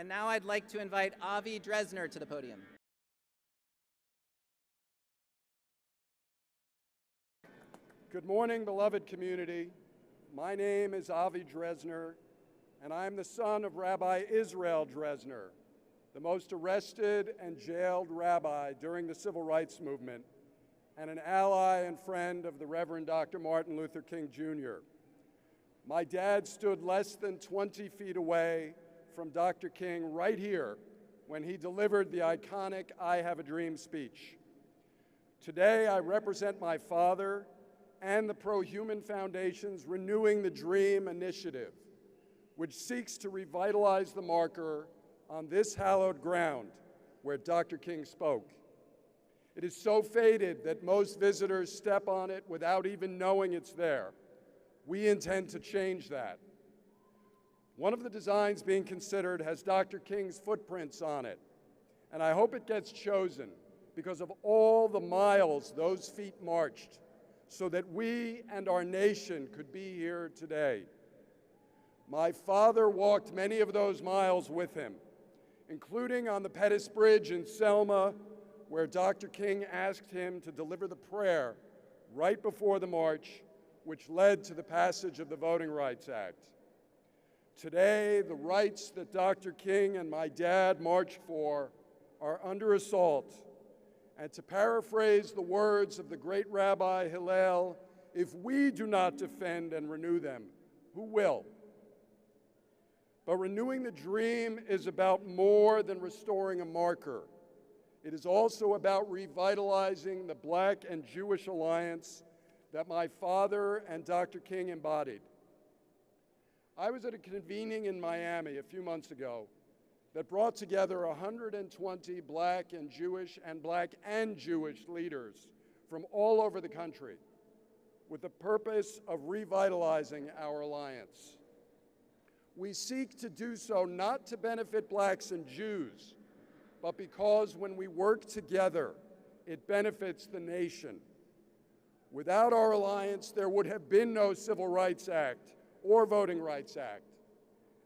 And now I'd like to invite Avi Dresner to the podium. Good morning, beloved community. My name is Avi Dresner, and I'm the son of Rabbi Israel Dresner, the most arrested and jailed rabbi during the Civil Rights Movement, and an ally and friend of the Reverend Dr. Martin Luther King, Jr. My dad stood less than 20 feet away from Dr. King right here when he delivered the iconic I Have a Dream speech. Today, I represent my father and the Pro-Human Foundation's Renewing the Dream initiative, which seeks to revitalize the marker on this hallowed ground where Dr. King spoke. It is so faded that most visitors step on it without even knowing it's there. We intend to change that. One of the designs being considered has Dr. King's footprints on it, and I hope it gets chosen because of all the miles those feet marched so that we and our nation could be here today. My father walked many of those miles with him, including on the Pettus Bridge in Selma, where Dr. King asked him to deliver the prayer right before the march, which led to the passage of the Voting Rights Act. Today, the rights that Dr. King and my dad marched for are under assault. And to paraphrase the words of the great Rabbi Hillel, if we do not defend and renew them, who will? But renewing the dream is about more than restoring a marker. It is also about revitalizing the Black and Jewish alliance that my father and Dr. King embodied. I was at a convening in Miami a few months ago that brought together 120 Black and Jewish leaders from all over the country with the purpose of revitalizing our alliance. We seek to do so not to benefit Blacks and Jews, but because when we work together, it benefits the nation. Without our alliance, there would have been no Civil Rights Act or Voting Rights Act.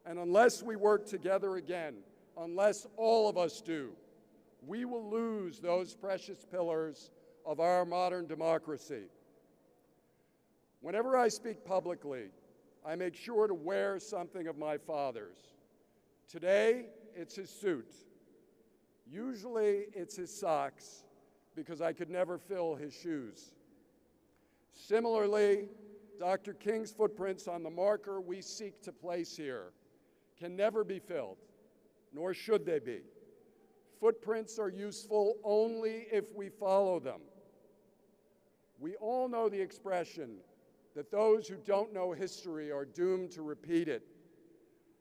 And unless we work together again, unless all of us do, we will lose those precious pillars of our modern democracy. Whenever I speak publicly, I make sure to wear something of my father's. Today, it's his suit. Usually, it's his socks, because I could never fill his shoes. Similarly, Dr. King's footprints on the marker we seek to place here can never be filled, nor should they be. Footprints are useful only if we follow them. We all know the expression that those who don't know history are doomed to repeat it.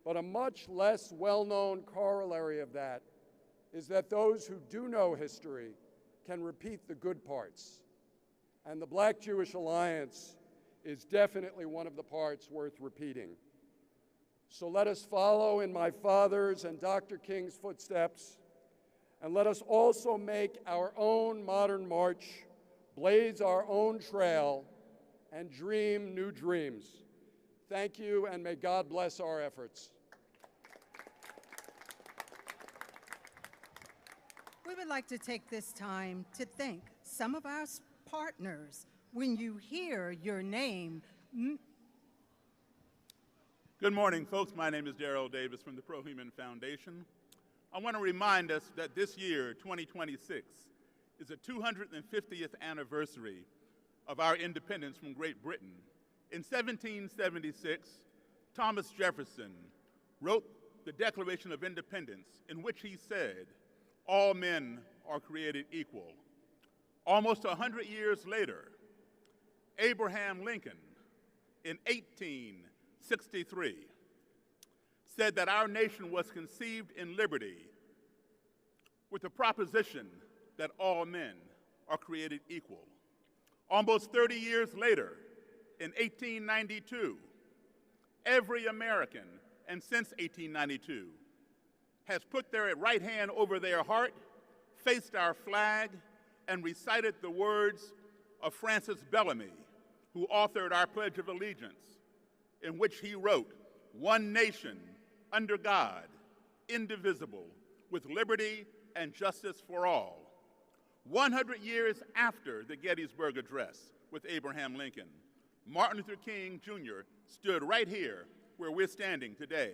But a much less well-known corollary of that is that those who do know history can repeat the good parts. And the Black-Jewish alliance is definitely one of the parts worth repeating. So let us follow in my father's and Dr. King's footsteps, and let us also make our own modern march, blaze our own trail, and dream new dreams. Thank you, and may God bless our efforts. We would like to take this time to thank some of our partners. When you hear your name. Good morning, folks. My name is Darrell Davis from the Pro-Human Foundation. I want to remind us that this year, 2026, is the 250th anniversary of our independence from Great Britain. In 1776, Thomas Jefferson wrote the Declaration of Independence, in which he said, "All men are created equal." Almost 100 years later, Abraham Lincoln, in 1863, said that our nation was conceived in liberty with the proposition that all men are created equal. Almost 30 years later, in 1892, every American, and since 1892, has put their right hand over their heart, faced our flag, and recited the words of Francis Bellamy, who authored our Pledge of Allegiance, in which he wrote, "One nation, under God, indivisible, with liberty and justice for all. 100 years after the Gettysburg Address with Abraham Lincoln, Martin Luther King Jr. stood right here where we're standing today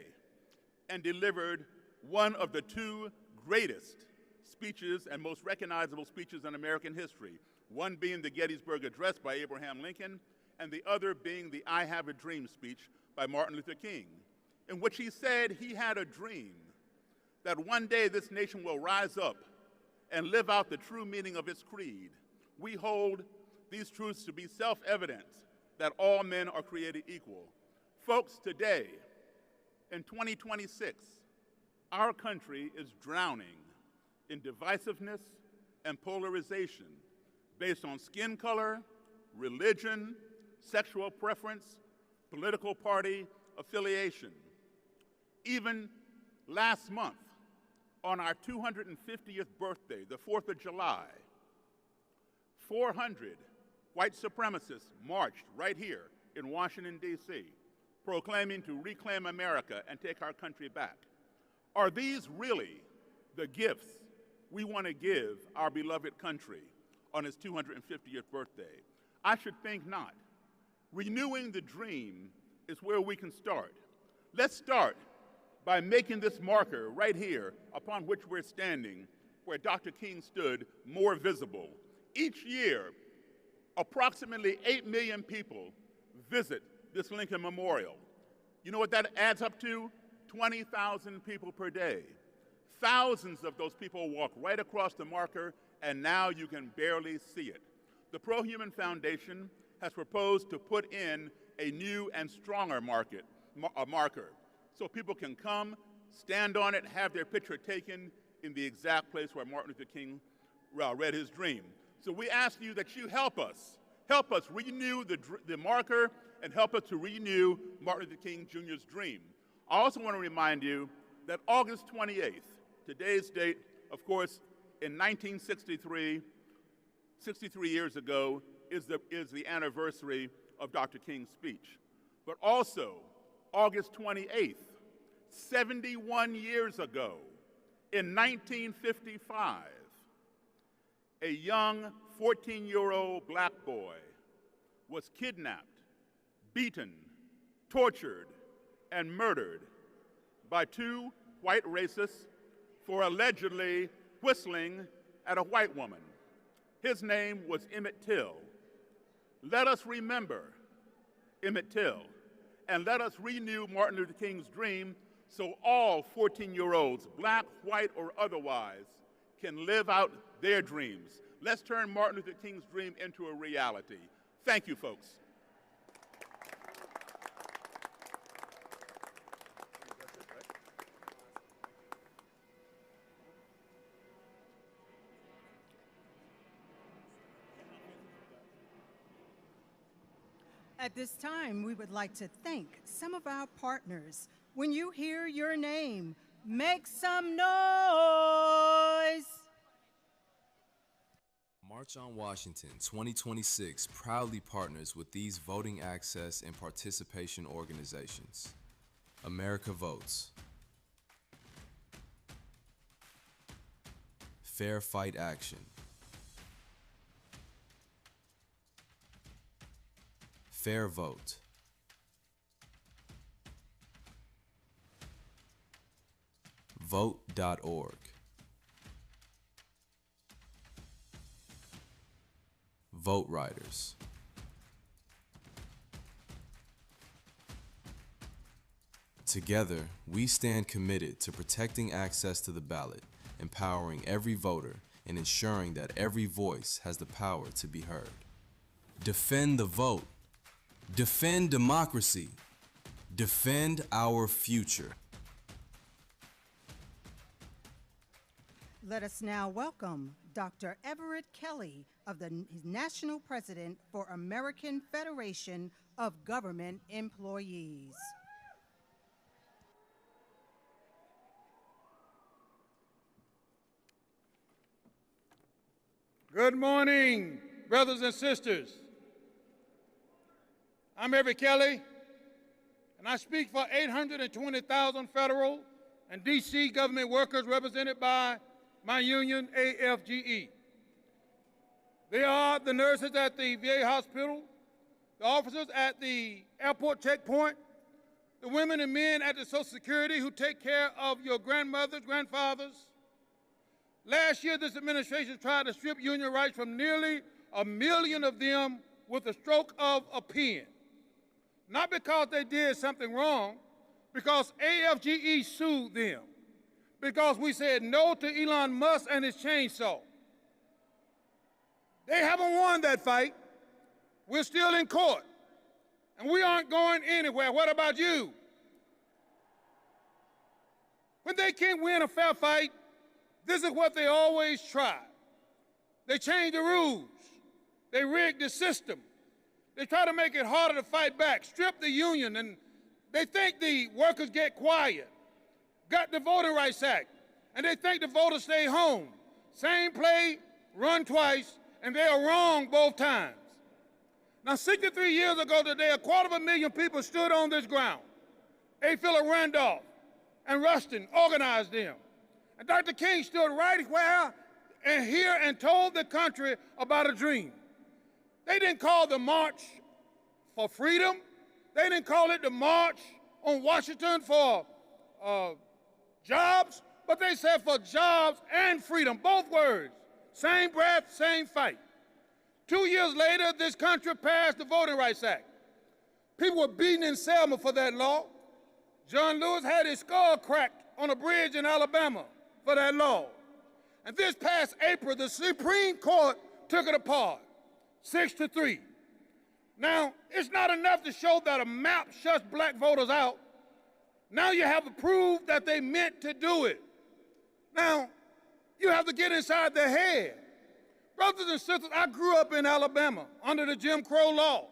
and delivered one of the two greatest speeches and most recognizable speeches in American history, one being the Gettysburg Address by Abraham Lincoln, and the other being the I Have a Dream speech by Martin Luther King, in which he said he had a dream that one day this nation will rise up and live out the true meaning of its creed. We hold these truths to be self-evident, that all men are created equal. Folks, today, in 2026, our country is drowning in divisiveness and polarization based on skin color, religion, sexual preference, political party affiliation. Even last month, on our 250th birthday, the 4th of July, 400 white supremacists marched right here in Washington, D.C., proclaiming to reclaim America and take our country back. Are these really the gifts we want to give our beloved country on its 250th birthday? I should think not. Renewing the dream is where we can start. Let's start by making this marker right here upon which we're standing, where Dr. King stood, more visible. Each year, approximately 8 million people visit this Lincoln Memorial. You know what that adds up to? 20,000 people per day. Thousands of those people walk right across the marker, and now you can barely see it. The Pro-Human Foundation has proposed to put in a new and stronger marker, so people can come, stand on it, have their picture taken in the exact place where Martin Luther King read his dream. So we ask you that you help us renew the marker and help us to renew Martin Luther King Jr.'s dream. I also want to remind you that August 28th, today's date, of course, in 1963, 63 years ago, is the anniversary of Dr. King's speech. But also, August 28th, 71 years ago, in 1955, a young 14-year-old black boy was kidnapped, beaten, tortured, and murdered by two white racists for allegedly whistling at a white woman. His name was Emmett Till. Let us remember Emmett Till, and let us renew Martin Luther King's dream so all 14-year-olds, black, white, or otherwise, can live out their dreams. Let's turn Martin Luther King's dream into a reality. Thank you, folks. At this time, we would like to thank some of our partners. When you hear your name, make some noise. March on Washington 2026 proudly partners with these voting access and participation organizations. America Votes, Fair Fight Action, Fair Vote, Vote.org, Vote Riders, together, we stand committed to protecting access to the ballot, empowering every voter, and ensuring that every voice has the power to be heard. Defend the vote. Defend democracy. Defend our future. Let us now welcome Dr. Everett Kelly, of the National President for American Federation of Government Employees. Good morning, brothers and sisters. I'm Everett Kelly, and I speak for 820,000 federal and D.C. government workers represented by my union, AFGE. They are the nurses at the VA hospital, the officers at the airport checkpoint, the women and men at the Social Security who take care of your grandmothers, grandfathers. Last year, this administration tried to strip union rights from nearly 1 million of them with a stroke of a pen. Not because they did something wrong, because AFGE sued them, because we said no to Elon Musk and his chainsaw. They haven't won that fight. We're still in court, and we aren't going anywhere. What about you? When they can't win a fair fight, this is what they always try. They change the rules. They rig the system. They try to make it harder to fight back, strip the union, and they think the workers get quiet. Got the Voting Rights Act, and they think the voters stay home. Same play, run twice, and they are wrong both times. Now, 63 years ago today, 250,000 people stood on this ground. A. Philip Randolph and Rustin organized them. And Dr. King stood right where and here and told the country about a dream. They didn't call the March for Freedom. They didn't call it the March on Washington for jobs, but they said for jobs and freedom, both words. Same breath, same fight. 2 years later, this country passed the Voting Rights Act. People were beaten in Selma for that law. John Lewis had his skull cracked on a bridge in Alabama for that law. And this past April, the Supreme Court took it apart, 6-3. Now, it's not enough to show that a map shuts black voters out. Now you have to prove that they meant to do it. Now, you have to get inside their head. Brothers and sisters, I grew up in Alabama under the Jim Crow law.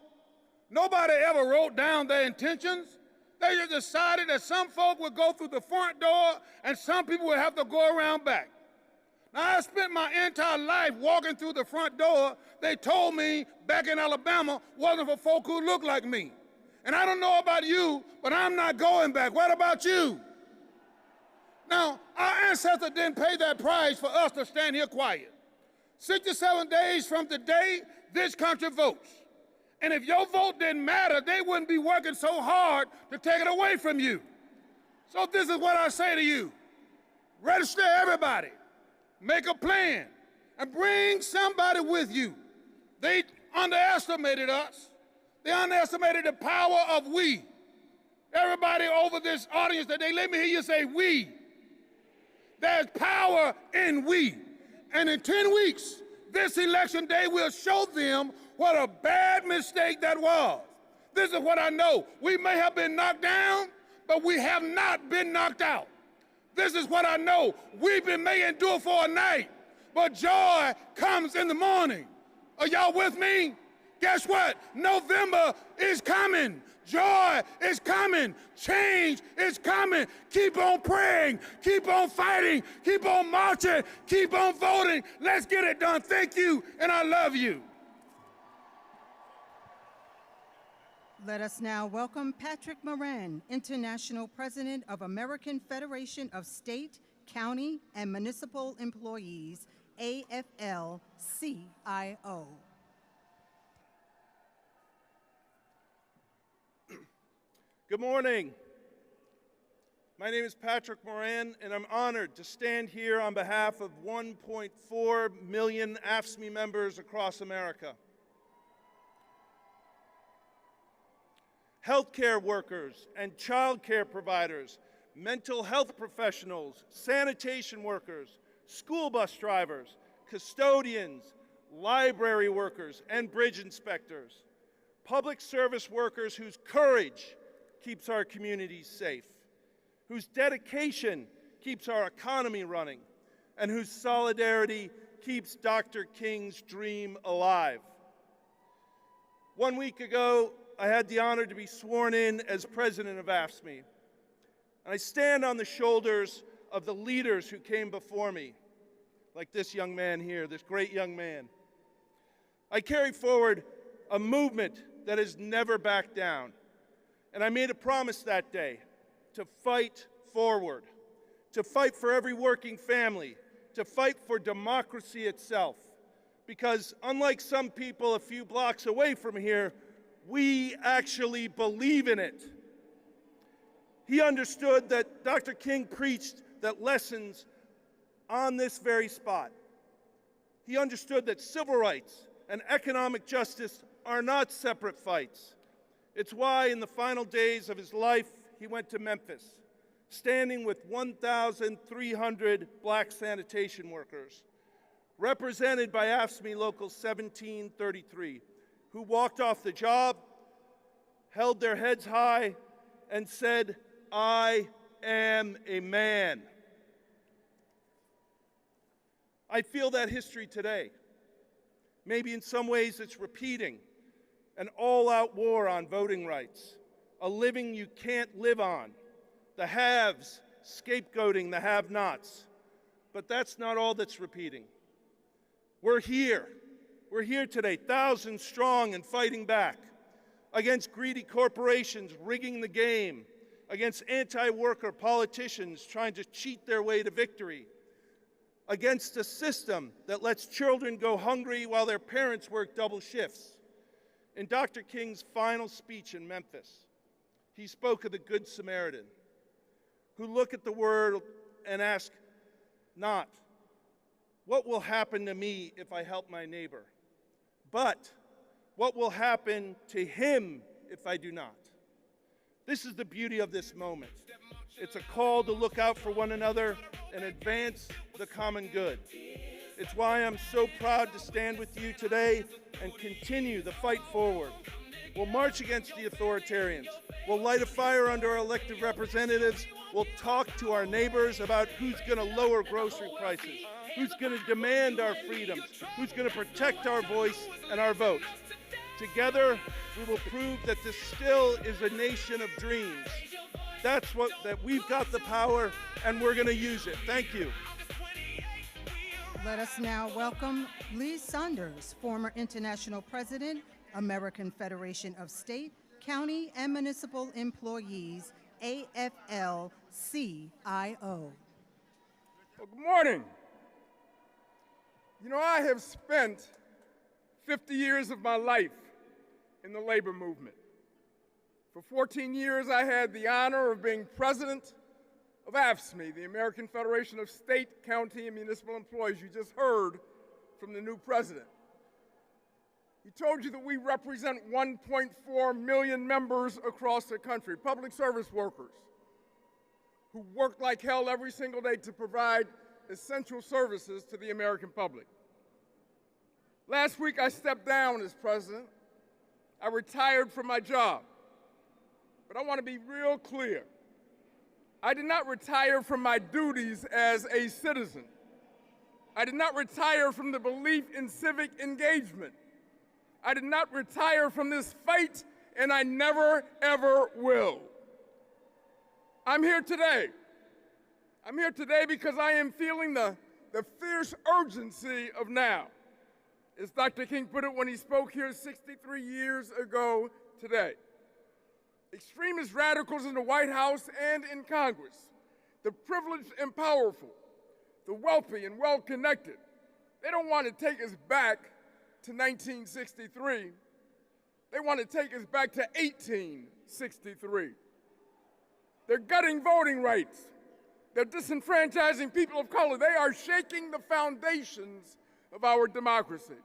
Nobody ever wrote down their intentions. They just decided that some folk would go through the front door and some people would have to go around back. Now, I spent my entire life walking through the front door. They told me back in Alabama wasn't for folk who looked like me. And I don't know about you, but I'm not going back. What about you? Now, our ancestors didn't pay that price for us to stand here quiet. 67 days from today, this country votes. And if your vote didn't matter, they wouldn't be working so hard to take it away from you. So this is what I say to you. Register everybody. Make a plan. And bring somebody with you. They underestimated us. They underestimated the power of we. Everybody over this audience today, let me hear you say we. There's power in we. And in 10 weeks, this election day will show them what a bad mistake that was. This is what I know. We may have been knocked down, but we have not been knocked out. This is what I know. Weeping may endure for a night, but joy comes in the morning. Are y'all with me? Guess what? November is coming. Joy is coming. Change is coming. Keep on praying. Keep on fighting. Keep on marching. Keep on voting. Let's get it done. Thank you, and I love you. Let us now welcome Patrick Moran, International President of American Federation of State, County, and Municipal Employees, AFL-CIO. Good morning. My name is Patrick Moran, and I'm honored to stand here on behalf of 1.4 million AFSCME members across America. Healthcare workers and child care providers, mental health professionals, sanitation workers, school bus drivers, custodians, library workers, and bridge inspectors, public service workers whose courage keeps our communities safe, whose dedication keeps our economy running, and whose solidarity keeps Dr. King's dream alive. 1 week ago, I had the honor to be sworn in as president of AFSCME, and I stand on the shoulders of the leaders who came before me, like this young man here, this great young man. I carry forward a movement that has never backed down. And I made a promise that day to fight forward, to fight for every working family, to fight for democracy itself. Because unlike some people a few blocks away from here, we actually believe in it. He understood that Dr. King preached that lessons on this very spot. He understood that civil rights and economic justice are not separate fights. It's why in the final days of his life, he went to Memphis, standing with 1,300 black sanitation workers, represented by AFSCME Local 1733, who walked off the job, held their heads high, and said, "I am a man." I feel that history today. Maybe in some ways it's repeating an all-out war on voting rights, a living you can't live on, the haves scapegoating the have-nots. But that's not all that's repeating. We're here. We're here today, thousands strong and fighting back against greedy corporations rigging the game, against anti-worker politicians trying to cheat their way to victory, against a system that lets children go hungry while their parents work double shifts. In Dr. King's final speech in Memphis, he spoke of the Good Samaritan, who look at the world and ask not, what will happen to me if I help my neighbor, but what will happen to him if I do not? This is the beauty of this moment. It's a call to look out for one another and advance the common good. It's why I'm so proud to stand with you today and continue the fight forward. We'll march against the authoritarians. We'll light a fire under our elected representatives. We'll talk to our neighbors about who's going to lower grocery prices, who's going to demand our freedoms, who's going to protect our voice and our vote. Together, we will prove that this still is a nation of dreams. That we've got the power, and we're going to use it. Thank you. Let us now welcome Lee Saunders, former International President, American Federation of State, County, and Municipal Employees, AFL-CIO. Well, good morning. You know, I have spent 50 years of my life in the labor movement. For 14 years, I had the honor of being president of AFSCME, the American Federation of State, County, and Municipal Employees. You just heard from the new president. He told you that we represent 1.4 million members across the country, public service workers, who work like hell every single day to provide essential services to the American public. Last week, I stepped down as president. I retired from my job. But I want to be real clear. I did not retire from my duties as a citizen. I did not retire from the belief in civic engagement. I did not retire from this fight, and I never, ever will. I'm here today. I'm here today because I am feeling the fierce urgency of now. As Dr. King put it when he spoke here 63 years ago today. Extremist radicals in the White House and in Congress, the privileged and powerful, the wealthy and well-connected, they don't want to take us back to 1963. They want to take us back to 1863. They're gutting voting rights. They're disenfranchising people of color. They are shaking the foundations of our democracy.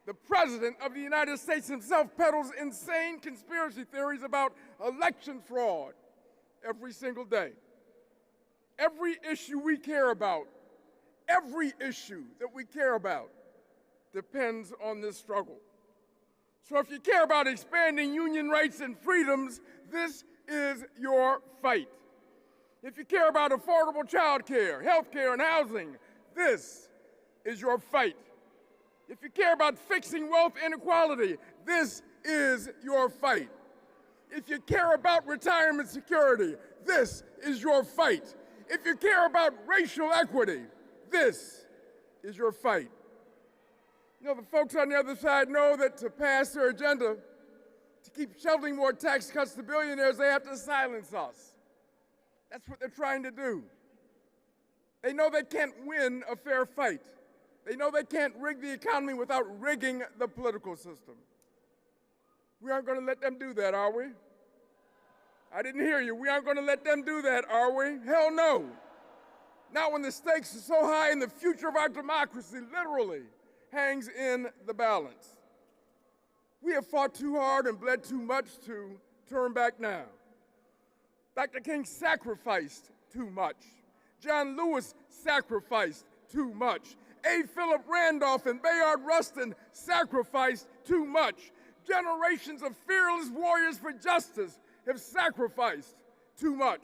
The President of the United States himself peddles insane conspiracy theories about election fraud every single day. Every issue we care about, every issue that we care about depends on this struggle. So if you care about expanding union rights and freedoms, this is your fight. If you care about affordable child care, health care, and housing, this is your fight. If you care about fixing wealth inequality, this is your fight. If you care about retirement security, this is your fight. If you care about racial equity, this is your fight. You know, the folks on the other side know that to pass their agenda, to keep shoveling more tax cuts to billionaires, they have to silence us. That's what they're trying to do. They know they can't win a fair fight. They know they can't rig the economy without rigging the political system. We aren't going to let them do that, are we? I didn't hear you. We aren't going to let them do that, are we? Hell no. Not when the stakes are so high and the future of our democracy literally hangs in the balance. We have fought too hard and bled too much to turn back now. Dr. King sacrificed too much. John Lewis sacrificed too much. A. Philip Randolph and Bayard Rustin sacrificed too much. Generations of fearless warriors for justice have sacrificed too much.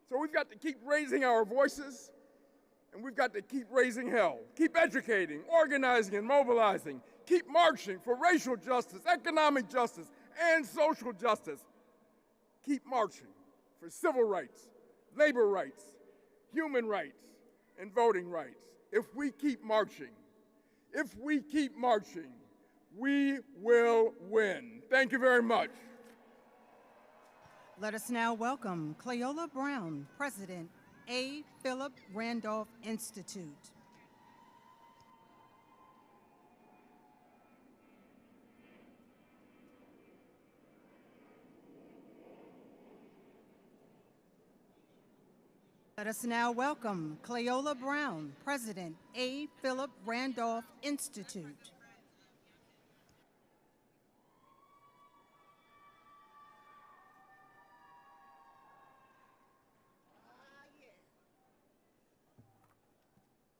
So we've got to keep raising our voices, and we've got to keep raising hell. Keep educating, organizing, and mobilizing. Keep marching for racial justice, economic justice, and social justice. Keep marching for civil rights, labor rights, human rights, and voting rights. If we keep marching, we will win. Thank you very much. Let us now welcome Cleola Brown, President, A. Philip Randolph Institute. Let us now welcome Cleola Brown, President, A. Philip Randolph Institute.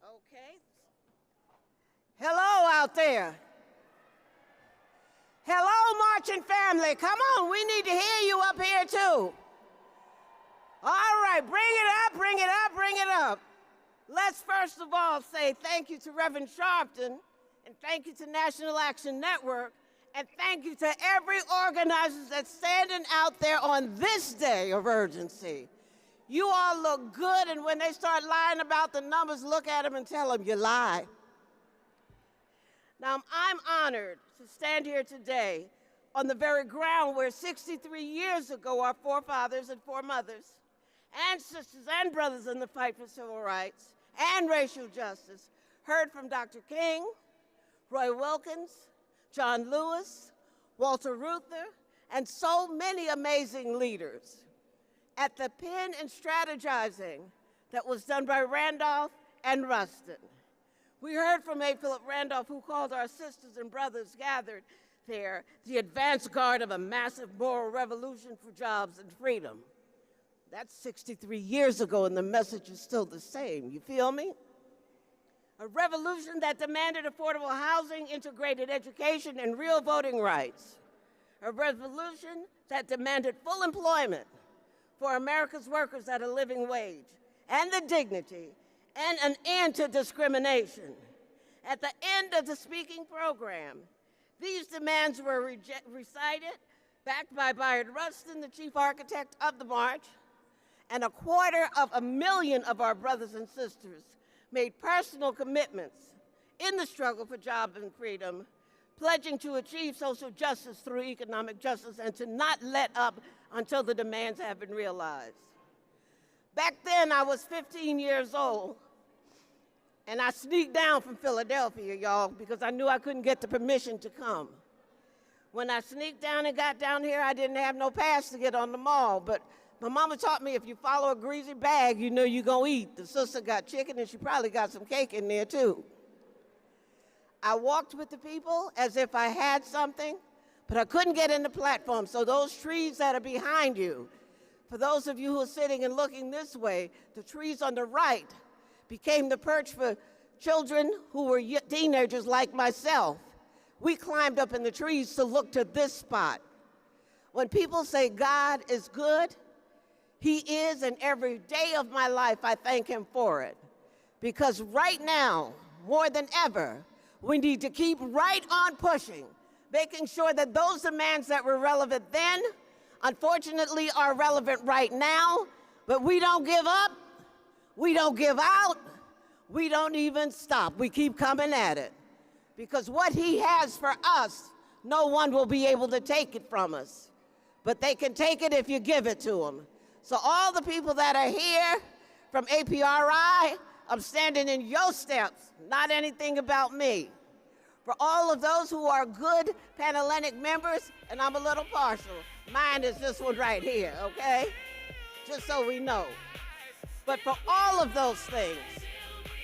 Okay. Hello out there. Hello, marching family. Come on, we need to hear you up here too. All right, bring it up, bring it up, bring it up. Let's first of all say thank you to Reverend Sharpton, and thank you to National Action Network, and thank you to every organizer that's standing out there on this day of urgency. You all look good, and when they start lying about the numbers, look at them and tell them you lie. Now, I'm honored to stand here today on the very ground where 63 years ago our forefathers and foremothers and sisters and brothers in the fight for civil rights and racial justice heard from Dr. King, Roy Wilkins, John Lewis, Walter Reuther, and so many amazing leaders. At the pen and strategizing that was done by Randolph and Rustin. We heard from A. Philip Randolph, who called our sisters and brothers gathered there the advance guard of a massive moral revolution for jobs and freedom. That's 63 years ago, and the message is still the same. You feel me? A revolution that demanded affordable housing, integrated education, and real voting rights. A revolution that demanded full employment for America's workers at a living wage, and the dignity, and an end to discrimination. At the end of the speaking program, these demands were recited, backed by Bayard Rustin, the chief architect of the march, and 250,000 of our brothers and sisters made personal commitments in the struggle for jobs and freedom, pledging to achieve social justice through economic justice and to not let up until the demands have been realized. Back then, I was 15 years old, and I sneaked down from Philadelphia, y'all, because I knew I couldn't get the permission to come. When I sneaked down and got down here, I didn't have no pass to get on the mall, but my mama taught me if you follow a greasy bag, you know you're gonna eat. The sister got chicken, and she probably got some cake in there, too. I walked with the people as if I had something, but I couldn't get in the platform. So those trees that are behind you, for those of you who are sitting and looking this way, the trees on the right became the perch for children who were teenagers like myself. We climbed up in the trees to look to this spot. When people say God is good, He is, and every day of my life I thank Him for it. Because right now, more than ever, we need to keep right on pushing, making sure that those demands that were relevant then, unfortunately, are relevant right now, but we don't give up, we don't give out, we don't even stop. We keep coming at it. Because what He has for us, no one will be able to take it from us. But they can take it if you give it to them. So all the people that are here, From APRI, I'm standing in your steps, not anything about me. For all of those who are good Panhellenic members, and I'm a little partial, mine is this one right here, okay? Just so we know. But for all of those things,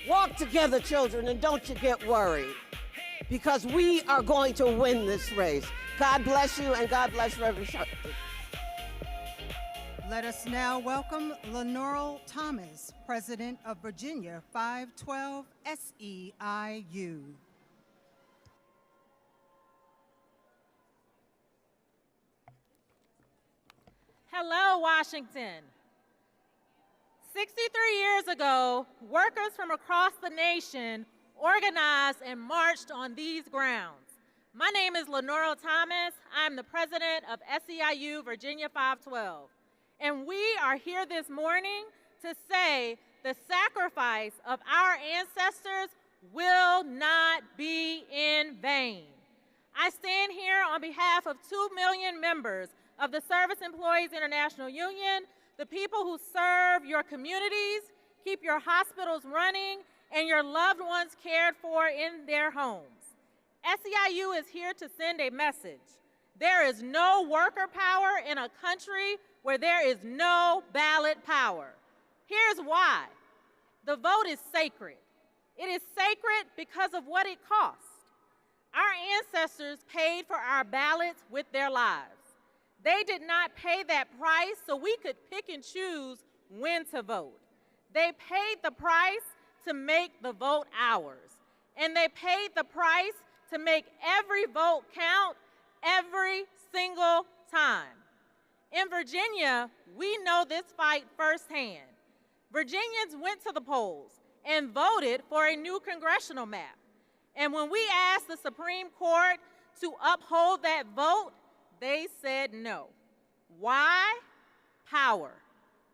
walk together, children, and don't you get worried, because we are going to win this race. God bless you, and God bless Reverend Sharpton. Let us now welcome Lenore Thomas, President of Virginia 512 SEIU. Hello, Washington. 63 years ago, workers from across the nation organized and marched on these grounds. My name is Lenore Thomas. I'm the president of SEIU Virginia 512. And we are here this morning to say the sacrifice of our ancestors will not be in vain. I stand here on behalf of 2 million members of the Service Employees International Union, the people who serve your communities, keep your hospitals running, and your loved ones cared for in their homes. SEIU is here to send a message. There is no worker power in a country where there is no ballot power. Here's why. The vote is sacred. It is sacred because of what it costs. Our ancestors paid for our ballots with their lives. They did not pay that price so we could pick and choose when to vote. They paid the price to make the vote ours. And they paid the price to make every vote count every single time. In Virginia, we know this fight firsthand. Virginians went to the polls and voted for a new congressional map. And when we asked the Supreme Court to uphold that vote, they said no. Why? Power.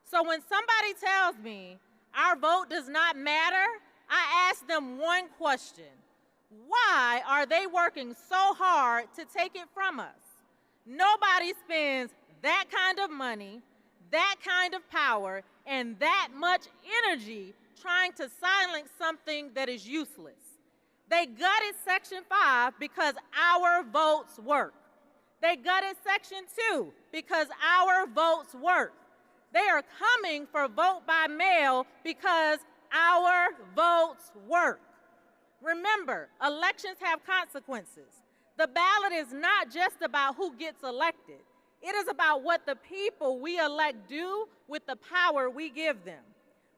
So when somebody tells me our vote does not matter, I ask them one question. Why are they working so hard to take it from us? Nobody spends that kind of money, that kind of power, and that much energy trying to silence something that is useless. They gutted Section 5 because our votes work. They gutted Section 2 because our votes work. They are coming for vote by mail because our votes work. Remember, elections have consequences. The ballot is not just about who gets elected. It is about what the people we elect do with the power we give them.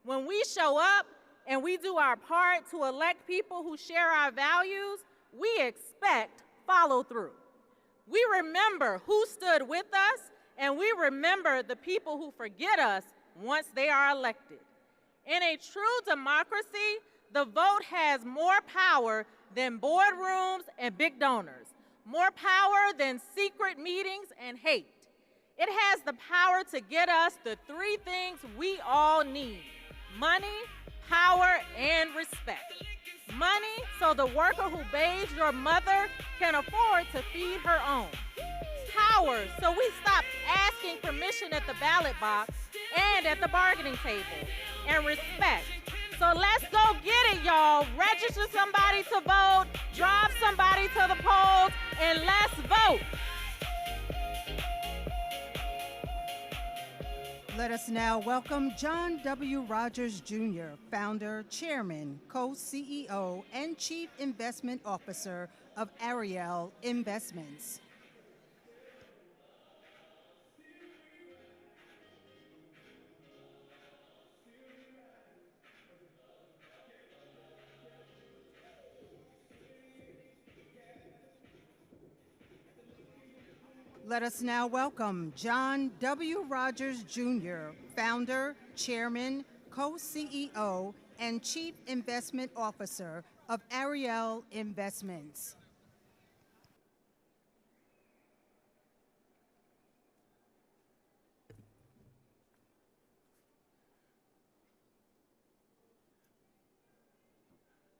When we show up and we do our part to elect people who share our values, we expect follow-through. We remember who stood with us, and we remember the people who forget us once they are elected. In a true democracy, the vote has more power than boardrooms and big donors, more power than secret meetings and hate. It has the power to get us the 3 things we all need: money, power, and respect. Money, so the worker who bathes your mother can afford to feed her own. Power, so we stop asking permission at the ballot box and at the bargaining table. And respect. So let's go get it, y'all. Register somebody to vote, drive somebody to the polls, and let's vote. Let us now welcome John W. Rogers Jr., founder, chairman, co-CEO, and chief investment officer of Ariel Investments. Let us now welcome John W. Rogers Jr., founder, chairman, co-CEO, and chief investment officer of Ariel Investments.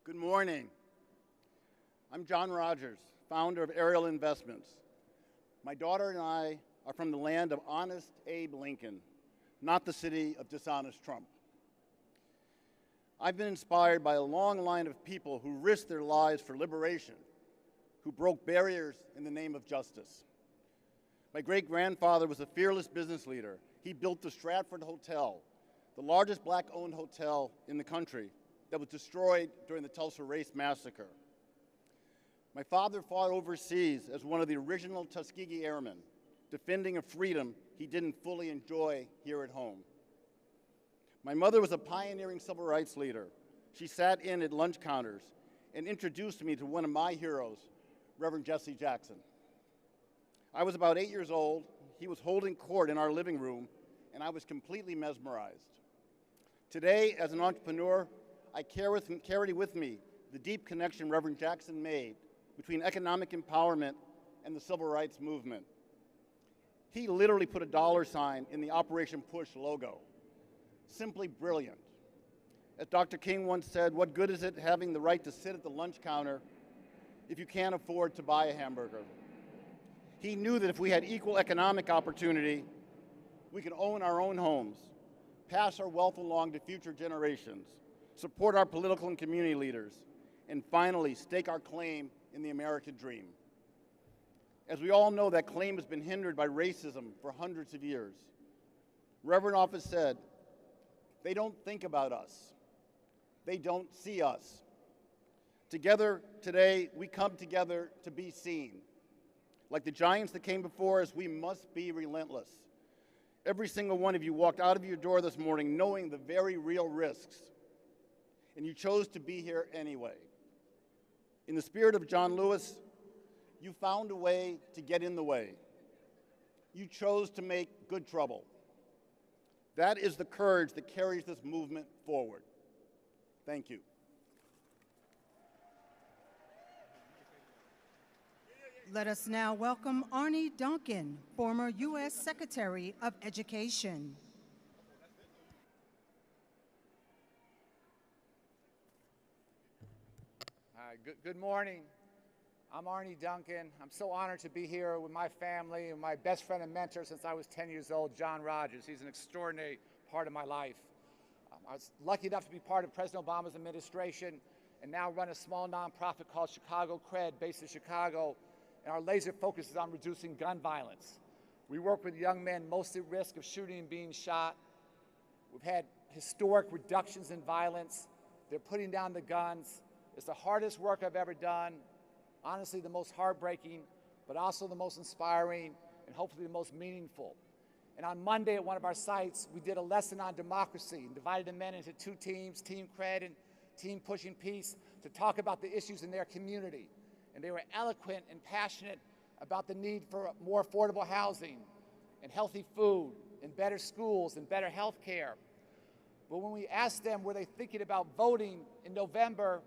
Good morning. I'm John Rogers, founder of Ariel Investments. My daughter and I are from the land of honest Abe Lincoln, not the city of dishonest Trump. I've been inspired by a long line of people who risked their lives for liberation, who broke barriers in the name of justice. My great-grandfather was a fearless business leader. He built the Stratford Hotel, the largest black-owned hotel in the country that was destroyed during the Tulsa Race Massacre. My father fought overseas as one of the original Tuskegee Airmen, defending a freedom he didn't fully enjoy here at home. My mother was a pioneering civil rights leader. She sat in at lunch counters and introduced me to one of my heroes, Reverend Jesse Jackson. I was about 8 years old. He was holding court in our living room, and I was completely mesmerized. Today, as an entrepreneur, I carry with me the deep connection Reverend Jackson made between economic empowerment and the civil rights movement. He literally put a dollar sign in the Operation Push logo. Simply brilliant. As Dr. King once said, what good is it having the right to sit at the lunch counter if you can't afford to buy a hamburger? He knew that if we had equal economic opportunity, we could own our own homes, pass our wealth along to future generations, support our political and community leaders, and finally stake our claim in the American dream. As we all know, that claim has been hindered by racism for hundreds of years. Reverend often said, they don't think about us. They don't see us. Together today, we come together to be seen. Like the giants that came before us, we must be relentless. Every single one of you walked out of your door this morning knowing the very real risks, and you chose to be here anyway. In the spirit of John Lewis, you found a way to get in the way. You chose to make good trouble. That is the courage that carries this movement forward. Thank you. Let us now welcome Arnie Duncan, former U.S. Secretary of Education. Hi, good morning. I'm Arnie Duncan. I'm so honored to be here with my family and my best friend and mentor since I was 10 years old, John Rogers. He's an extraordinary part of my life. I was lucky enough to be part of President Obama's administration and now run a small nonprofit called Chicago Cred, based in Chicago, and our laser focus is on reducing gun violence. We work with young men most at risk of shooting and being shot. We've had historic reductions in violence. They're putting down the guns. It's the hardest work I've ever done. Honestly, the most heartbreaking, but also the most inspiring and hopefully the most meaningful. And on Monday at one of our sites, we did a lesson on democracy and divided the men into two teams, Team Cred and Team Pushing Peace, to talk about the issues in their community. And they were eloquent and passionate about the need for more affordable housing and healthy food and better schools and better health care. But when we asked them, were they thinking about voting in November,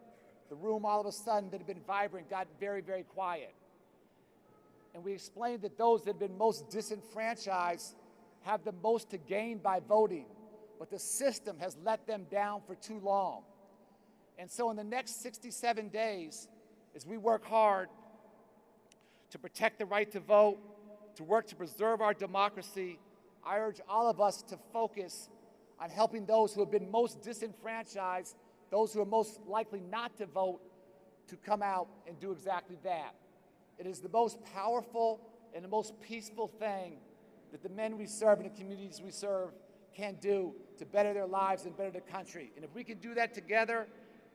the room all of a sudden that had been vibrant got very, very quiet. And we explained that those that have been most disenfranchised have the most to gain by voting, but the system has let them down for too long. And so in the next 67 days, as we work hard to protect the right to vote, to work to preserve our democracy, I urge all of us to focus on helping those who have been most disenfranchised, those who are most likely not to vote, to come out and do exactly that. It is the most powerful and the most peaceful thing that the men we serve and the communities we serve can do to better their lives and better the country. And if we can do that together,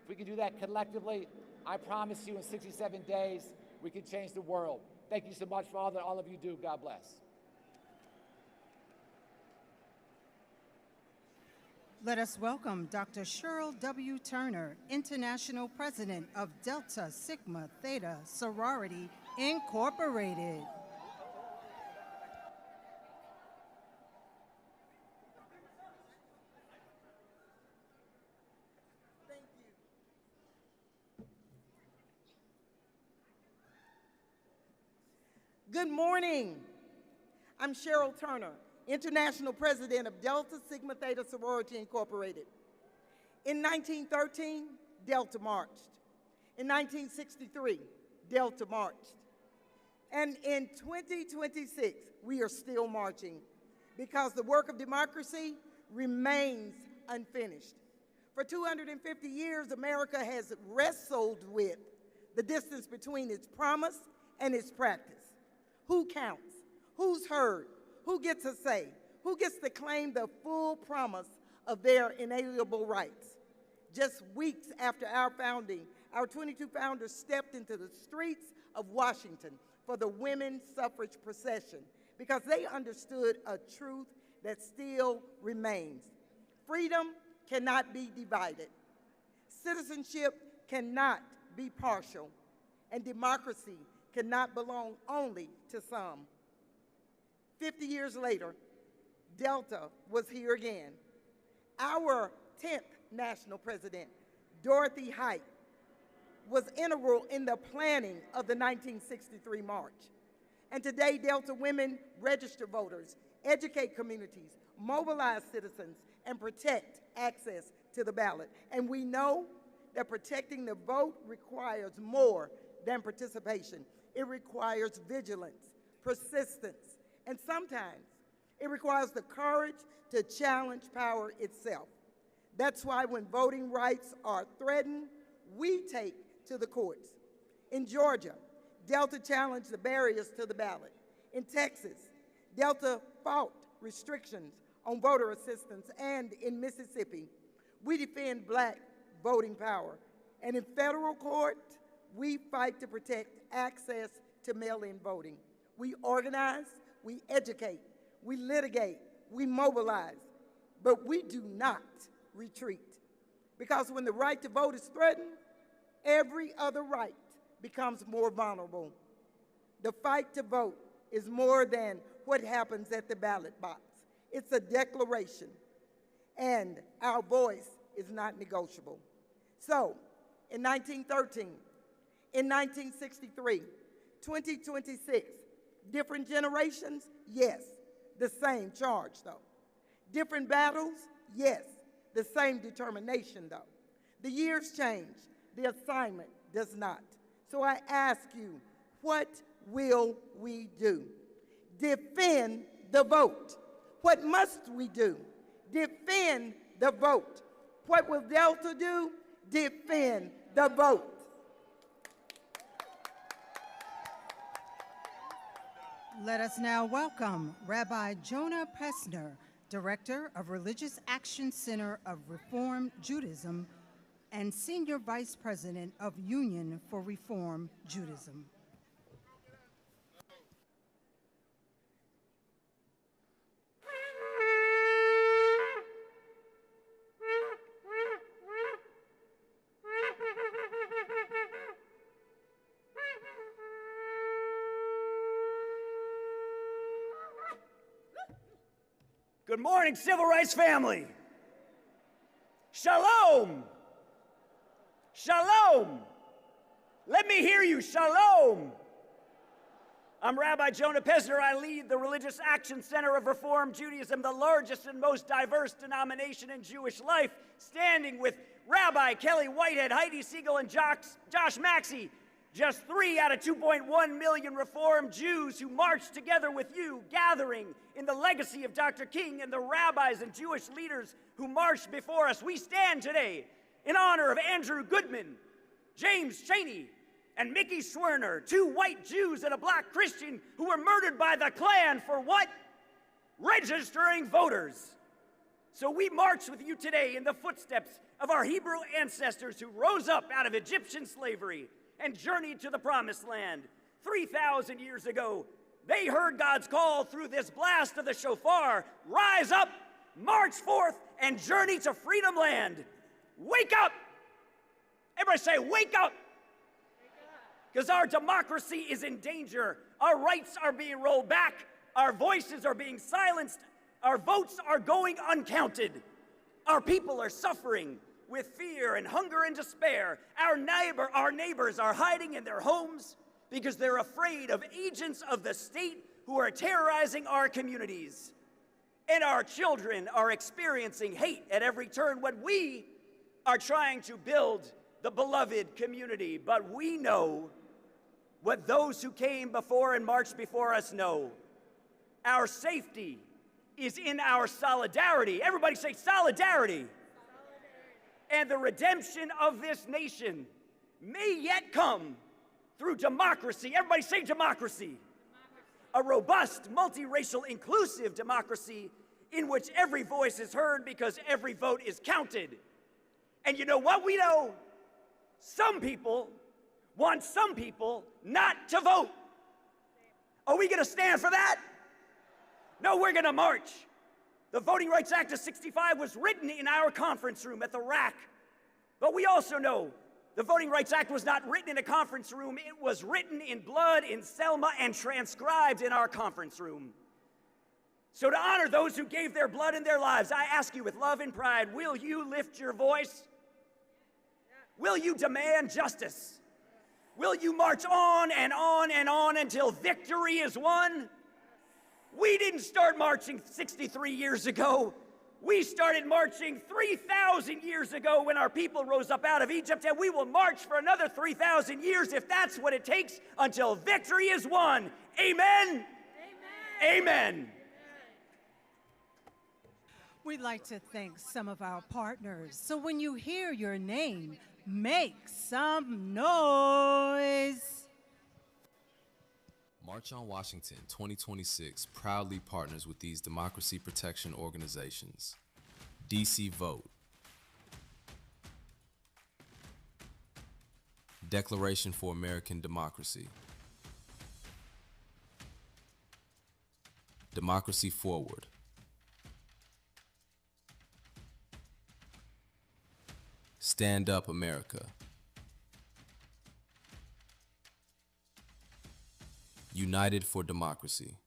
if we can do that collectively, I promise you in 67 days, we can change the world. Thank you so much for all that all of you do. God bless. Let us welcome Dr. Cheryl W. Turner, International President of Delta Sigma Theta Sorority, Incorporated. Thank you. Good morning. I'm Cheryl Turner, International President of Delta Sigma Theta Sorority Incorporated. In 1913, Delta marched. In 1963, Delta marched. And in 2026, we are still marching because the work of democracy remains unfinished. For 250 years, America has wrestled with the distance between its promise and its practice. Who counts? Who's heard? Who gets a say? Who gets to claim the full promise of their inalienable rights? Just weeks after our founding, our 22 founders stepped into the streets of Washington for the women's suffrage procession because they understood a truth that still remains. Freedom cannot be divided. Citizenship cannot be partial. And democracy cannot belong only to some. 50 years later, Delta was here again. Our 10th national president, Dorothy Height, was integral in the planning of the 1963 march. And today, Delta women register voters, educate communities, mobilize citizens, and protect access to the ballot. And we know that protecting the vote requires more than participation. It requires vigilance, persistence, and sometimes it requires the courage to challenge power itself. That's why when voting rights are threatened, we take to the courts. In Georgia, Delta challenged the barriers to the ballot. In Texas, Delta fought restrictions on voter assistance, and in Mississippi, we defend Black voting power. And in federal court, we fight to protect access to mail-in voting. We organize, we educate, we litigate, we mobilize, but we do not retreat. Because when the right to vote is threatened, every other right becomes more vulnerable. The fight to vote is more than what happens at the ballot box. It's a declaration, and our voice is not negotiable. So, in 1913, in 1963, 2026, different generations? Yes, the same charge though. Different battles? Yes, the same determination though. The years change, the assignment does not. So I ask you, what will we do? Defend the vote. What must we do? Defend the vote. What will Delta do? Defend the vote. Let us now welcome Rabbi Jonah Pesner, Director of Religious Action Center of Reform Judaism and Senior Vice President of Union for Reform Judaism. Good morning, civil rights family. Shalom. Shalom. Let me hear you. Shalom. I'm Rabbi Jonah Pesner. I lead the Religious Action Center of Reform Judaism, the largest and most diverse denomination in Jewish life, standing with Rabbi Kelly Whitehead, Heidi Siegel, and Josh Maxey, just 3 out of 2.1 million Reform Jews who marched together with you, gathering in the legacy of Dr. King and the rabbis and Jewish leaders who marched before us. We stand today in honor of Andrew Goodman, James Chaney, and Mickey Schwerner, 2 white Jews and a black Christian who were murdered by the Klan for what? Registering voters. So we march with you today in the footsteps of our Hebrew ancestors who rose up out of Egyptian slavery and journeyed to the Promised Land. 3,000 years ago, they heard God's call through this blast of the shofar. Rise up, march forth, and journey to Freedom Land. Wake up! Everybody say, wake up! Because our democracy is in danger. Our rights are being rolled back. Our voices are being silenced. Our votes are going uncounted. Our people are suffering with fear and hunger and despair. Our neighbors are hiding in their homes because they're afraid of agents of the state who are terrorizing our communities. And our children are experiencing hate at every turn when we are trying to build the beloved community. But we know what those who came before and marched before us know. Our safety is in our solidarity. Everybody say solidarity. and the redemption of this nation may yet come through democracy. Everybody say democracy. A robust, multiracial, inclusive democracy in which every voice is heard because every vote is counted. And you know what? We know some people want some people not to vote. Are we going to stand for that? No, we're going to march. The Voting Rights Act of '65 was written in our conference room at the RAC. But we also know the Voting Rights Act was not written in a conference room. It was written in blood in Selma and transcribed in our conference room. So to honor those who gave their blood and their lives, I ask you with love and pride, will you lift your voice? Will you demand justice? Will you march on and on and on until victory is won? We didn't start marching 63 years ago. We started marching 3,000 years ago when our people rose up out of Egypt, and we will march for another 3,000 years if that's what it takes until victory is won. Amen? Amen. Amen. We'd like to thank some of our partners. So when you hear your name, make some noise. March on Washington 2026 proudly partners with these democracy protection organizations. DC Vote, Declaration for American Democracy, Democracy Forward, Stand Up America, United for Democracy.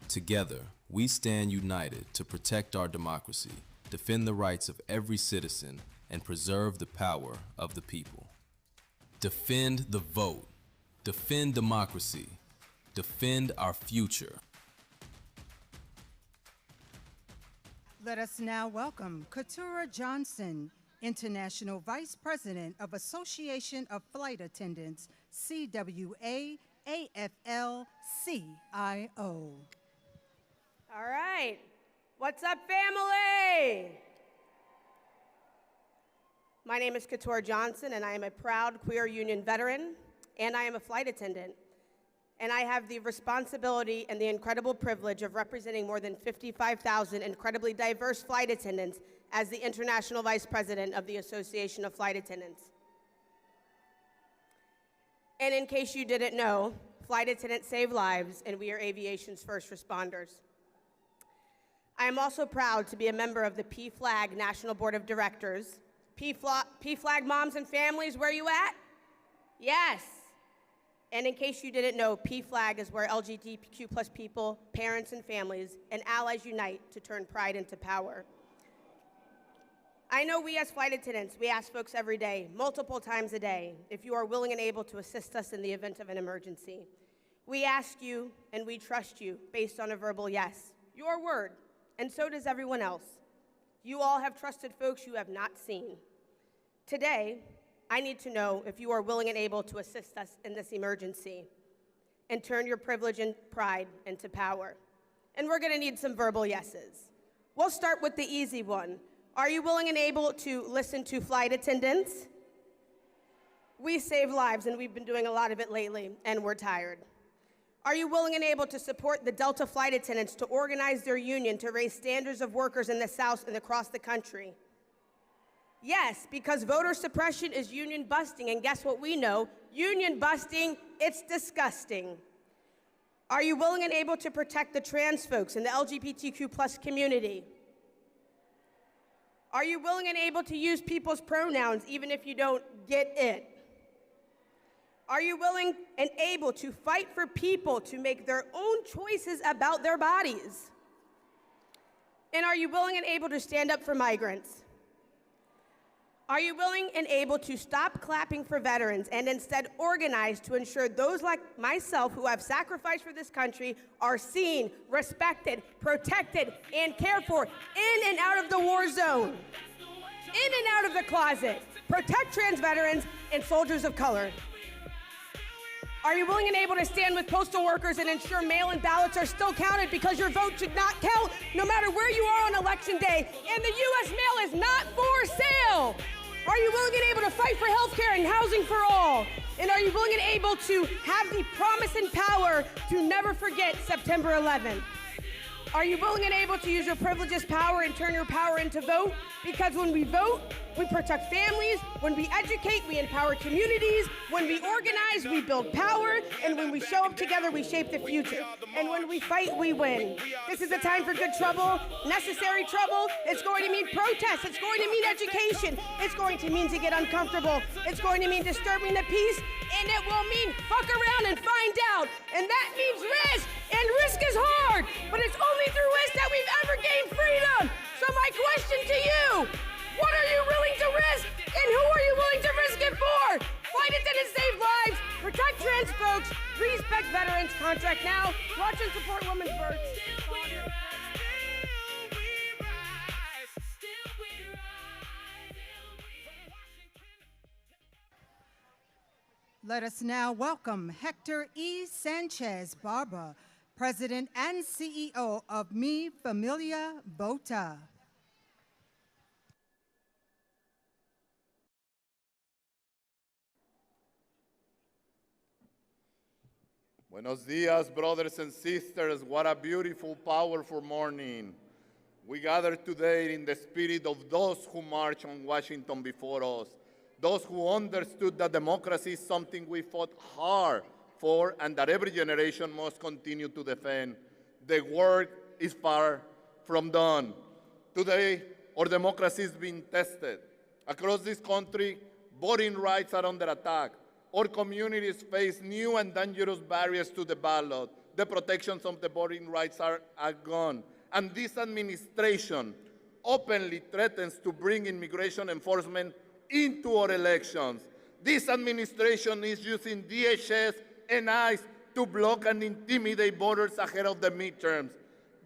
Together, we stand united to protect our democracy, defend the rights of every citizen, and preserve the power of the people. Defend the vote. Defend democracy. Defend our future. Let us now welcome Keturah Johnson, International Vice President of Association of Flight Attendants, CWA, AFL-CIO. All right. What's up, family? My name is Keturah Johnson, and I am a proud queer union veteran, and I am a flight attendant. And I have the responsibility and the incredible privilege of representing more than 55,000 incredibly diverse flight attendants as the International Vice President of the Association of Flight Attendants. And in case you didn't know, flight attendants save lives, and we are aviation's first responders. I am also proud to be a member of the PFLAG National Board of Directors. PFLAG moms and families, where you at? Yes. And in case you didn't know, PFLAG is where LGBTQ+ people, parents and families, and allies unite to turn pride into power. I know we as flight attendants, we ask folks every day, multiple times a day, if you are willing and able to assist us in the event of an emergency. We ask you and we trust you based on a verbal yes, your word, and so does everyone else. You all have trusted folks you have not seen. Today, I need to know if you are willing and able to assist us in this emergency and turn your privilege and pride into power. And we're gonna need some verbal yeses. We'll start with the easy one. Are you willing and able to listen to flight attendants? We save lives, and we've been doing a lot of it lately, and we're tired. Are you willing and able to support the Delta flight attendants to organize their union to raise standards of workers in the South and across the country? Yes, because voter suppression is union busting, and guess what we know? Union busting, it's disgusting. Are you willing and able to protect the trans folks and the LGBTQ+ community? Are you willing and able to use people's pronouns even if you don't get it? Are you willing and able to fight for people to make their own choices about their bodies? And are you willing and able to stand up for migrants? Are you willing and able to stop clapping for veterans and instead organize to ensure those like myself who have sacrificed for this country are seen, respected, protected, and cared for in and out of the war zone, in and out of the closet? Protect trans veterans and soldiers of color. Are you willing and able to stand with postal workers and ensure mail-in ballots are still counted because your vote should not count no matter where you are on Election Day, and the U.S. mail is not for sale? Are you willing and able to fight for health care and housing for all? And are you willing and able to have the promise and power to never forget September 11th? Are you willing and able to use your privilege as power and turn your power into vote? Because when we vote, we protect families. When we educate, we empower communities. When we organize, we build power. And when we show up together, we shape the future. And when we fight, we win. This is a time for good trouble, necessary trouble. It's going to mean protest. It's going to mean education. It's going to mean to get uncomfortable. It's going to mean disturbing the peace. And it will mean fuck around and find out. And that means risk. And risk is hard. But it's only through risk that we've ever gained freedom. So my question to you, what are you willing to risk? And who are you willing to risk it for? Fight it and save lives. Protect trans folks. Respect veterans. Contract now. Watch and support women's births. Let us now welcome Hector E. Sanchez Barba, President and CEO of Mi Familia Vota. Buenos dias, brothers and sisters. What a beautiful, powerful morning. We gather today in the spirit of those who marched on Washington before us, those who understood that democracy is something we fought hard for and that every generation must continue to defend. The work is far from done. Today, our democracy is being tested. Across this country, voting rights are under attack. Our communities face new and dangerous barriers to the ballot. The protections of the voting rights are gone. And this administration openly threatens to bring immigration enforcement into our elections. This administration is using DHS and ICE to block and intimidate voters ahead of the midterms.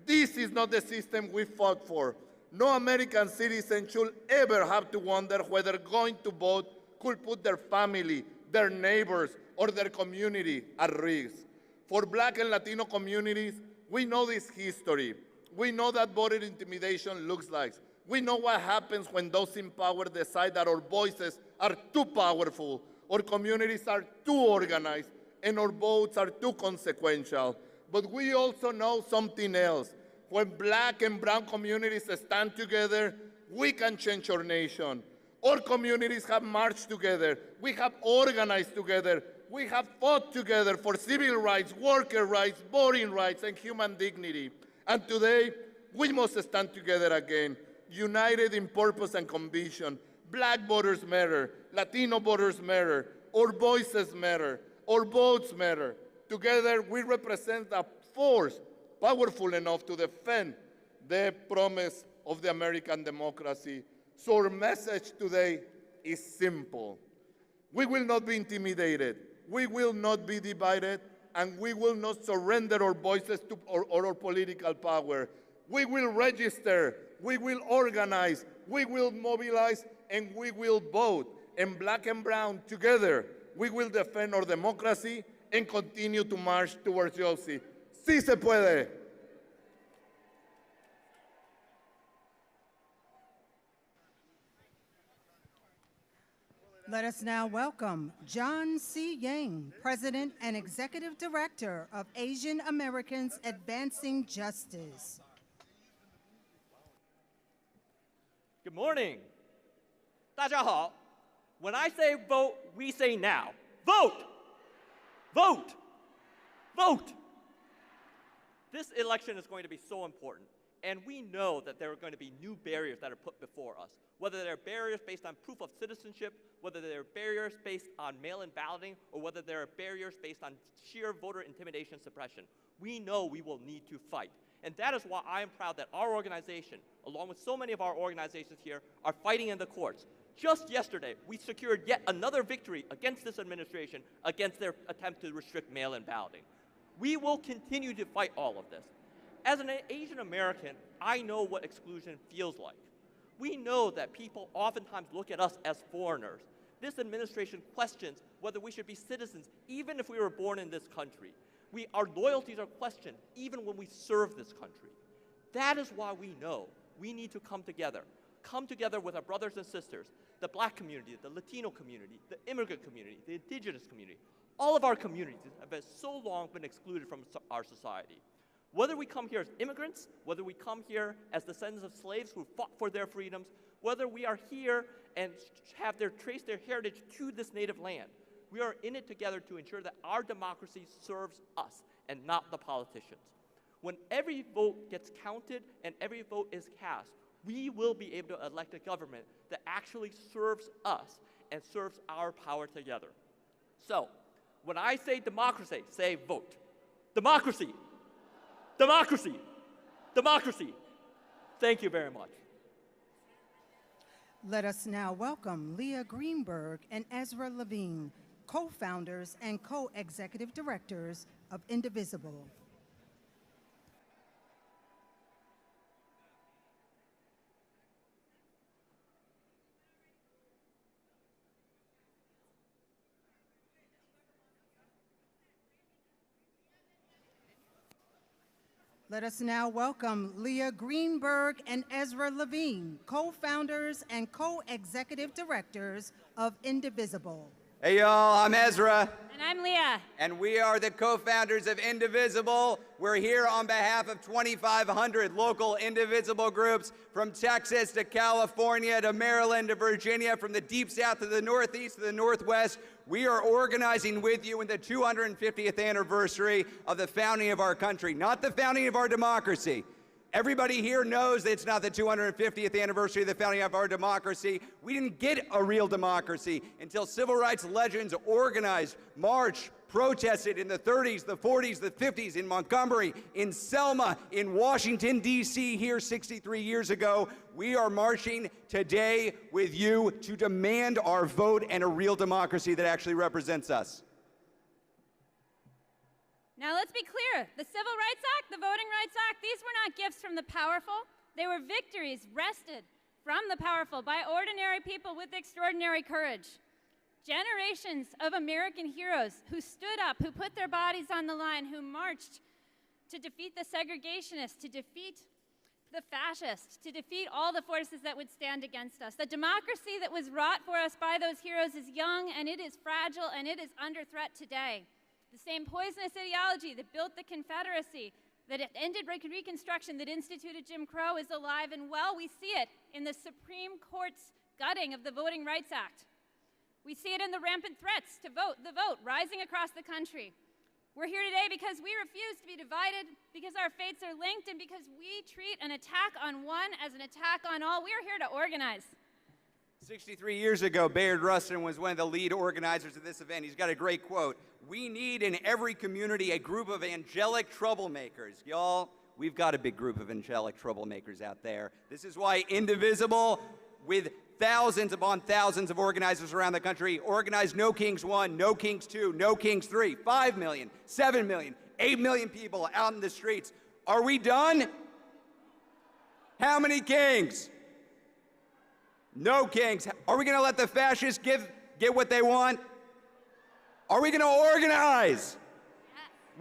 This is not the system we fought for. No American citizen should ever have to wonder whether going to vote could put their family, their neighbors, or their community at risk. For Black and Latino communities, we know this history. We know that voter intimidation looks like. We know what happens when those in power decide that our voices are too powerful, our communities are too organized, and our votes are too consequential. But we also know something else. When Black and brown communities stand together, we can change our nation. Our communities have marched together. We have organized together. We have fought together for civil rights, worker rights, voting rights, and human dignity. And today, we must stand together again, united in purpose and conviction. Black voters matter. Latino voters matter. Our voices matter. Our votes matter. Together, we represent a force powerful enough to defend the promise of the American democracy. So our message today is simple. We will not be intimidated. We will not be divided, and we will not surrender our voices to our political power. We will register, we will organize, we will mobilize, and we will vote. And Black and brown, together, we will defend our democracy and continue to march towards justice. Sí se puede. Let us now welcome John C. Yang, President and Executive Director of Asian Americans Advancing Justice. Good morning. 大家好. When I say vote, we say now. Vote! Vote! Vote! This election is going to be so important, and we know that there are going to be new barriers that are put before us, whether they're barriers based on proof of citizenship, whether they're barriers based on mail-in balloting, or whether there are barriers based on sheer voter intimidation suppression. We know we will need to fight. And that is why I am proud that our organization, along with so many of our organizations here, are fighting in the courts. Just yesterday, we secured yet another victory against this administration, against their attempt to restrict mail-in balloting. We will continue to fight all of this. As an Asian American, I know what exclusion feels like. We know that people oftentimes look at us as foreigners. This administration questions whether we should be citizens even if we were born in this country. Our loyalties are questioned even when we serve this country. That is why we know we need to come together with our brothers and sisters, the Black community, the Latino community, the immigrant community, the indigenous community. All of our communities have been so long been excluded from our society. Whether we come here as immigrants, whether we come here as descendants of slaves who fought for their freedoms, whether we are here and have traced their heritage to this native land, we are in it together to ensure that our democracy serves us and not the politicians. When every vote gets counted and every vote is cast, we will be able to elect a government that actually serves us and serves our power together. So, when I say democracy, say vote. Democracy. Democracy. Democracy. Thank you very much. Let us now welcome Leah Greenberg and Ezra Levine, co-founders and co-executive directors of Indivisible. Let us now welcome Leah Greenberg and Ezra Levine, co-founders and co-executive directors of Indivisible. Hey y'all, I'm Ezra. And I'm Leah. And we are the co-founders of Indivisible. We're here on behalf of 2,500 local Indivisible groups from Texas to California to Maryland to Virginia, from the Deep South to the Northeast to the Northwest. We are organizing with you in the 250th anniversary of the founding of our country, not the founding of our democracy. Everybody here knows that it's not the 250th anniversary of the founding of our democracy. We didn't get a real democracy until civil rights legends organized, marched, protested in the 30s, the 40s, the 50s, in Montgomery, in Selma, in Washington, D.C. here 63 years ago. We are marching today with you to demand our vote and a real democracy that actually represents us. Now let's be clear, the Civil Rights Act, the Voting Rights Act, these were not gifts from the powerful. They were victories wrested from the powerful by ordinary people with extraordinary courage. Generations of American heroes who stood up, who put their bodies on the line, who marched to defeat the segregationists, to defeat the fascists, to defeat all the forces that would stand against us. The democracy that was wrought for us by those heroes is young, and it is fragile, and it is under threat today. The same poisonous ideology that built the Confederacy, that ended Reconstruction, that instituted Jim Crow is alive and well. We see it in the Supreme Court's gutting of the Voting Rights Act. We see it in the rampant threats to the vote rising across the country. We're here today because we refuse to be divided, because our fates are linked, and because we treat an attack on one as an attack on all. We are here to organize. 63 years ago, Bayard Rustin was one of the lead organizers of this event. He's got a great quote. We need in every community a group of angelic troublemakers. Y'all, we've got a big group of angelic troublemakers out there. This is why Indivisible, with thousands upon thousands of organizers around the country, organized No Kings 1, No Kings 2, No Kings 3, 5 million, 7 million, 8 million people out in the streets. Are we done? How many kings? No kings. Are we going to let the fascists get what they want? Are we going to organize?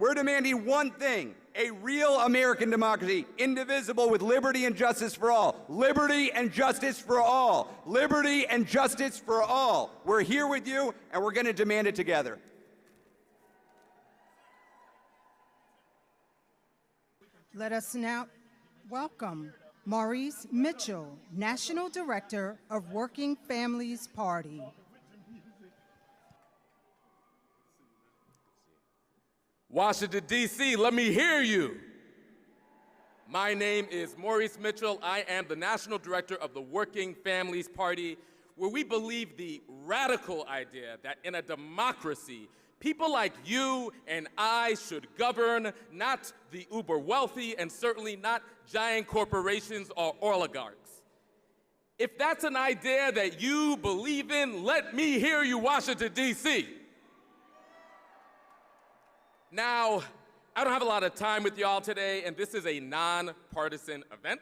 We're demanding one thing, a real American democracy, indivisible with liberty and justice for all. Liberty and justice for all. Liberty and justice for all. We're here with you, and we're going to demand it together. Let us now welcome Maurice Mitchell, National Director of Working Families Party. Washington, D.C., let me hear you. My name is Maurice Mitchell. I am the National Director of the Working Families Party, where we believe the radical idea that in a democracy, people like you and I should govern, not the uber wealthy, and certainly not giant corporations or oligarchs. If that's an idea that you believe in, let me hear you, Washington, D.C. Now, I don't have a lot of time with y'all today, and this is a nonpartisan event.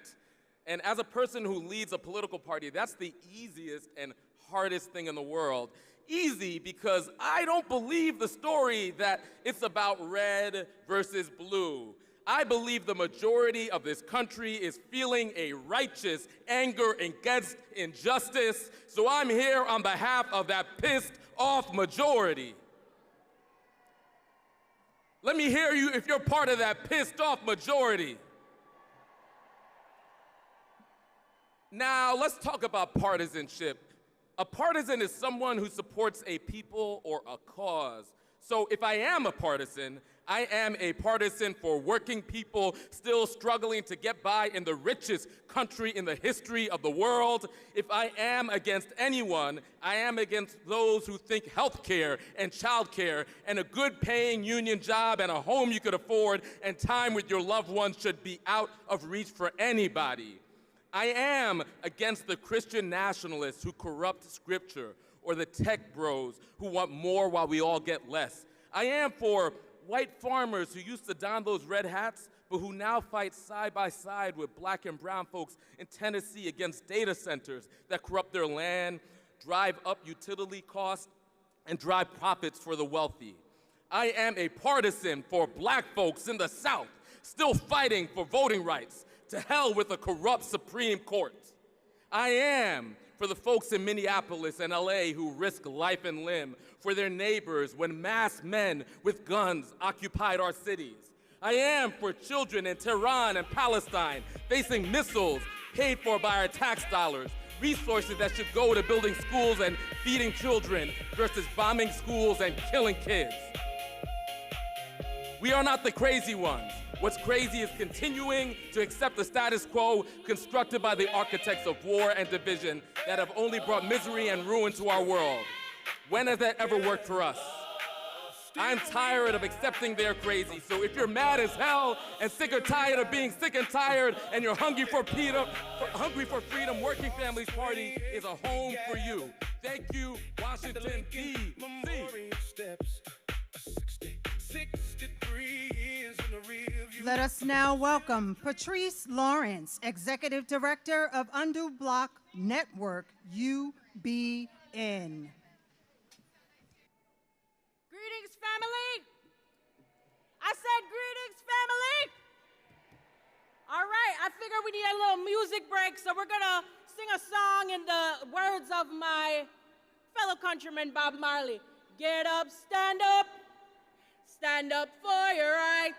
And as a person who leads a political party, that's the easiest and hardest thing in the world. Easy because I don't believe the story that it's about red versus blue. I believe the majority of this country is feeling a righteous anger against injustice, so I'm here on behalf of that pissed off majority. Let me hear you if you're part of that pissed off majority. Now, let's talk about partisanship. A partisan is someone who supports a people or a cause. So if I am a partisan, I am a partisan for working people still struggling to get by in the richest country in the history of the world. If I am against anyone, I am against those who think healthcare and childcare and a good paying union job and a home you could afford and time with your loved ones should be out of reach for anybody. I am against the Christian nationalists who corrupt scripture or the tech bros who want more while we all get less. I am for white farmers who used to don those red hats but who now fight side by side with black and brown folks in Tennessee against data centers that corrupt their land, drive up utility costs, and drive profits for the wealthy. I am a partisan for black folks in the South still fighting for voting rights. To hell with a corrupt Supreme Court. I am for the folks in Minneapolis and LA who risk life and limb for their neighbors when masked men with guns occupied our cities. I am for children in Tehran and Palestine facing missiles paid for by our tax dollars, resources that should go to building schools and feeding children versus bombing schools and killing kids. We are not the crazy ones. What's crazy is continuing to accept the status quo constructed by the architects of war and division that have only brought misery and ruin to our world. When has that ever worked for us? I'm tired of accepting they're crazy, so if you're mad as hell and sick or tired of being sick and tired and you're hungry for freedom, Working Families Party is a home for you. Thank you, Washington, D.C. Let us now welcome Patrice Lawrence, Executive Director of Undo Block Network, UBN. Greetings, family. I said greetings, family. All right, I figure we need a little music break, so we're gonna sing a song in the words of my fellow countryman, Bob Marley. Get up, stand up for your rights.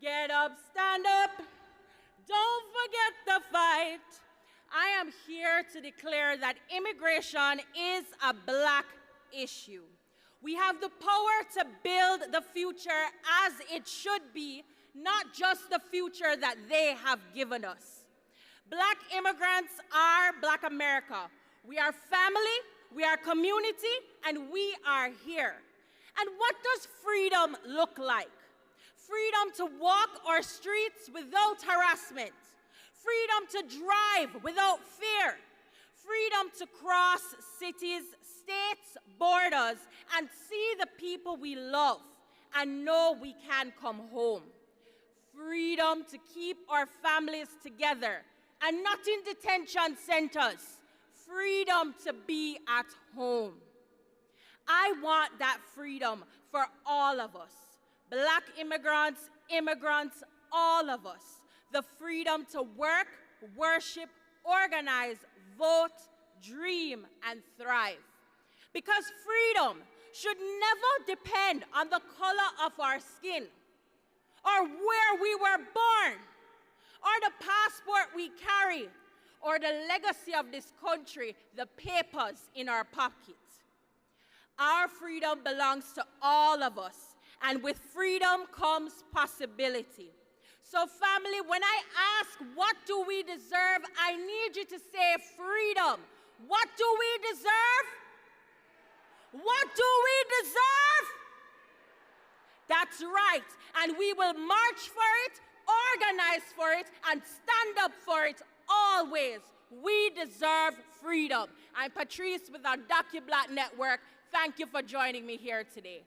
Get up, stand up, don't forget the fight. I am here to declare that immigration is a black issue. We have the power to build the future as it should be, not just the future that they have given us. Black immigrants are Black America. We are family, we are community, and we are here. And what does freedom look like? Freedom to walk our streets without harassment. Freedom to drive without fear. Freedom to cross cities, states, borders, and see the people we love and know we can come home. Freedom to keep our families together and not in detention centers. Freedom to be at home. I want that freedom for all of us. Black immigrants, immigrants, all of us. The freedom to work, worship, organize, vote, dream, and thrive. Because freedom should never depend on the color of our skin, or where we were born, or the passport we carry, or the legacy of this country, the papers in our pockets. Our freedom belongs to all of us, and with freedom comes possibility. So family, when I ask, what do we deserve? I need you to say freedom. What do we deserve? What do we deserve? That's right, and we will march for it, organize for it, and stand up for it always. We deserve freedom. I'm Patrice with our DocuBlack Network. Thank you for joining me here today.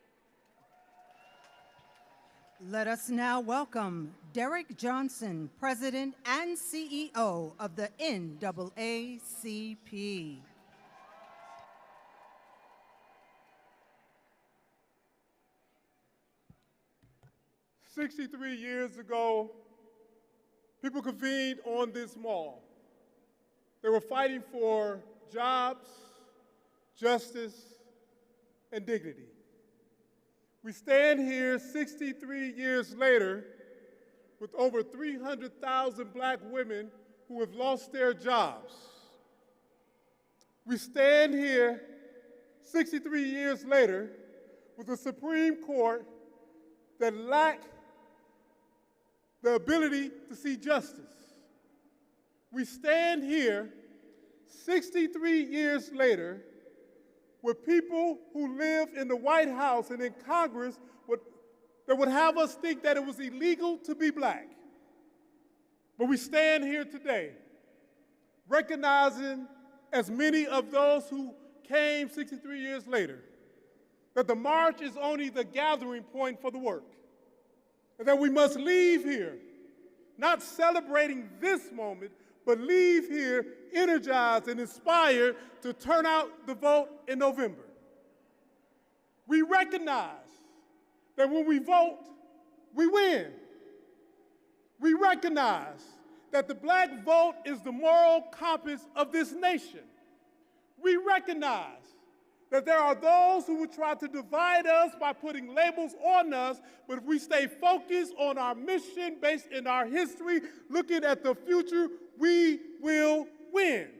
Let us now welcome Derek Johnson, President and CEO of the NAACP. "63 years ago, people convened on this mall. They were fighting for jobs, justice, and dignity. We stand here 63 years later with over 300,000 black women who have lost their jobs. We stand here 63 years later with a Supreme Court that lacked the ability to see justice. We stand here 63 years later with people who live in the White House and in Congress that would have us think that it was illegal to be black. But we stand here today recognizing, as many of those who came 63 years later, that the march is only the gathering point for the work, and that we must leave here not celebrating this moment, but leave here energized and inspired to turn out the vote in November. We recognize that when we vote, we win. We recognize that the black vote is the moral compass of this nation. We recognize that there are those who would try to divide us by putting labels on us, but if we stay focused on our mission based in our history, looking at the future, we will win.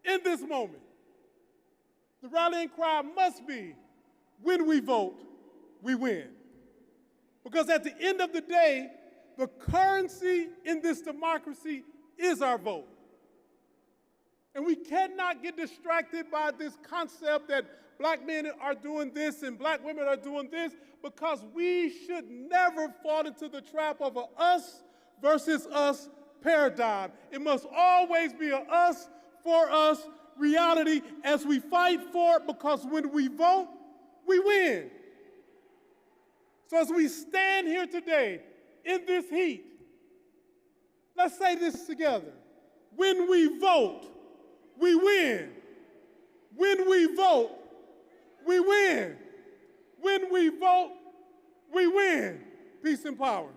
In this moment, the rallying cry must be, when we vote, we win. Because at the end of the day, the currency in this democracy is our vote. And we cannot get distracted by this concept that black men are doing this and black women are doing this, because we should never fall into the trap of a us versus us paradigm. It must always be a us for us reality as we fight for it, because when we vote, we win. So as we stand here today in this heat, let's say this together. When we vote, we win. When we vote, we win. When we vote, we win. Peace and power.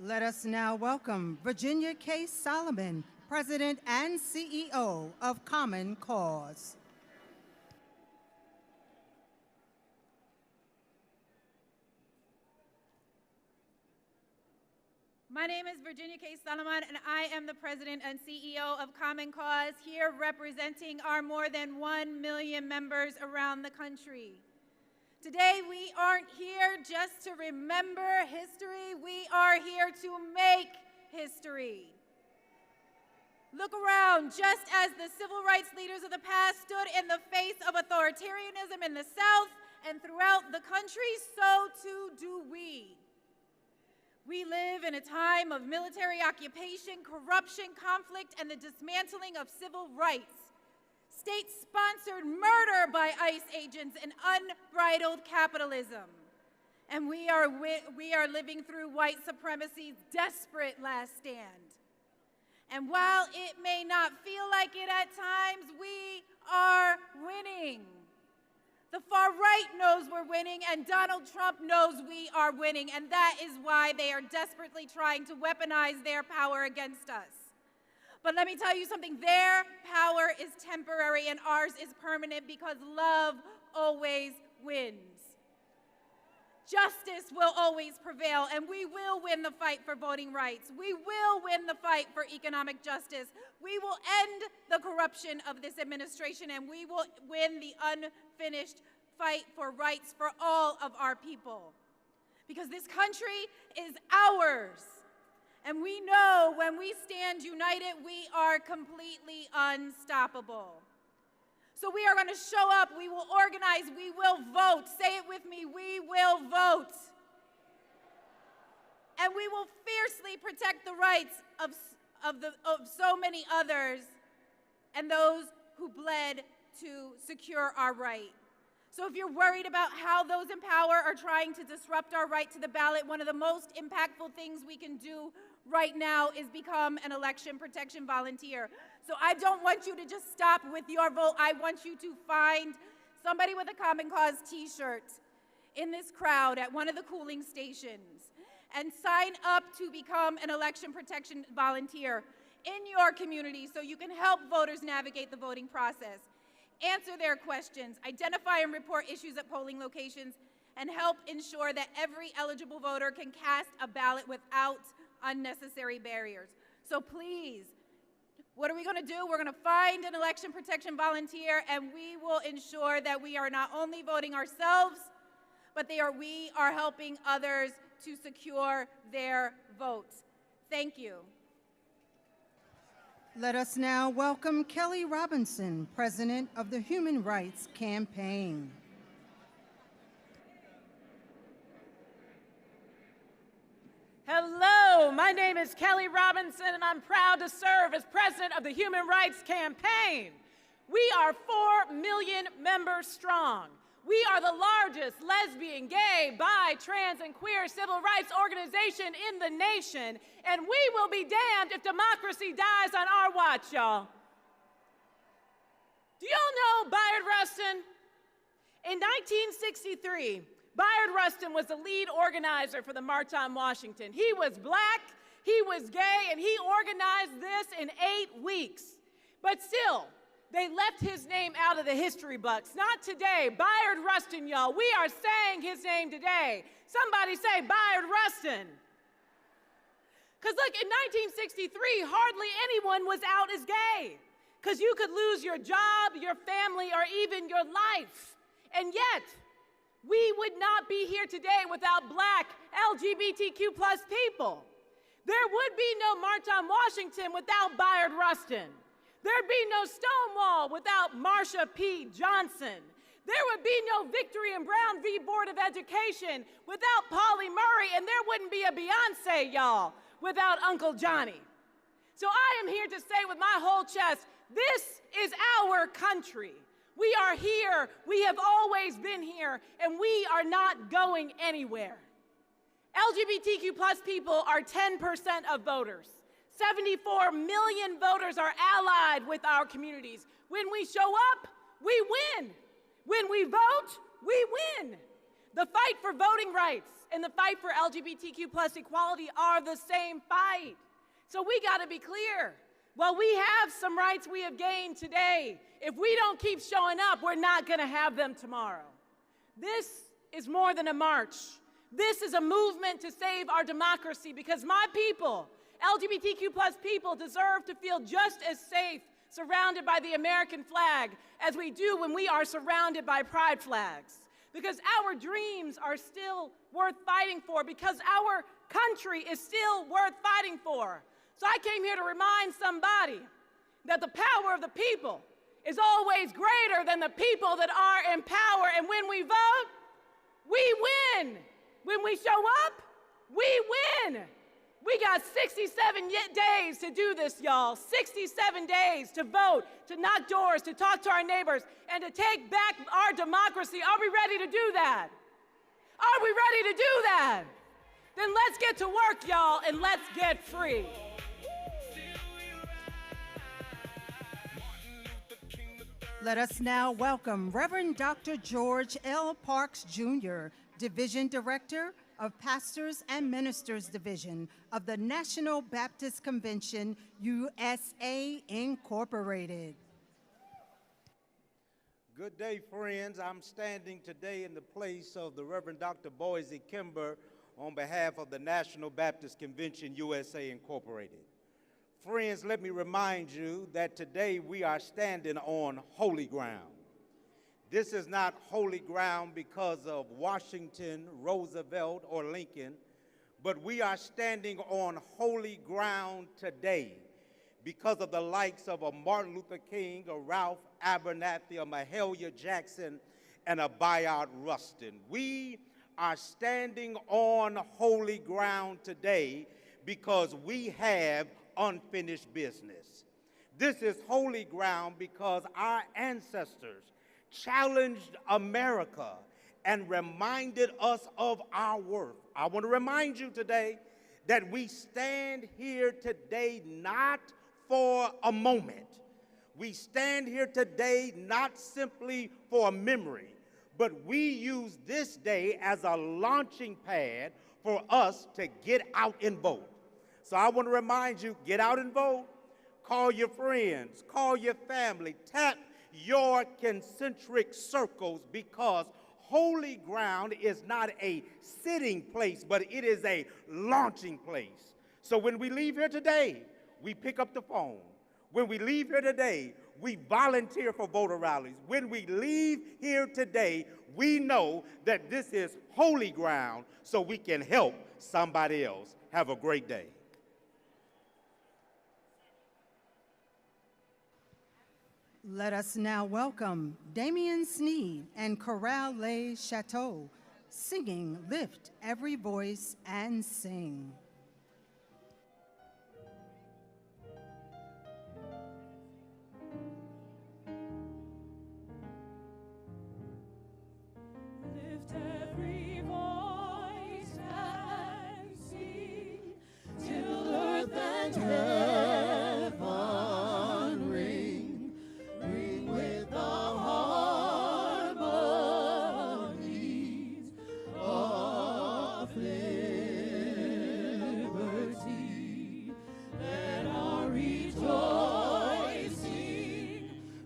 Let us now welcome Virginia K. Solomon, President and CEO of Common Cause. My name is Virginia K. Solomon, and I am the President and CEO of Common Cause, here representing our more than 1 million members around the country. Today, we aren't here just to remember history, we are here to make history. Look around, just as the civil rights leaders of the past stood in the face of authoritarianism in the South and throughout the country, so too do we. We live in a time of military occupation, corruption, conflict, and the dismantling of civil rights, state-sponsored murder by ICE agents, and unbridled capitalism. And we are living through white supremacy's desperate last stand. And while it may not feel like it at times, we are winning. The far right knows we're winning, and Donald Trump knows we are winning, and that is why they are desperately trying to weaponize their power against us. But let me tell you something, their power is temporary and ours is permanent, because love always wins. Justice will always prevail, and we will win the fight for voting rights. We will win the fight for economic justice. We will end the corruption of this administration, and we will win the unfinished fight for rights for all of our people. Because this country is ours. And we know when we stand united, we are completely unstoppable. So we are going to show up, we will organize, we will vote. Say it with me, we will vote. And we will fiercely protect the rights of so many others and those who bled to secure our right. So if you're worried about how those in power are trying to disrupt our right to the ballot, one of the most impactful things we can do right now is become an election protection volunteer. So I don't want you to just stop with your vote. I want you to find somebody with a Common Cause t-shirt in this crowd at one of the cooling stations and sign up to become an election protection volunteer in your community so you can help voters navigate the voting process, answer their questions, identify and report issues at polling locations, and help ensure that every eligible voter can cast a ballot without unnecessary barriers. So please, what are we going to do? We're going to find an election protection volunteer, and we will ensure that we are not only voting ourselves, but we are helping others to secure their votes. Thank you. Let us now welcome Kelly Robinson, President of the Human Rights Campaign. Hello, my name is Kelly Robinson, and I'm proud to serve as President of the Human Rights Campaign. We are 4 million members strong. We are the largest lesbian, gay, bi, trans, and queer civil rights organization in the nation, and we will be damned if democracy dies on our watch, y'all. Do y'all know Bayard Rustin? In 1963, Bayard Rustin was the lead organizer for the March on Washington. He was black, he was gay, and he organized this in 8 weeks. But still, they left his name out of the history books. Not today. Bayard Rustin, y'all. We are saying his name today. Somebody say Bayard Rustin. Because look, in 1963, hardly anyone was out as gay. Because you could lose your job, your family, or even your life. And yet, we would not be here today without black LGBTQ+ people. There would be no March on Washington without Bayard Rustin. There'd be no Stonewall without Marsha P. Johnson. There would be no Victory and Brown v. Board of Education without Pauli Murray, and there wouldn't be a Beyonce, y'all, without Uncle Johnny. So I am here to say with my whole chest, this is our country. We are here, we have always been here, and we are not going anywhere. LGBTQ+ people are 10% of voters. 74 million voters are allied with our communities. When we show up, we win. When we vote, we win. The fight for voting rights and the fight for LGBTQ+ equality are the same fight. So we got to be clear. While we have some rights we have gained today, if we don't keep showing up, we're not going to have them tomorrow. This is more than a march. This is a movement to save our democracy, because my people, LGBTQ+ people, deserve to feel just as safe surrounded by the American flag as we do when we are surrounded by pride flags. Because our dreams are still worth fighting for, because our country is still worth fighting for. So I came here to remind somebody that the power of the people is always greater than the people that are in power. And when we vote, we win. When we show up, we win. We got 67 days to do this, y'all. 67 days to vote, to knock doors, to talk to our neighbors, and to take back our democracy. Are we ready to do that? Are we ready to do that? Then let's get to work, y'all, and let's get free. Let us now welcome Reverend Dr. George L. Parks, Jr., Division Director of Pastors and Ministers Division of the National Baptist Convention, USA, Incorporated. Good day, friends. I'm standing today in the place of the Reverend Dr. Boise Kimber on behalf of the National Baptist Convention, USA, Incorporated. Friends, let me remind you that today we are standing on holy ground. This is not holy ground because of Washington, Roosevelt, or Lincoln, but we are standing on holy ground today because of the likes of a Martin Luther King, a Ralph Abernathy, a Mahalia Jackson, and a Bayard Rustin. We are standing on holy ground today because we have unfinished business. This is holy ground because our ancestors challenged America, and reminded us of our worth. I want to remind you today that we stand here today not for a moment. We stand here today not simply for a memory, but we use this day as a launching pad for us to get out and vote. So I want to remind you, get out and vote. Call your friends, call your family, tap your concentric circles, because holy ground is not a sitting place, but it is a launching place. So when we leave here today, we pick up the phone. When we leave here today, we volunteer for voter rallies. When we leave here today, we know that this is holy ground so we can help somebody else. Have a great day. Let us now welcome Damien Sneed and Chorale Les Chateaux, singing Lift Every Voice and Sing. Lift every voice and sing till earth and heaven ring, ring with the harmonies of liberty. Let our rejoicing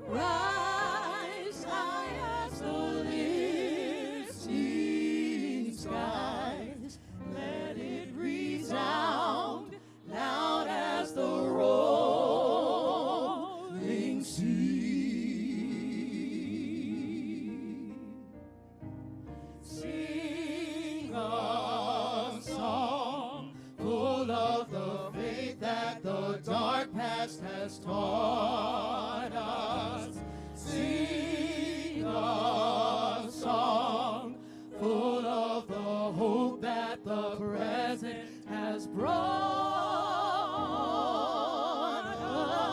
rise high as the lifting skies. Let it resound loud as the rolling sea. Sing a song full of the faith that the dark past has taught us. Sing a song full of the hope that the present has brought us.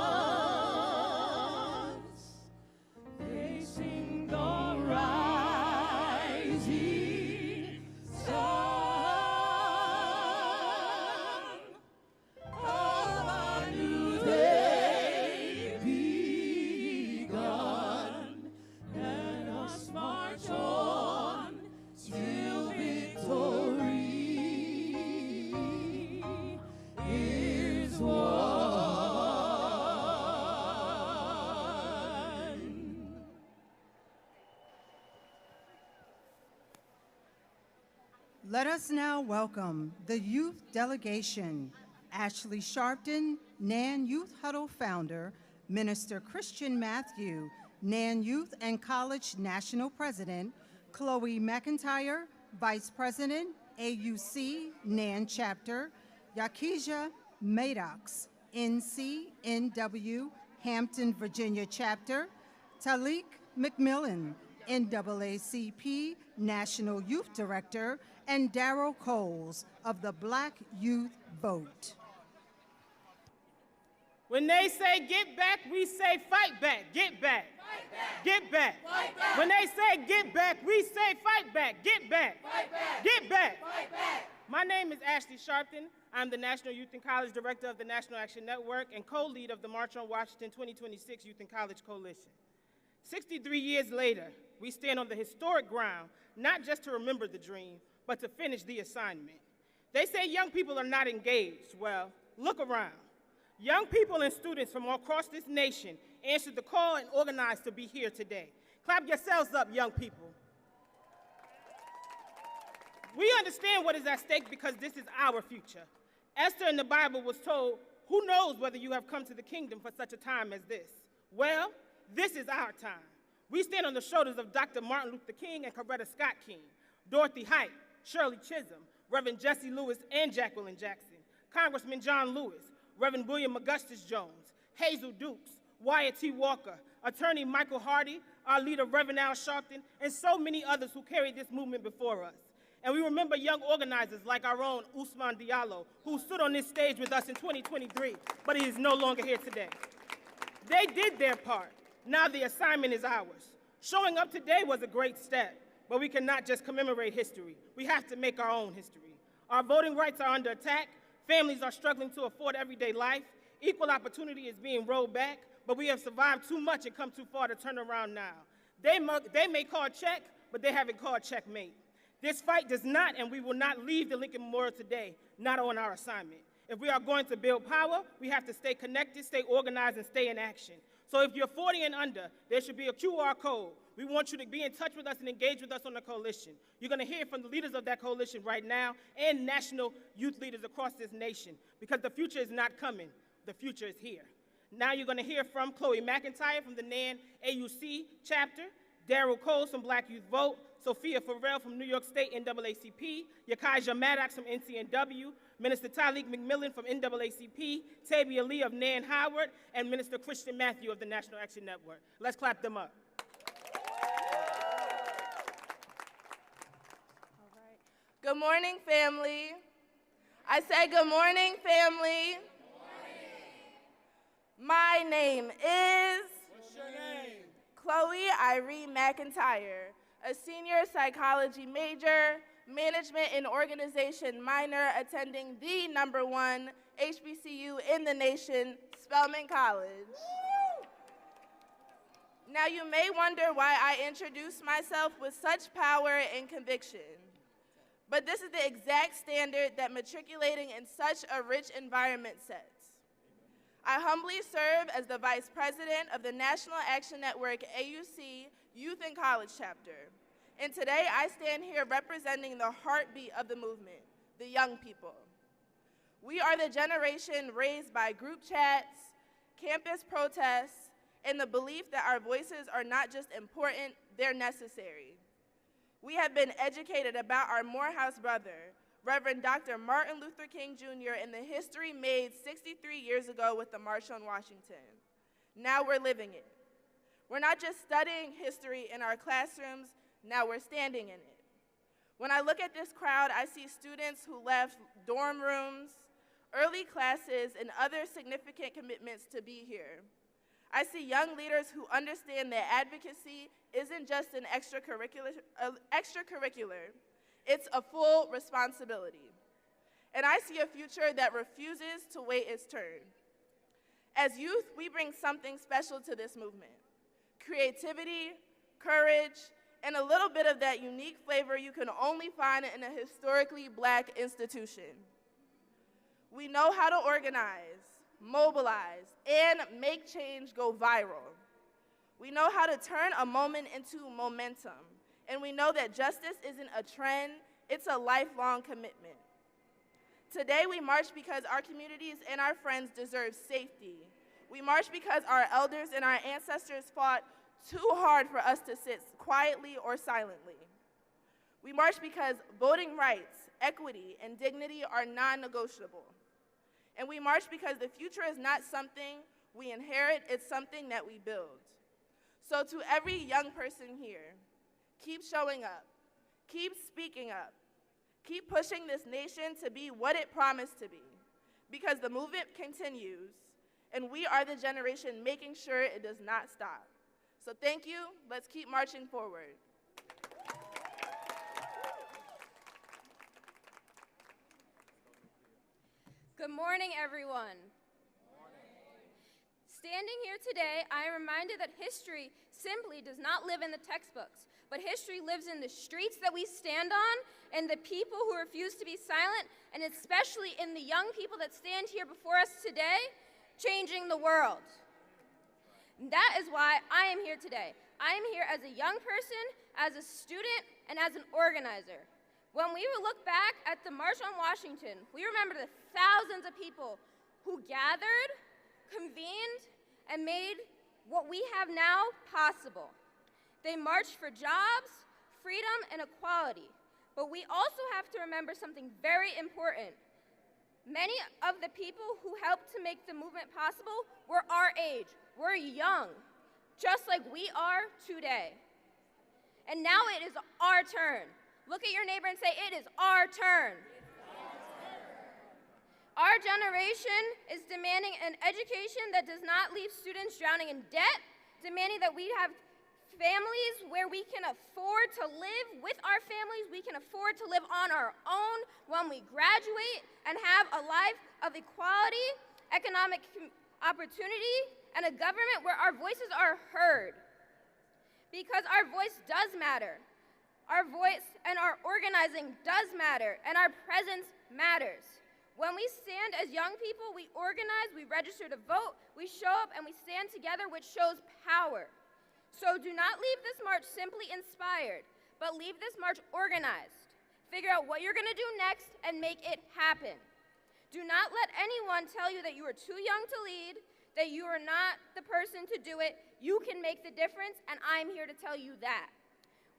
They sing the rising sun of a new day begun. Let us march on till victory is won. Let us now welcome the youth delegation, Ashley Sharpton, NAN Youth Huddle founder, Minister Christian Matthew, NAN Youth and College National President, Chloe McIntyre, Vice President, AUC, NAN Chapter, Yakija Maddox, NCNW, Hampton, Virginia Chapter, Talik McMillan, NAACP National Youth Director, and Darrell Coles of the Black Youth Vote. When they say get back, we say fight back. Get back. Fight back. Get back. Fight back. When they say get back, we say fight back. Get back. Fight back. Get back. Fight back. My name is Ashley Sharpton. I'm the National Youth and College Director of the National Action Network and co-lead of the March on Washington 2026 Youth and College Coalition. 63 years later, we stand on the historic ground, not just to remember the dream, but to finish the assignment. They say young people are not engaged. Well, look around. Young people and students from all across this nation answered the call and organized to be here today. Clap yourselves up, young people. We understand what is at stake because this is our future. Esther in the Bible was told, who knows whether you have come to the kingdom for such a time as this? Well, this is our time. We stand on the shoulders of Dr. Martin Luther King and Coretta Scott King, Dorothy Height, Shirley Chisholm, Reverend Jesse Lewis and Jacqueline Jackson, Congressman John Lewis, Reverend William Augustus Jones, Hazel Dukes, Wyatt T. Walker, Attorney Michael Hardy, our leader Reverend Al Sharpton, and so many others who carried this movement before us. And we remember young organizers like our own Ousmane Diallo, who stood on this stage with us in 2023, but he is no longer here today. They did their part. Now the assignment is ours. Showing up today was a great step, but we cannot just commemorate history. We have to make our own history. Our voting rights are under attack. Families are struggling to afford everyday life. Equal opportunity is being rolled back, but we have survived too much and come too far to turn around now. They may call check, but they haven't called checkmate. This fight does not, and we will not leave the Lincoln Memorial today, not on our assignment. If we are going to build power, we have to stay connected, stay organized, and stay in action. So if you're 40 and under, there should be a QR code. We want you to be in touch with us and engage with us on the coalition. You're going to hear from the leaders of that coalition right now and national youth leaders across this nation, because the future is not coming. The future is here. Now you're going to hear from Chloe McIntyre from the NAN AUC chapter, Daryl Coles from Black Youth Vote, Sophia Farrell from New York State NAACP, Yakaija Maddox from NCNW, Minister Tyleek McMillan from NAACP, Tabia Lee of NAN Howard, and Minister Christian Matthew of the National Action Network. Let's clap them up. Good morning, family. I say good morning, family. My name is What's your name? Chloe Irene McIntyre, a senior psychology major, management and organization minor, attending the #1 HBCU in the nation, Spelman College. Now you may wonder why I introduce myself with such power and conviction. But this is the exact standard that matriculating in such a rich environment sets. I humbly serve as the Vice President of the National Action Network AUC Youth and College Chapter. And today I stand here representing the heartbeat of the movement, the young people. We are the generation raised by group chats, campus protests, and the belief that our voices are not just important, they're necessary. We have been educated about our Morehouse brother, Reverend Dr. Martin Luther King Jr., and the history made 63 years ago with the March on Washington. Now we're living it. We're not just studying history in our classrooms, now we're standing in it. When I look at this crowd, I see students who left dorm rooms, early classes, and other significant commitments to be here. I see young leaders who understand that advocacy isn't just an extracurricular, it's a full responsibility. And I see a future that refuses to wait its turn. As youth, we bring something special to this movement: creativity, courage, and a little bit of that unique flavor you can only find in a historically Black institution. We know how to organize, mobilize, and make change go viral. We know how to turn a moment into momentum, and we know that justice isn't a trend, it's a lifelong commitment. Today we march because our communities and our friends deserve safety. We march because our elders and our ancestors fought too hard for us to sit quietly or silently. We march because voting rights, equity, and dignity are non-negotiable. And we march because the future is not something we inherit, it's something that we build. So to every young person here, keep showing up, keep speaking up, keep pushing this nation to be what it promised to be, because the movement continues, and we are the generation making sure it does not stop. So thank you, let's keep marching forward. Good morning, everyone. Standing here today, I am reminded that history simply does not live in the textbooks, but history lives in the streets that we stand on, and the people who refuse to be silent, and especially in the young people that stand here before us today, changing the world. And that is why I am here today. I am here as a young person, as a student, and as an organizer. When we look back at the March on Washington, we remember the thousands of people who gathered, convened, and made what we have now possible. They marched for jobs, freedom, and equality. But we also have to remember something very important. Many of the people who helped to make the movement possible were our age. We're young, just like we are today. And now it is our turn. Look at your neighbor and say, it is our turn. Our generation is demanding an education that does not leave students drowning in debt, demanding that we have families where we can afford to live with our families, we can afford to live on our own when we graduate and have a life of equality, economic opportunity, and a government where our voices are heard. Because our voice does matter. Our voice and our organizing does matter, and our presence matters. When we stand as young people, we organize, we register to vote, we show up, and we stand together, which shows power. So do not leave this march simply inspired, but leave this march organized. Figure out what you're going to do next and make it happen. Do not let anyone tell you that you are too young to lead, that you are not the person to do it. You can make the difference, and I'm here to tell you that.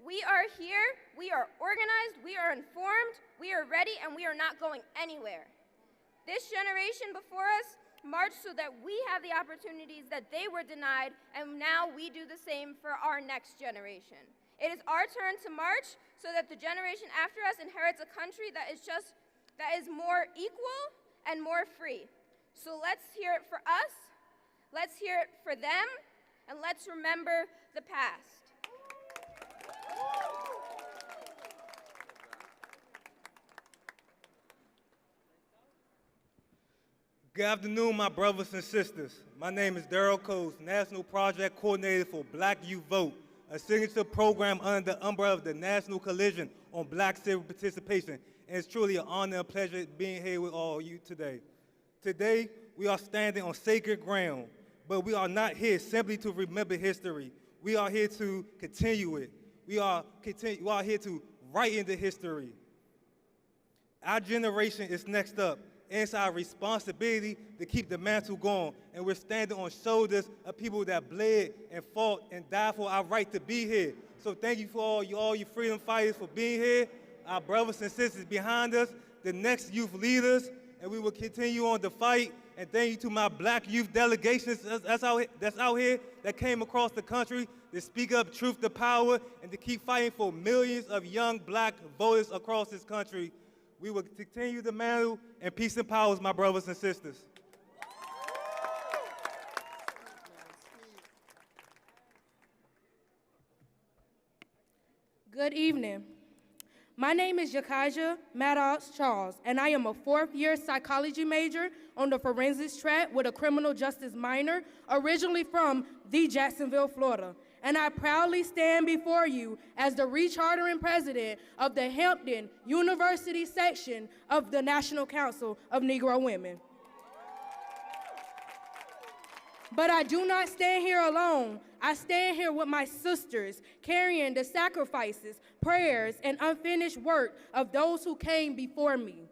We are here, we are organized, we are informed, we are ready, and we are not going anywhere. This generation before us marched so that we have the opportunities that they were denied, and now we do the same for our next generation. It is our turn to march so that the generation after us inherits a country that is more equal and more free. So let's hear it for us, let's hear it for them, and let's remember the past. Good afternoon, my brothers and sisters. My name is Daryl Coates, National Project Coordinator for Black Youth Vote, a signature program under the umbrella of the National Coalition on Black Civic Participation. And it's truly an honor and pleasure being here with all of you today. Today, we are standing on sacred ground, but we are not here simply to remember history. We are here to continue it. We are here to write into history. Our generation is next up. And it's our responsibility to keep the mantle going. And we're standing on shoulders of people that bled and fought and died for our right to be here. So thank you for all you freedom fighters for being here, our brothers and sisters behind us, the next youth leaders, and we will continue on the fight. And thank you to my black youth delegations that's out here that came across the country to speak up truth to power and to keep fighting for millions of young black voters across this country. We will continue the mantle, and peace and power, my brothers and sisters. Good evening. My name is Jakaja Maddox Charles, and I am a fourth-year psychology major on the forensics track with a criminal justice minor, originally from Jacksonville, Florida. And I proudly stand before you as the rechartering president of the Hampton University section of the National Council of Negro Women. But I do not stand here alone. I stand here with my sisters, carrying the sacrifices, prayers, and unfinished work of those who came before me.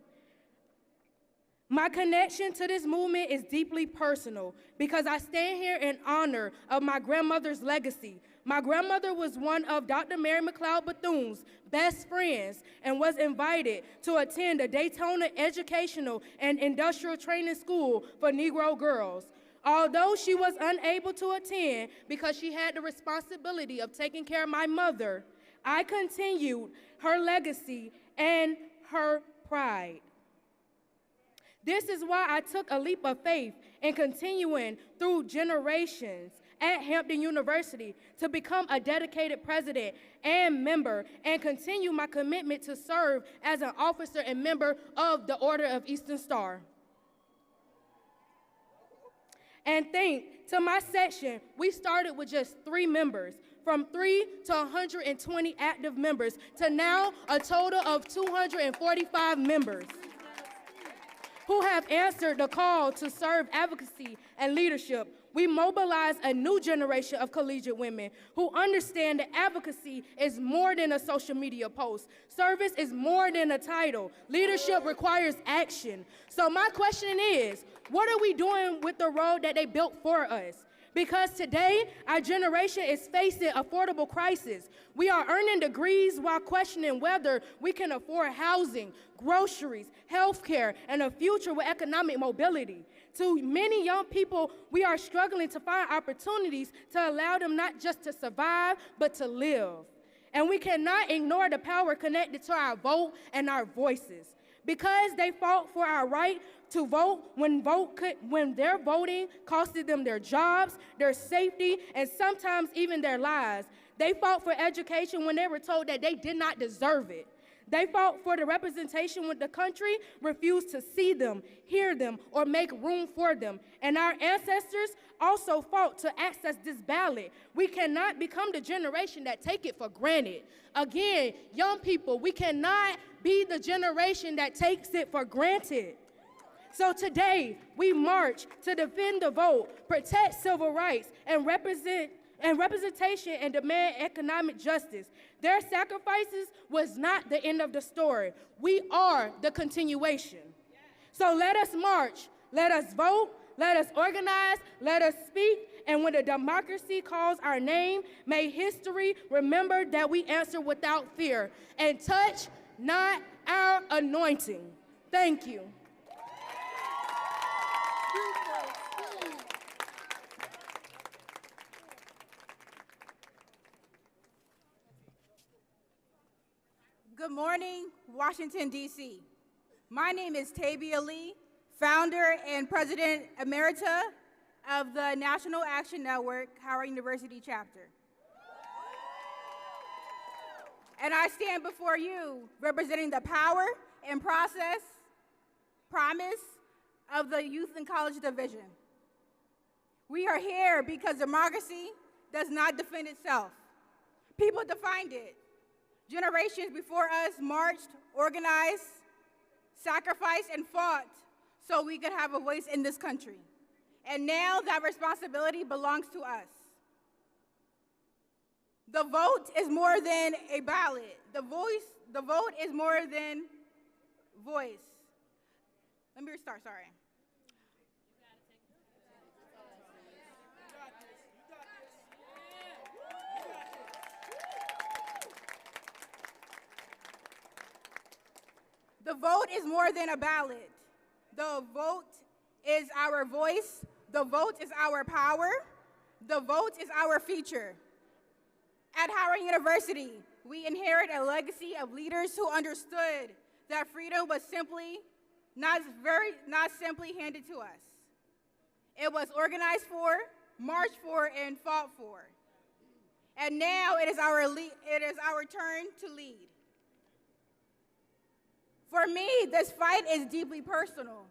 My connection to this movement is deeply personal because I stand here in honor of my grandmother's legacy. My grandmother was one of Dr. Mary McLeod Bethune's best friends and was invited to attend a Daytona Educational and Industrial Training School for Negro girls. Although she was unable to attend because she had the responsibility of taking care of my mother, I continued her legacy and her pride. This is why I took a leap of faith in continuing through generations at Hampton University to become a dedicated president and member and continue my commitment to serve as an officer and member of the Order of Eastern Star. And think, to my section, we started with just 3 members, from 3 to 120 active members, to now a total of 245 members who have answered the call to serve advocacy and leadership. We mobilize a new generation of collegiate women who understand that advocacy is more than a social media post. Service is more than a title. Leadership requires action. So my question is, what are we doing with the road that they built for us? Because today, our generation is facing affordable crisis. We are earning degrees while questioning whether we can afford housing, groceries, healthcare, and a future with economic mobility. To many young people, we are struggling to find opportunities to allow them not just to survive, but to live. And we cannot ignore the power connected to our vote and our voices. Because they fought for our right to vote when their voting costed them their jobs, their safety, and sometimes even their lives, They fought for education when they were told that they did not deserve it. They fought for the representation when the country refused to see them, hear them, or make room for them. And our ancestors also fought to access this ballot. We cannot become the generation that take it for granted. Again, young people, we cannot be the generation that takes it for granted. So today, we march to defend the vote, protect civil rights, and representation and demand economic justice. Their sacrifices was not the end of the story. We are the continuation. So let us march, let us vote, let us organize, let us speak, and when the democracy calls our name, may history remember that we answer without fear and touch not our anointing. Thank you. Good morning, Washington, D.C. My name is Tabia Lee, founder and president emerita of the National Action Network, Howard University chapter. And I stand before you representing the power and promise of the Youth and College Division. We are here because democracy does not defend itself. People defined it. Generations before us marched, organized, sacrificed, and fought so we could have a voice in this country. And now that responsibility belongs to us. The vote is more than a ballot. The vote is more than voice. Let me restart, sorry. The vote is more than a ballot. The vote is our voice. The vote is our power. The vote is our future. At Howard University, we inherit a legacy of leaders who understood that freedom was not simply handed to us. It was organized for, marched for, and fought for. And now it is our turn to lead. For me, this fight is deeply personal.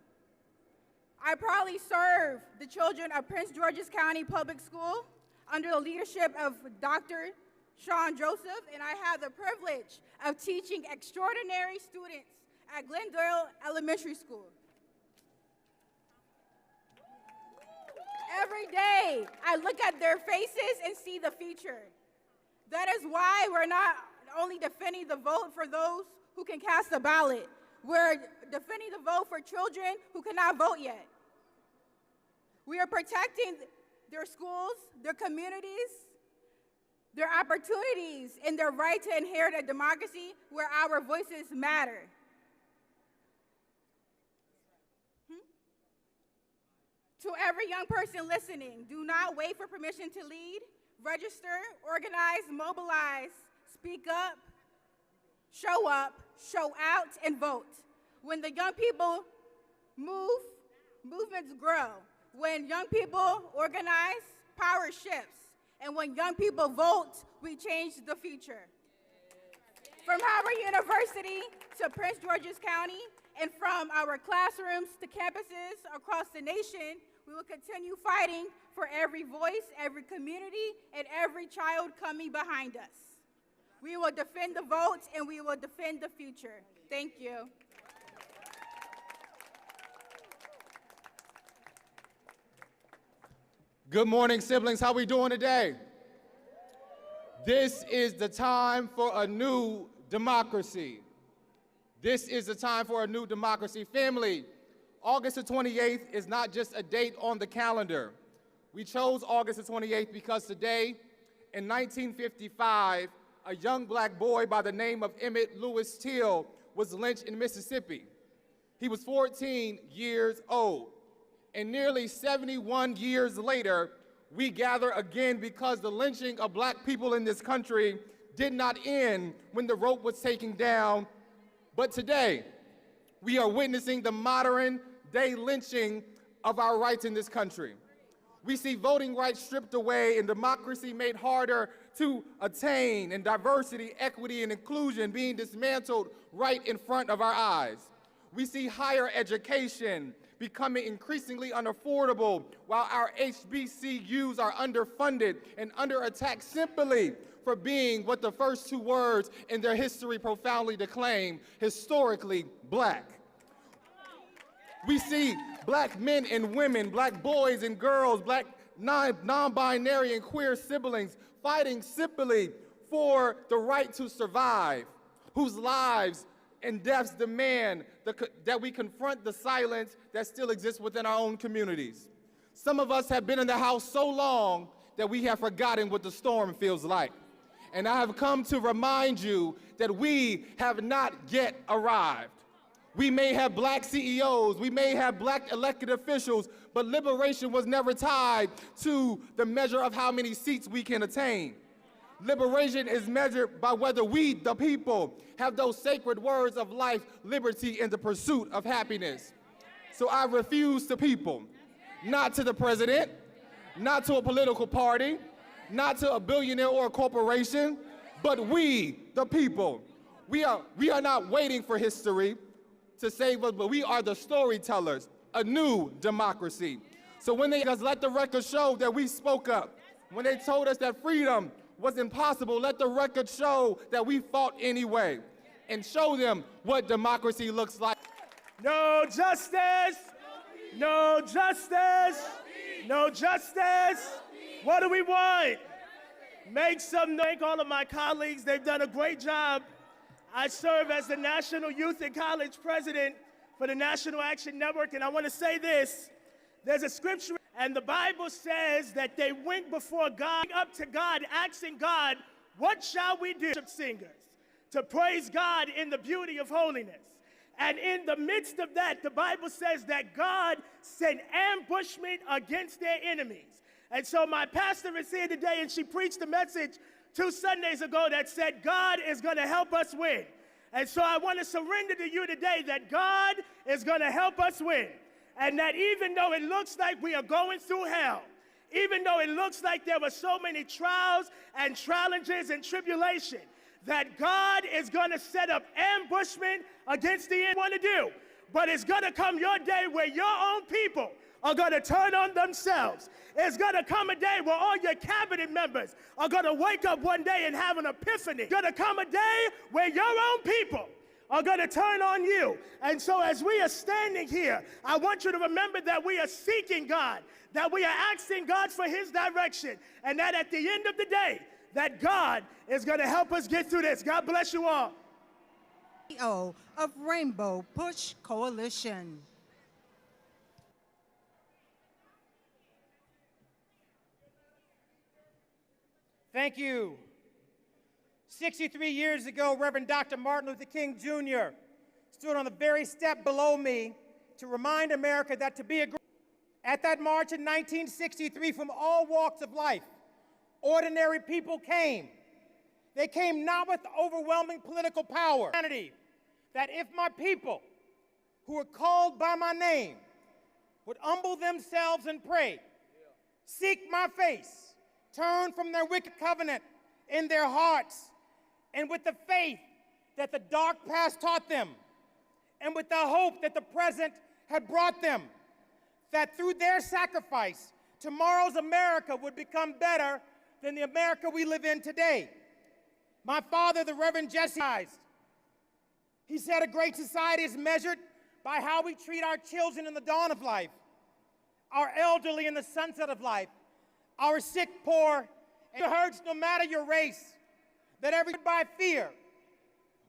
I proudly serve the children of Prince George's County Public School under the leadership of Dr. Sean Joseph, and I have the privilege of teaching extraordinary students at Glendale Elementary School. Every day, I look at their faces and see the future. That is why we're not only defending the vote for those who can cast a ballot. We're defending the vote for children who cannot vote yet. We are protecting their schools, their communities, their opportunities, and their right to inherit a democracy where our voices matter. To every young person listening, do not wait for permission to lead. Register, organize, mobilize, speak up, show out, and vote. When the young people move, movements grow. When young people organize, power shifts. And when young people vote, we change the future. From Howard University to Prince George's County, and from our classrooms to campuses across the nation, we will continue fighting for every voice, every community, and every child coming behind us. We will defend the vote, and we will defend the future. Thank you. Good morning, siblings. How we doing today? This is the time for a new democracy. This is the time for a new democracy. Family, August the 28th is not just a date on the calendar. We chose August the 28th because today, in 1955, a young black boy by the name of Emmett Lewis Till was lynched in Mississippi. He was 14 years old. And nearly 71 years later, we gather again because the lynching of black people in this country did not end when the rope was taken down. But today, we are witnessing the modern day lynching of our rights in this country. We see voting rights stripped away and democracy made harder to attain, and diversity, equity, and inclusion being dismantled right in front of our eyes. We see higher education becoming increasingly unaffordable while our HBCUs are underfunded and under attack simply for being what the first two words in their history profoundly declaim, historically black. We see black men and women, black boys and girls, black non-binary and queer siblings fighting simply for the right to survive, whose lives and deaths demand that we confront the silence that still exists within our own communities. Some of us have been in the house so long that we have forgotten what the storm feels like. And I have come to remind you that we have not yet arrived. We may have black CEOs, we may have black elected officials, but liberation was never tied to the measure of how many seats we can attain. Liberation is measured by whether we, the people, have those sacred words of life, liberty, and the pursuit of happiness. So I refuse to people, not to the president, not to a political party, not to a billionaire or a corporation, but we, the people. We are not waiting for history to save us, but we are the storytellers, a new democracy. So when they just let the record show that we spoke up, when they told us that freedom was impossible, let the record show that we fought anyway, and show them what democracy looks like. No justice, no justice, no justice. What do we want? Make some noise. Thank all of my colleagues. They've done a great job. I serve as the National Youth and College President for the National Action Network, and I want to say this. There's a scripture, and the Bible says that they went before God, up to God, asking God, what shall we do? Singers, to praise God in the beauty of holiness. And in the midst of that, the Bible says that God sent ambushment against their enemies. And so my pastor is here today, and she preached a message 2 Sundays ago that said God is going to help us win. And so I want to surrender to you today that God is going to help us win. And that even though it looks like we are going through hell, even though it looks like there were so many trials and challenges and tribulation, that God is going to set up ambushment against the enemy. Want to do, but it's going to come your day where your own people are going to turn on themselves. It's going to come a day where all your cabinet members are going to wake up one day and have an epiphany. It's going to come a day where your own people are going to turn on you. And so as we are standing here, I want you to remember that we are seeking God, that we are asking God for his direction, and that at the end of the day, that God is going to help us get through this. God bless you all. CEO of Rainbow Push Coalition. Thank you. 63 years ago, Reverend Dr. Martin Luther King Jr. stood on the very step below me to remind America that to be a great. At that march in 1963, from all walks of life, ordinary people came. They came not with overwhelming political power. That if my people, who are called by my name, would humble themselves and pray, seek my face, turn from their wicked covenant in their hearts, and with the faith that the dark past taught them, and with the hope that the present had brought them, that through their sacrifice, tomorrow's America would become better than the America we live in today. My father, the Reverend Jesse, he said a great society is measured by how we treat our children in the dawn of life, our elderly in the sunset of life, our sick, poor, and your hurts, no matter your race, that every by fear,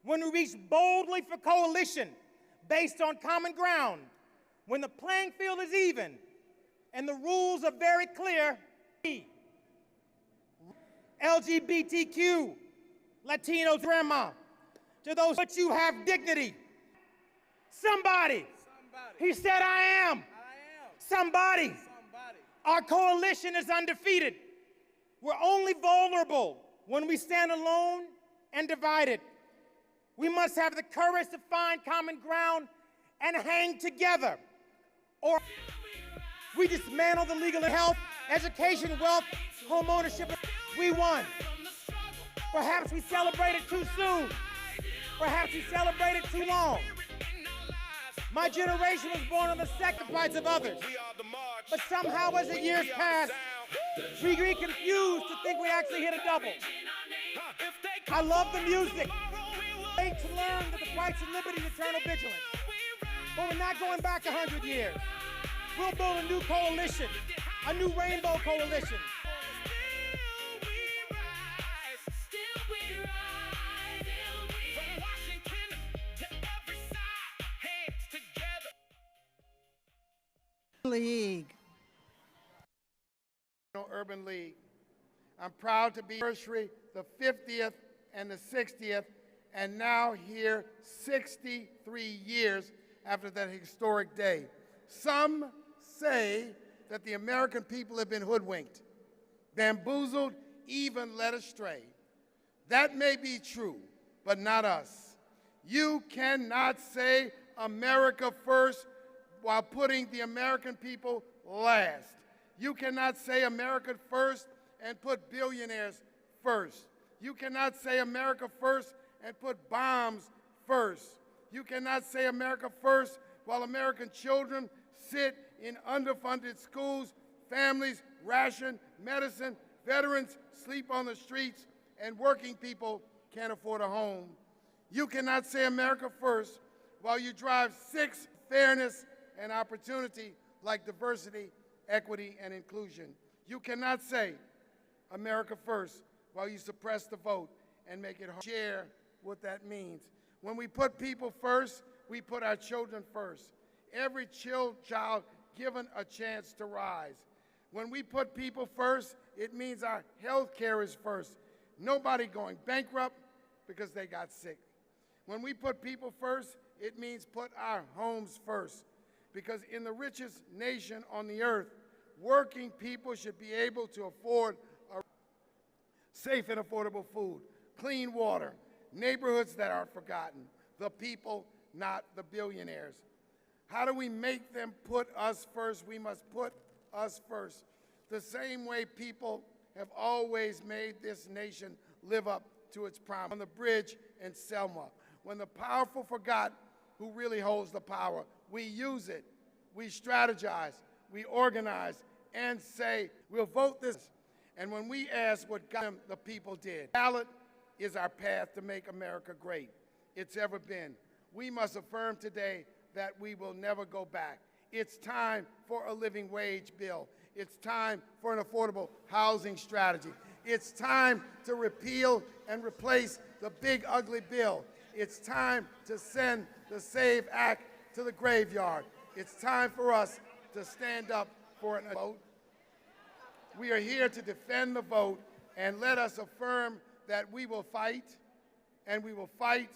when we reach boldly for coalition based on common ground, when the playing field is even and the rules are very clear, LGBTQ, Latinos, grandma, to those, but you have dignity. Somebody. He said, I am. Somebody. Our coalition is undefeated. We're only vulnerable when we stand alone and divided. We must have the courage to find common ground and hang together. Or we dismantle the legal health education, wealth, home ownership. We won. Perhaps we celebrated too soon. Perhaps we celebrated too long. My generation was born on the sacrifice of others. But somehow as the years passed, we grew confused to think we actually hit a double. I love the music. To learn that the fights of liberty and eternal vigilance. But we're not going back 100 years. We'll build a new coalition, a new rainbow coalition. League. Urban League. I'm proud to be anniversary, the 50th and the 60th, and now here 63 years after that historic day. Some say that the American people have been hoodwinked, bamboozled, even led astray. That may be true, but not us. You cannot say America first while putting the American people last. You cannot say America first and put billionaires first. You cannot say America first and put bombs first. You cannot say America first while American children sit in underfunded schools, families ration medicine, veterans sleep on the streets, and working people can't afford a home. You cannot say America first while you drive 6 fairness and opportunity like diversity, equity, and inclusion. You cannot say America first while you suppress the vote and make it hard to share what that means. When we put people first, we put our children first. Every child given a chance to rise. When we put people first, it means our health care is first. Nobody going bankrupt because they got sick. When we put people first, it means put our homes first. Because in the richest nation on the earth, working people should be able to afford safe and affordable food, clean water, neighborhoods that aren't forgotten, the people, not the billionaires. How do we make them put us first? We must put us first. The same way people have always made this nation live up to its promise. On the bridge in Selma, when the powerful forgot who really holds the power, we use it, we strategize, we organize, and say, we'll vote this. And when we ask what got them, the people did. Ballot is our path to make America great. It's ever been. We must affirm today that we will never go back. It's time for a living wage bill. It's time for an affordable housing strategy. It's time to repeal and replace the big ugly bill. It's time to send the SAVE Act to the graveyard. It's time for us to stand up for a vote. We are here to defend the vote, and let us affirm that we will fight, and we will fight.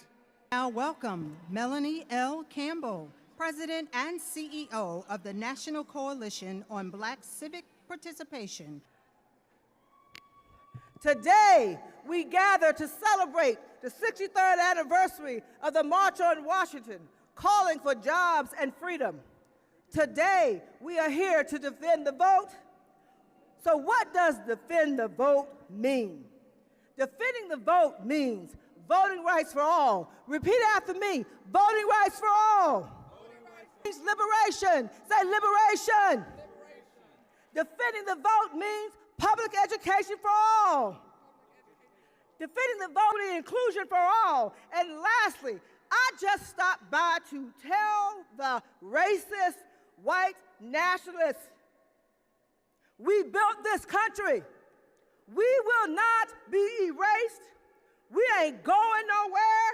Now welcome Melanie L. Campbell, President and CEO of the National Coalition on Black Civic Participation. Today, we gather to celebrate the 63rd anniversary of the March on Washington, calling for jobs and freedom. Today, we are here to defend the vote. So what does defend the vote mean? Defending the vote means voting rights for all. Repeat after me, voting rights for all. Means liberation. Say liberation. Defending the vote means public education for all. Defending the vote and inclusion for all. And lastly, I just stopped by to tell the racist white nationalists, we built this country. We will not be erased. We ain't going nowhere.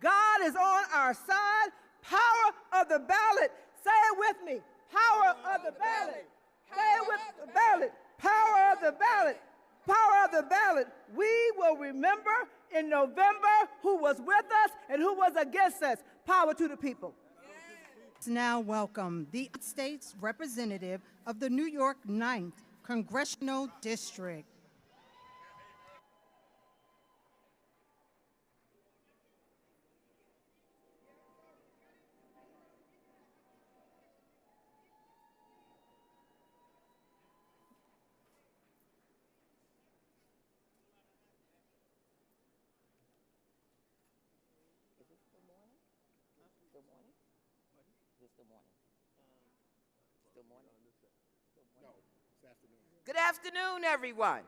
God is on our side. Power of the ballot. Say it with me. Power of the ballot. Say it with the ballot. Power of the ballot. Power of the ballot. We will remember in November who was with us and who was against us. Power to the people. Now welcome the United States Representative of the New York 9th Congressional District. Still morning. Still morning. No, it's afternoon. Good afternoon, everyone.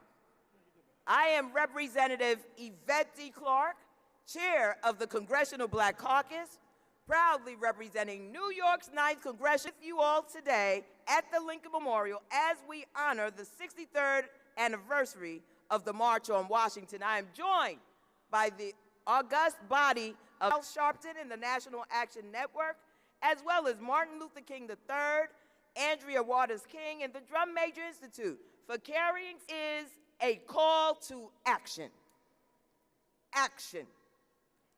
I am Representative Yvette D. Clarke, Chair of the Congressional Black Caucus, proudly representing New York's 9th Congression with you all today at the Lincoln Memorial as we honor the 63rd anniversary of the March on Washington. I am joined by the august body of Sharpton and the National Action Network, as well as Martin Luther King III, Arndrea Waters King, and the Drum Major Institute for carrying is a call to action. Action.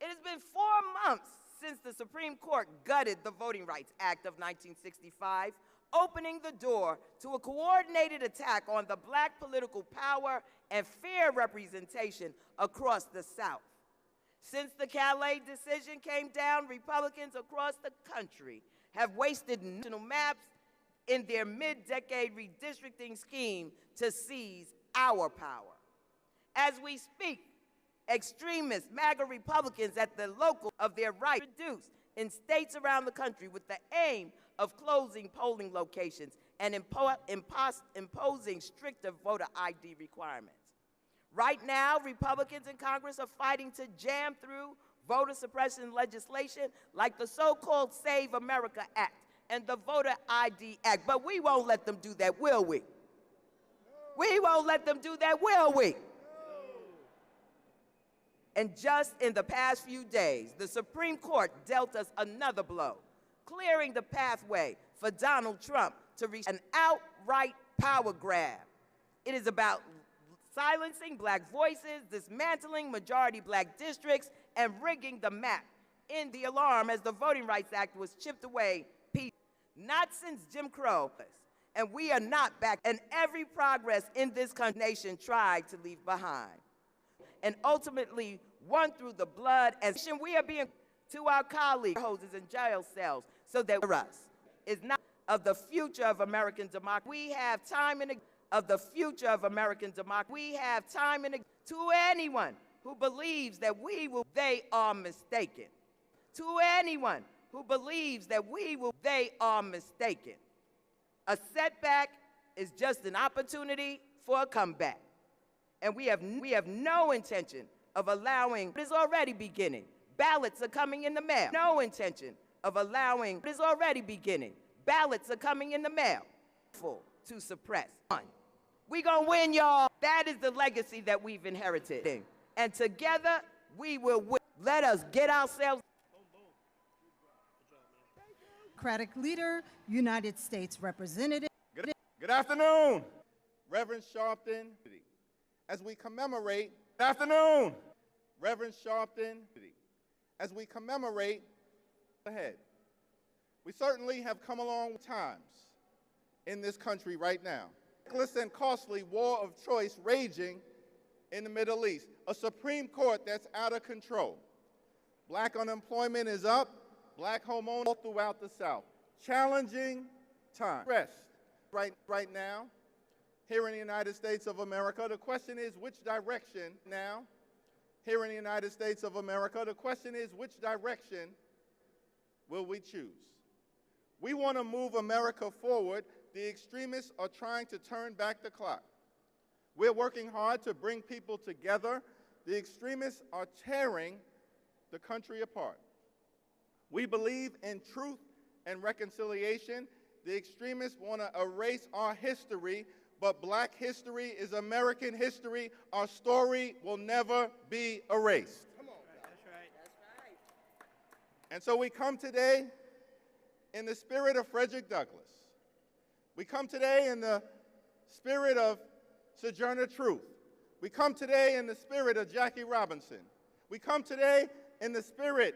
It has been 4 months since the Supreme Court gutted the Voting Rights Act of 1965, opening the door to a coordinated attack on the black political power and fair representation across the South. Since the Calais decision came down, Republicans across the country have wasted national maps in their mid-decade redistricting scheme to seize our power. As we speak, extremist MAGA Republicans at the local of their right reduced in states around the country with the aim of closing polling locations and imposing stricter voter ID requirements. Right now, Republicans in Congress are fighting to jam through voter suppression legislation like the so-called Save America Act and the Voter ID Act. But we won't let them do that, will we? We won't let them do that, will we? And just in the past few days, the Supreme Court dealt us another blow, clearing the pathway for Donald Trump to reach an outright power grab. It is about silencing black voices, dismantling majority black districts, and rigging the map in the alarm as the Voting Rights Act was chipped away, not since Jim Crow. And we are not back, and every progress in this nation tried to leave behind. And ultimately won through the blood, and we are being to our colleagues in jail cells so that us is not of the future of American democracy. We have time and of the future of American democracy. We have time and to anyone who believes that we will, they are mistaken. To anyone who believes that we will, they are mistaken. A setback is just an opportunity for a comeback. And we have no intention of allowing, it is already beginning. Ballots are coming in the mail. No intention of allowing, it is already beginning. Ballots are coming in the mail to suppress. We gonna win, y'all. That is the legacy that we've inherited. And together, we will win. Let us get ourselves. Democratic Leader, United States Representative. Good afternoon, Reverend Sharpton. As we commemorate, good afternoon, Reverend Sharpton. As we commemorate ahead, we certainly have come along times in this country right now. Reckless and costly war of choice raging in the Middle East, a Supreme Court that's out of control. Black unemployment is up, black homeowners all throughout the South. Challenging time. Rest. Right now, here in the United States of America, the question is which direction now? Here in the United States of America, the question is which direction will we choose? We want to move America forward. The extremists are trying to turn back the clock. We're working hard to bring people together. The extremists are tearing the country apart. We believe in truth and reconciliation. The extremists want to erase our history, but black history is American history. Our story will never be erased. Come on. That's right. That's right. And so we come today in the spirit of Frederick Douglass. We come today in the spirit of Sojourner Truth. We come today in the spirit of Jackie Robinson. We come today in the spirit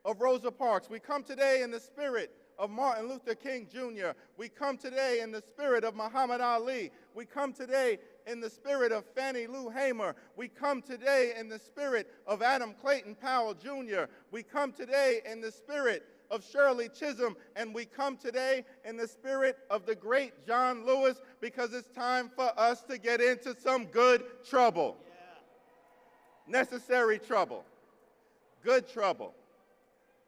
of Rosa Parks. We come today in the spirit of Martin Luther King Jr. We come today in the spirit of Muhammad Ali. We come today in the spirit of Fannie Lou Hamer. We come today in the spirit of Adam Clayton Powell Jr. We come today in the spirit of Shirley Chisholm, and we come today in the spirit of the great John Lewis, because it's time for us to get into some good trouble. Yeah. Necessary trouble. Good trouble.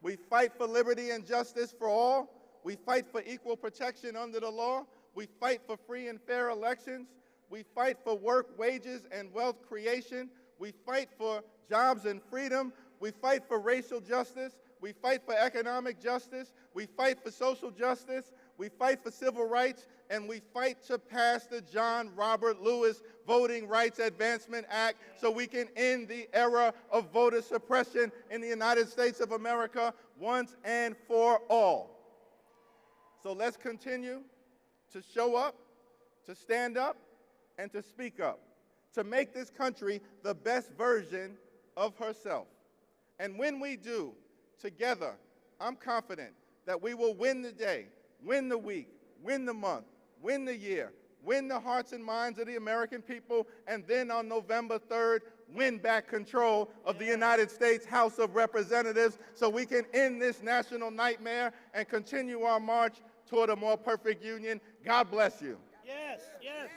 We fight for liberty and justice for all. We fight for equal protection under the law. We fight for free and fair elections. We fight for work, wages, and wealth creation. We fight for jobs and freedom. We fight for racial justice. We fight for economic justice. We fight for social justice. We fight for civil rights. And we fight to pass the John Robert Lewis Voting Rights Advancement Act so we can end the era of voter suppression in the United States of America once and for all. So let's continue to show up, to stand up, and to speak up, to make this country the best version of herself. And when we do, together, I'm confident that we will win the day, win the week, win the month, win the year, win the hearts and minds of the American people, and then on November 3rd, win back control of the United States House of Representatives so we can end this national nightmare and continue our march toward a more perfect union. God bless you. Yes, yes.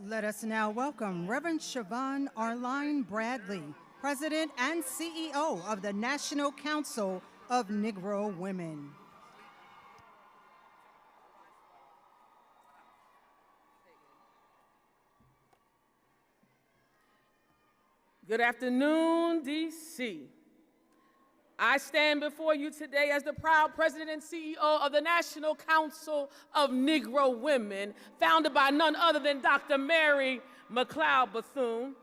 Let us now welcome Reverend Siobhan Arline Bradley, President and CEO of the National Council of Negro Women. Good afternoon, D.C. I stand before you today as the proud President and CEO of the National Council of Negro Women, founded by none other than Dr. Mary McLeod Bethune.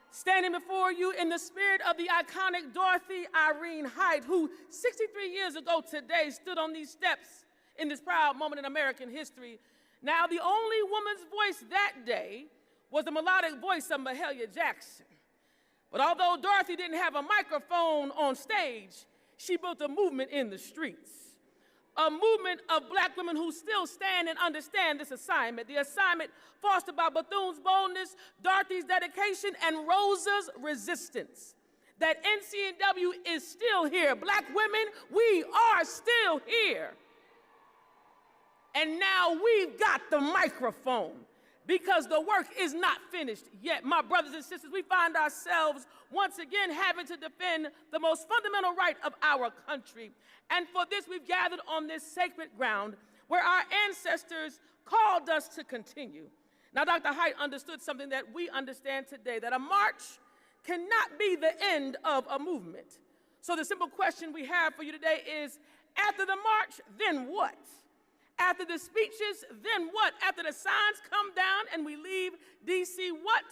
Standing before you in the spirit of the iconic Dorothy Irene Height, who 63 years ago today stood on these steps in this proud moment in American history. Now, the only woman's voice that day was the melodic voice of Mahalia Jackson. But although Dorothy didn't have a microphone on stage, she built a movement in the streets. A movement of black women who still stand and understand this assignment. The assignment fostered by Bethune's boldness, Dorothy's dedication, and Rosa's resistance. That NCNW is still here. Black women, we are still here. And now we've got the microphone. Because the work is not finished yet. My brothers and sisters, we find ourselves once again having to defend the most fundamental right of our country. And for this, we've gathered on this sacred ground where our ancestors called us to continue. Now, Dr. Height understood something that we understand today, that a march cannot be the end of a movement. So the simple question we have for you today is, after the march, then what? After the speeches, then what? After the signs come down and we leave D.C., what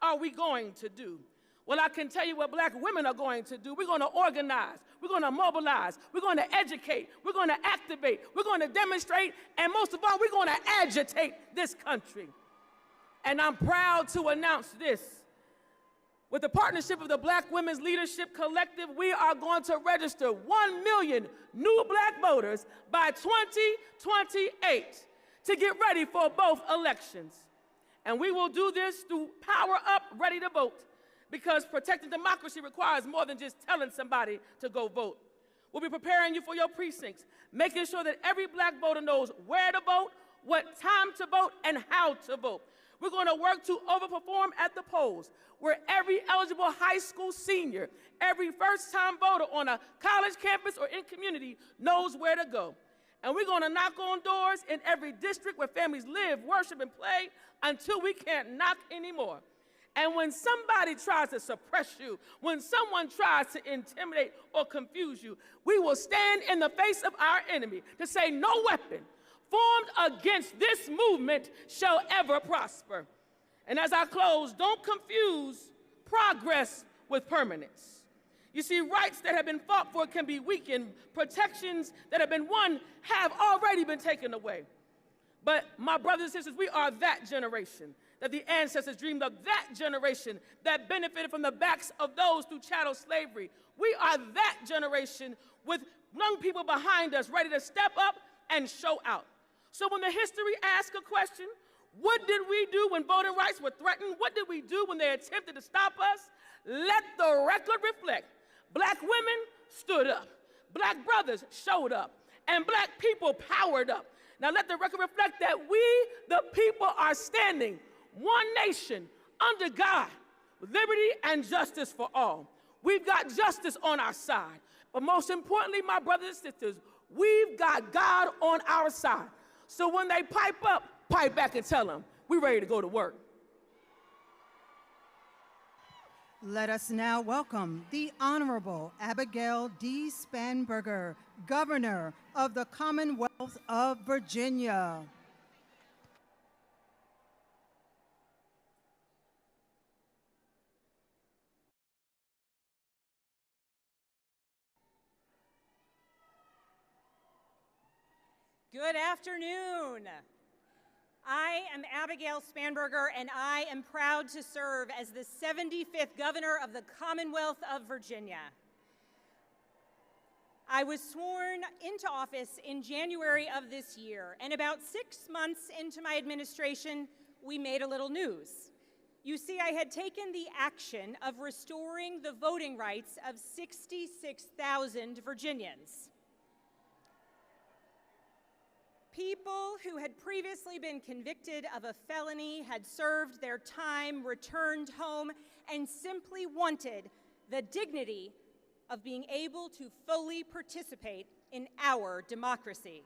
are we going to do? Well, I can tell you what black women are going to do. We're going to organize. We're going to mobilize. We're going to educate. We're going to activate. We're going to demonstrate. And most of all, we're going to agitate this country. And I'm proud to announce this. With the partnership of the Black Women's Leadership Collective, we are going to register 1 million new black voters by 2028 to get ready for both elections. And we will do this through Power Up, Ready to Vote, because protecting democracy requires more than just telling somebody to go vote. We'll be preparing you for your precincts, making sure that every black voter knows where to vote, what time to vote, and how to vote. We're going to work to overperform at the polls, where every eligible high school senior, every first-time voter on a college campus or in community knows where to go. And we're going to knock on doors in every district where families live, worship, and play until we can't knock anymore. And when somebody tries to suppress you, when someone tries to intimidate or confuse you, we will stand in the face of our enemy to say, no weapon formed against this movement shall ever prosper. And as I close, don't confuse progress with permanence. You see, rights that have been fought for can be weakened. Protections that have been won have already been taken away. But my brothers and sisters, we are that generation that the ancestors dreamed of, that generation that benefited from the backs of those through chattel slavery. We are that generation with young people behind us ready to step up and show out. So when the history asks a question, what did we do when voting rights were threatened? What did we do when they attempted to stop us? Let the record reflect. Black women stood up. Black brothers showed up. And black people powered up. Now let the record reflect that we, the people, are standing one nation under God with liberty and justice for all. We've got justice on our side. But most importantly, my brothers and sisters, We've got God on our side. So when they pipe up, pipe back and tell them, we're ready to go to work. Let us now welcome the Honorable Abigail D. Spanberger, Governor of the Commonwealth of Virginia. Good afternoon. I am Abigail Spanberger, and I am proud to serve as the 75th Governor of the Commonwealth of Virginia. I was sworn into office in January of this year, and about 6 months into my administration, we made a little news. You see, I had taken the action of restoring the voting rights of 66,000 Virginians. People who had previously been convicted of a felony, had served their time, returned home, and simply wanted the dignity of being able to fully participate in our democracy.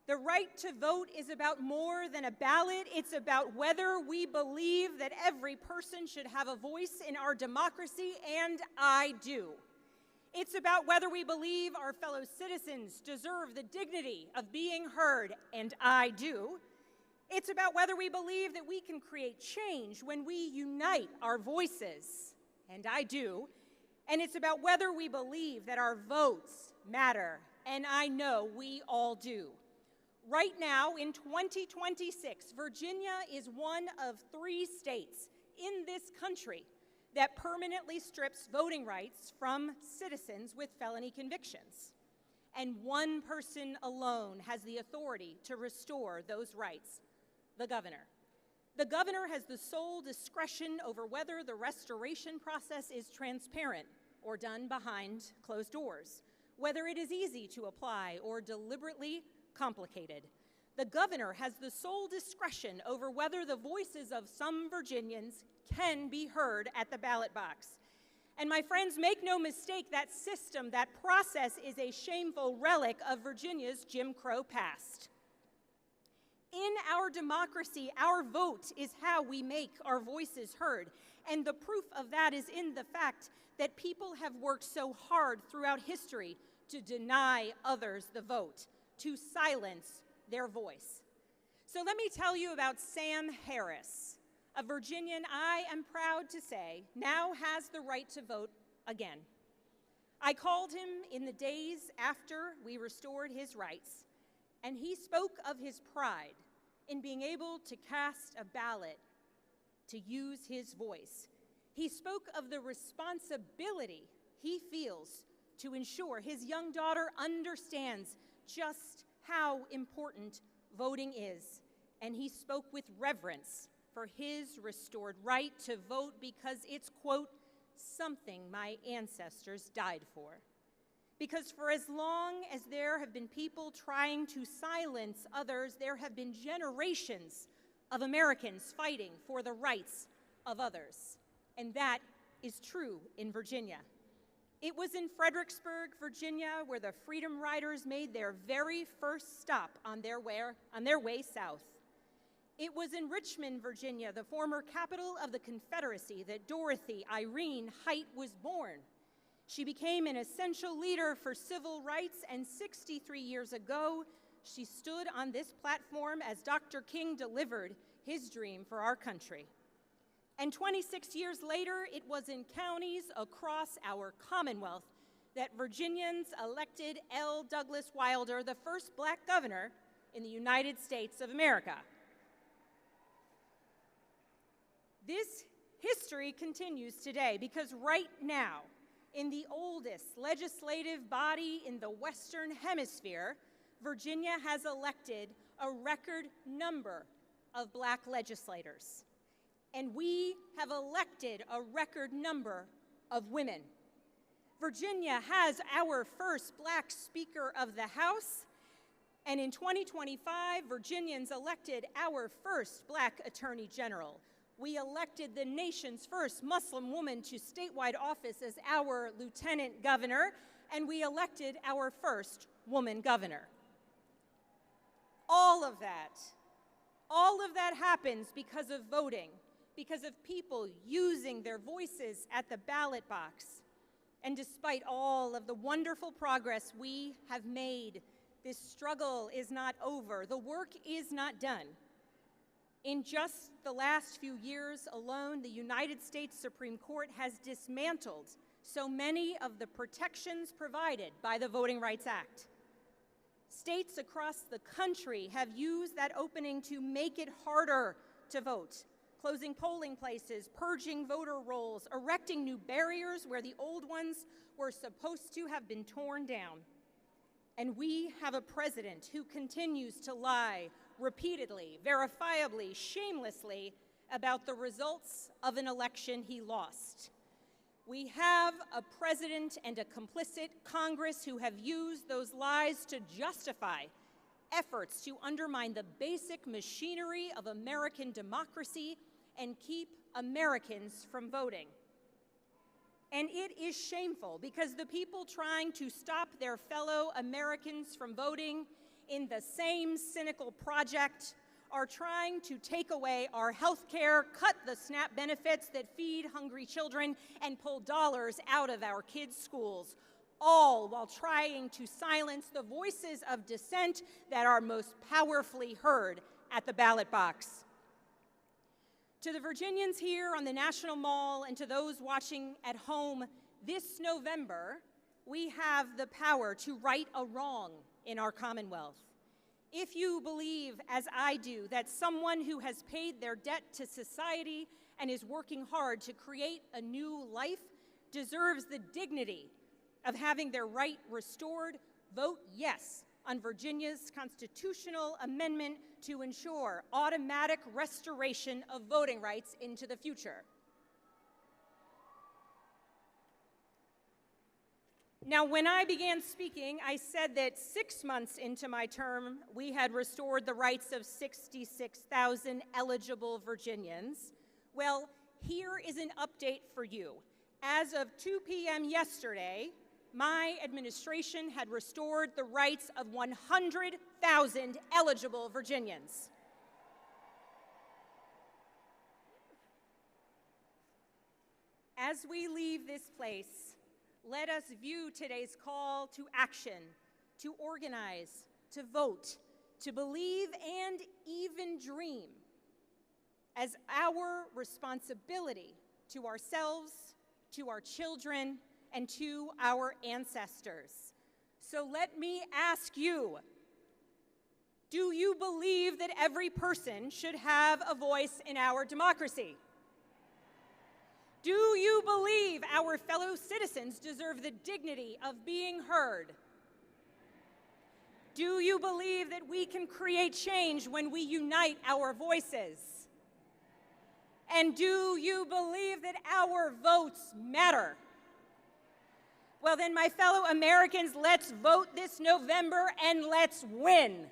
The right to vote is about more than a ballot. It's about whether we believe that every person should have a voice in our democracy, and I do. It's about whether we believe our fellow citizens deserve the dignity of being heard, and I do. It's about whether we believe that we can create change when we unite our voices, and I do. And it's about whether we believe that our votes matter, and I know we all do. Right now, in 2026, Virginia is one of 3 states in this country that permanently strips voting rights from citizens with felony convictions. And one person alone has the authority to restore those rights: the governor. The governor has the sole discretion over whether the restoration process is transparent or done behind closed doors, whether it is easy to apply or deliberately complicated. The governor has the sole discretion over whether the voices of some Virginians can be heard at the ballot box. And my friends, make no mistake, that system, that process is a shameful relic of Virginia's Jim Crow past. In our democracy, our vote is how we make our voices heard. And the proof of that is in the fact that people have worked so hard throughout history to deny others the vote, to silence their voice. So let me tell you about Sam Harris, a Virginian I am proud to say now has the right to vote again. I called him in the days after we restored his rights, and he spoke of his pride in being able to cast a ballot, to use his voice. He spoke of the responsibility he feels to ensure his young daughter understands just how important voting is, and he spoke with reverence for his restored right to vote because it's, quote, something my ancestors died for. Because for as long as there have been people trying to silence others, there have been generations of Americans fighting for the rights of others. And that is true in Virginia. It was in Fredericksburg, Virginia, where the Freedom Riders made their very first stop on their way south. It was in Richmond, Virginia, the former capital of the Confederacy, that Dorothy Irene Height was born. She became an essential leader for civil rights, and 63 years ago, she stood on this platform as Dr. King delivered his dream for our country. And 26 years later, it was in counties across our Commonwealth that Virginians elected L. Douglas Wilder, the first Black governor in the United States of America. This history continues today because right now, in the oldest legislative body in the Western Hemisphere, Virginia has elected a record number of Black legislators. And we have elected a record number of women. Virginia has our first Black Speaker of the House, and in 2025, Virginians elected our first Black Attorney General. We elected the nation's first Muslim woman to statewide office as our lieutenant governor, and we elected our first woman governor. All of that happens because of voting, because of people using their voices at the ballot box. And despite all of the wonderful progress we have made, this struggle is not over. The work is not done. In just the last few years alone, the United States Supreme Court has dismantled so many of the protections provided by the Voting Rights Act. States across the country have used that opening to make it harder to vote, closing polling places, purging voter rolls, erecting new barriers where the old ones were supposed to have been torn down. And we have a president who continues to lie repeatedly, verifiably, shamelessly about the results of an election he lost. We have a president and a complicit Congress who have used those lies to justify efforts to undermine the basic machinery of American democracy and keep Americans from voting. And it is shameful because the people trying to stop their fellow Americans from voting in the same cynical project are trying to take away our health care, cut the SNAP benefits that feed hungry children, and pull dollars out of our kids' schools, all while trying to silence the voices of dissent that are most powerfully heard at the ballot box. To the Virginians here on the National Mall and to those watching at home, this November, we have the power to right a wrong in our Commonwealth. If you believe, as I do, that someone who has paid their debt to society and is working hard to create a new life deserves the dignity of having their right restored, vote yes on Virginia's constitutional amendment to ensure automatic restoration of voting rights into the future. Now, when I began speaking, I said that 6 months into my term, we had restored the rights of 66,000 eligible Virginians. Well, here is an update for you. As of 2 p.m. yesterday, my administration had restored the rights of 100,000 eligible Virginians. As we leave this place, let us view today's call to action, to organize, to vote, to believe, and even dream as our responsibility to ourselves, to our children, and to our ancestors. So let me ask you, do you believe that every person should have a voice in our democracy? Do you believe our fellow citizens deserve the dignity of being heard? Do you believe that we can create change when we unite our voices? And do you believe that our votes matter? Well then, my fellow Americans, let's vote this November and let's win.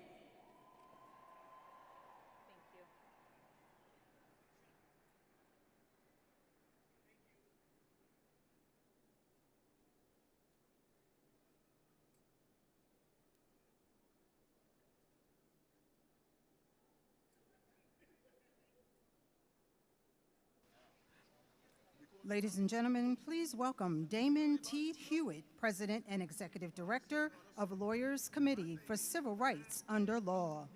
Ladies and gentlemen, please welcome Damon T. Hewitt, President and Executive Director of Lawyers Committee for Civil Rights Under Law.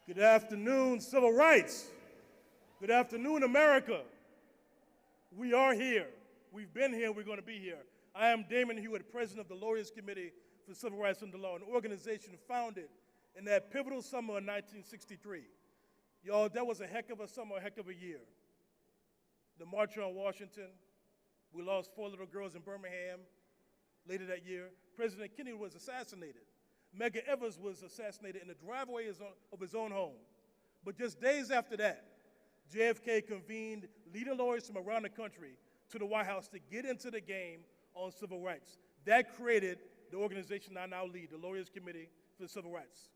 Good afternoon, civil rights. Good afternoon, America. We are here. We've been here. We're going to be here. I am Damon Hewitt, President of the Lawyers Committee for Civil Rights Under Law, an organization founded in that pivotal summer of 1963. Y'all, that was a heck of a summer, a heck of a year. The March on Washington, we lost 4 little girls in Birmingham later that year. President Kennedy was assassinated. Medgar Evers was assassinated in the driveway of his own home. But just days after that, JFK convened leading lawyers from around the country to the White House to get into the game on civil rights. That created the organization I now lead, the Lawyers Committee for Civil Rights.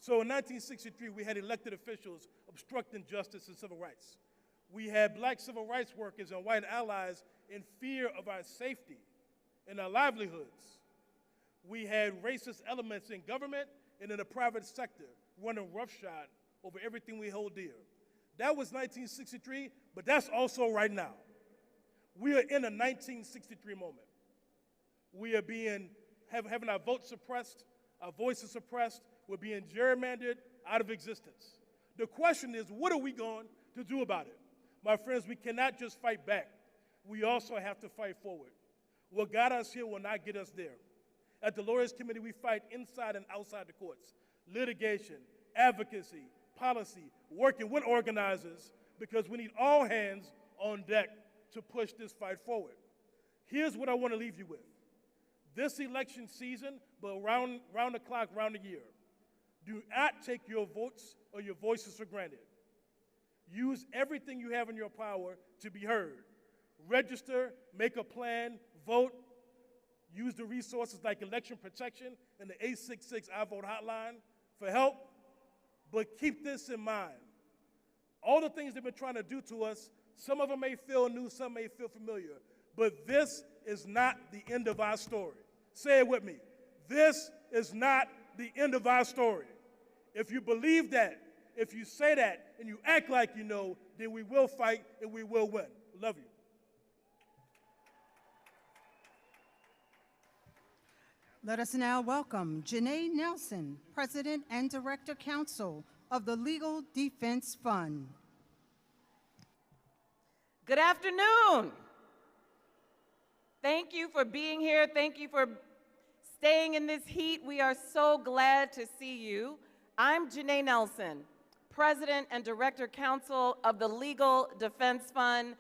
So in 1963, we had elected officials obstructing justice and civil rights. We had black civil rights workers and white allies in fear of our safety and our livelihoods. We had racist elements in government and in the private sector running roughshod over everything we hold dear. That was 1963, but that's also right now. We are in a 1963 moment. We are having our votes suppressed, our voices suppressed, we're being gerrymandered out of existence. The question is, what are we going to do about it? My friends, we cannot just fight back. We also have to fight forward. What got us here will not get us there. At the Lawyers Committee, we fight inside and outside the courts, litigation, advocacy, policy, working with organizers, because we need all hands on deck to push this fight forward. Here's what I want to leave you with. This election season, but round the clock, round the year, do not take your votes or your voices for granted. Use everything you have in your power to be heard. Register, make a plan, vote. Use the resources like election protection and the 866 I Vote hotline for help. But keep this in mind. All the things they've been trying to do to us, some of them may feel new, some may feel familiar. But this is not the end of our story. Say it with me. This is not the end of our story. If you believe that, if you say that, and you act like you know, then we will fight and we will win. Love you. Let us now welcome Janae Nelson, President and Director Counsel of the Legal Defense Fund. Good afternoon. Thank you for being here. Thank you for staying in this heat. We are so glad to see you. I'm Janae Nelson, President and Director Counsel of the Legal Defense Fund.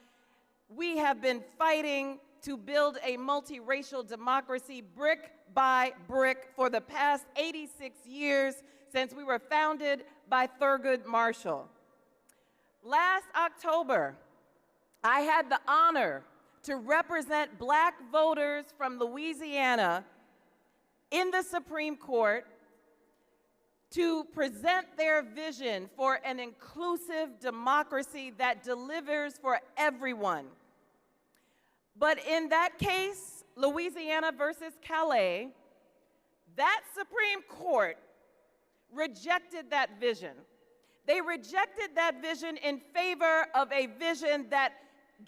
We have been fighting to build a multiracial democracy brick by brick for the past 86 years since we were founded by Thurgood Marshall. Last October, I had the honor to represent Black voters from Louisiana in the Supreme Court to present their vision for an inclusive democracy that delivers for everyone. But in that case, Louisiana versus Calais, that Supreme Court rejected that vision. They rejected that vision in favor of a vision that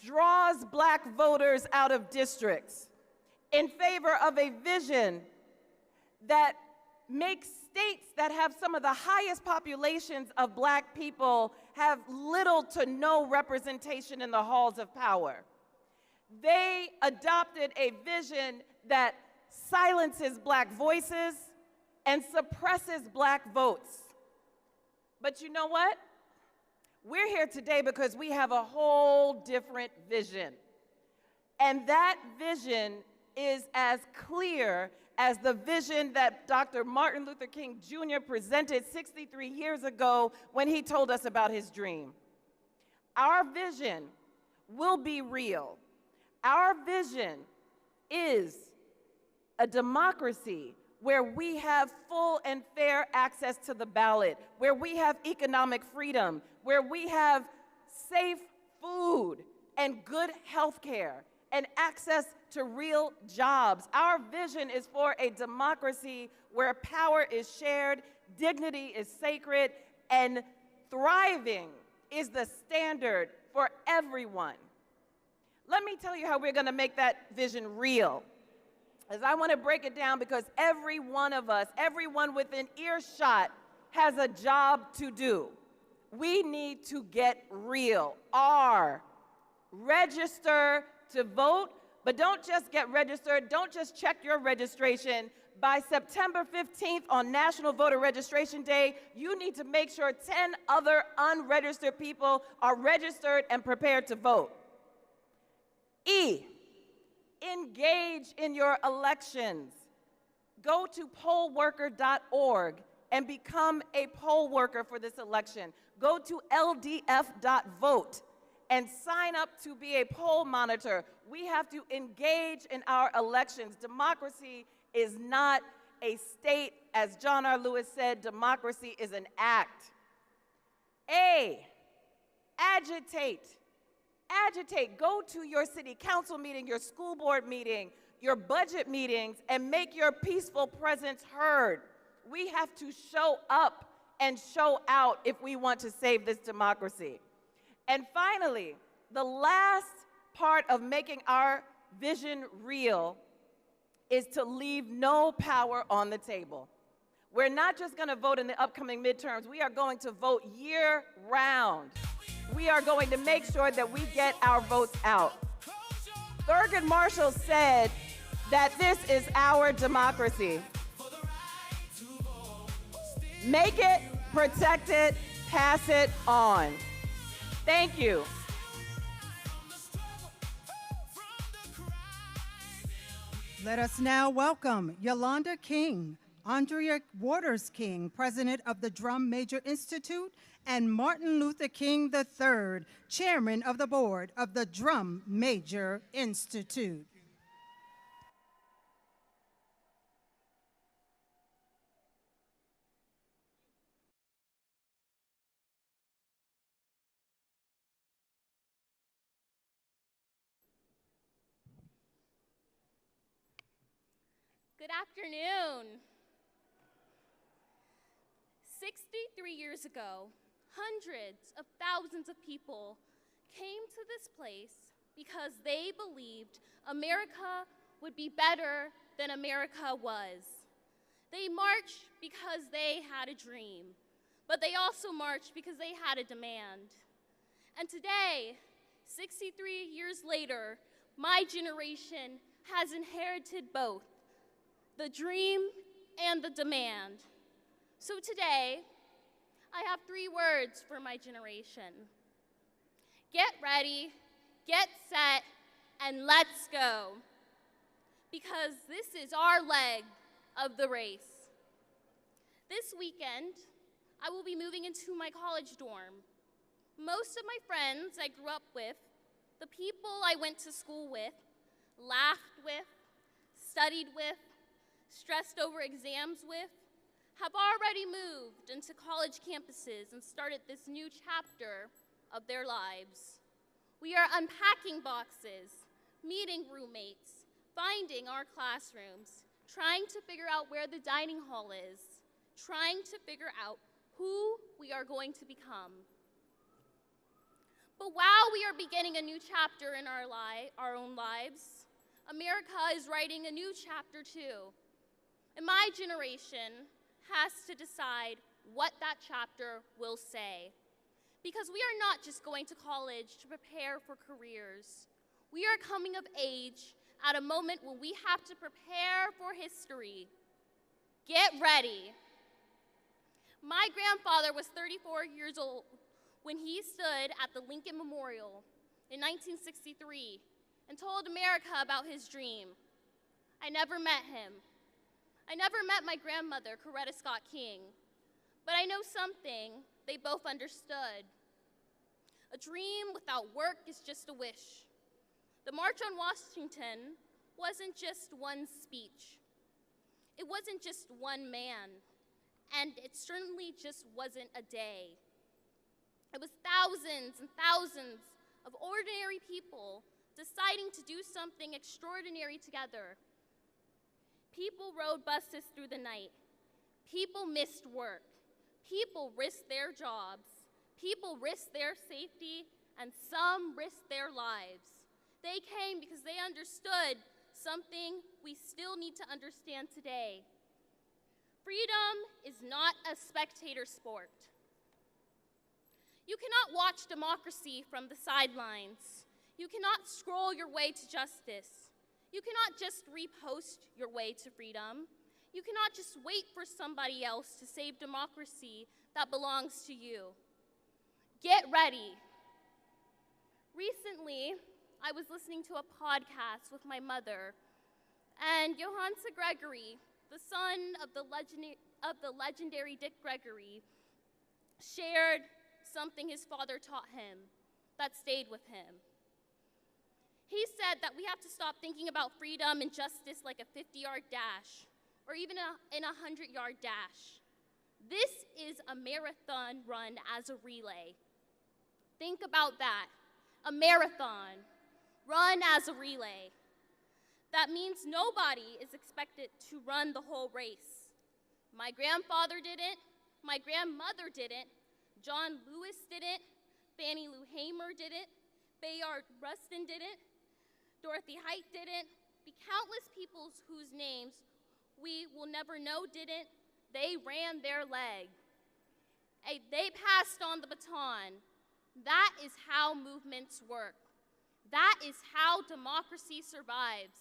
draws Black voters out of districts, in favor of a vision that makes states that have some of the highest populations of Black people have little to no representation in the halls of power. They adopted a vision that silences Black voices and suppresses Black votes. But you know what? We're here today because we have a whole different vision. And that vision is as clear as the vision that Dr. Martin Luther King Jr. presented 63 years ago when he told us about his dream. Our vision will be real. Our vision is a democracy where we have full and fair access to the ballot, where we have economic freedom, where we have safe food and good health care and access to real jobs. Our vision is for a democracy where power is shared, dignity is sacred, and thriving is the standard for everyone. Let me tell you how we're going to make that vision real. As I want to break it down because every one of us, everyone within earshot has a job to do. We need to get real. Register to vote, but don't just get registered, don't just check your registration. By September 15th on National Voter Registration Day, you need to make sure 10 other unregistered people are registered and prepared to vote. Engage in your elections. Go to pollworker.org and become a poll worker for this election. Go to ldf.vote and sign up to be a poll monitor. We have to engage in our elections. Democracy is not a state. As John R. Lewis said, democracy is an act. Agitate. Agitate. Go to your city council meeting, your school board meeting. your budget meetings, and make your peaceful presence heard. We have to show up and show out if we want to save this democracy. And finally, the last part of making our vision real is to leave no power on the table. We're not just going to vote in the upcoming midterms. We are going to vote year-round. We are going to make sure that we get our votes out. Thurgood Marshall said that this is our democracy. Make it, protect it, pass it on. Thank you. Let us now welcome Yolanda King, Arndrea Waters King, President of the Drum Major Institute, and Martin Luther King III, Chairman of the Board of the Drum Major Institute. Good afternoon. 63 years ago, hundreds of thousands of people came to this place because they believed America would be better than America was. They marched because they had a dream, but they also marched because they had a demand. And today, 63 years later, my generation has inherited both the dream and the demand. So today, I have 3 words for my generation. Get ready, get set, and let's go. Because this is our leg of the race. This weekend, I will be moving into my college dorm. Most of my friends I grew up with, the people I went to school with, laughed with, studied with, stressed over exams with, have already moved into college campuses and started this new chapter of their lives. We are unpacking boxes, meeting roommates, finding our classrooms, trying to figure out where the dining hall is, trying to figure out who we are going to become. But while we are beginning a new chapter in our own lives, America is writing a new chapter too. And my generation has to decide what that chapter will say. Because we are not just going to college to prepare for careers. We are coming of age at a moment when we have to prepare for history. Get ready. My grandfather was 34 years old when he stood at the Lincoln Memorial in 1963 and told America about his dream. I never met him. I never met my grandmother, Coretta Scott King, but I know something they both understood. A dream without work is just a wish. The March on Washington wasn't just one speech. It wasn't just one man, and it certainly just wasn't a day. It was thousands and thousands of ordinary people deciding to do something extraordinary together. People rode buses through the night. People missed work. People risked their jobs. People risked their safety, and some risked their lives. They came because they understood something we still need to understand today. Freedom is not a spectator sport. You cannot watch democracy from the sidelines. You cannot scroll your way to justice. You cannot just repost your way to freedom. You cannot just wait for somebody else to save democracy that belongs to you. Get ready. Recently, I was listening to a podcast with my mother, and Johansa Gregory, the son of the legendary Dick Gregory, shared something his father taught him that stayed with him. He said that we have to stop thinking about freedom and justice like a 50-yard dash, or even in a 100-yard dash. This is a marathon run as a relay. Think about that, a marathon run as a relay. That means nobody is expected to run the whole race. My grandfather didn't, my grandmother didn't, John Lewis didn't, Fannie Lou Hamer didn't, Bayard Rustin didn't, Dorothy Height didn't, the countless people whose names we will never know didn't. They ran their leg. They passed on the baton. That is how movements work. That is how democracy survives.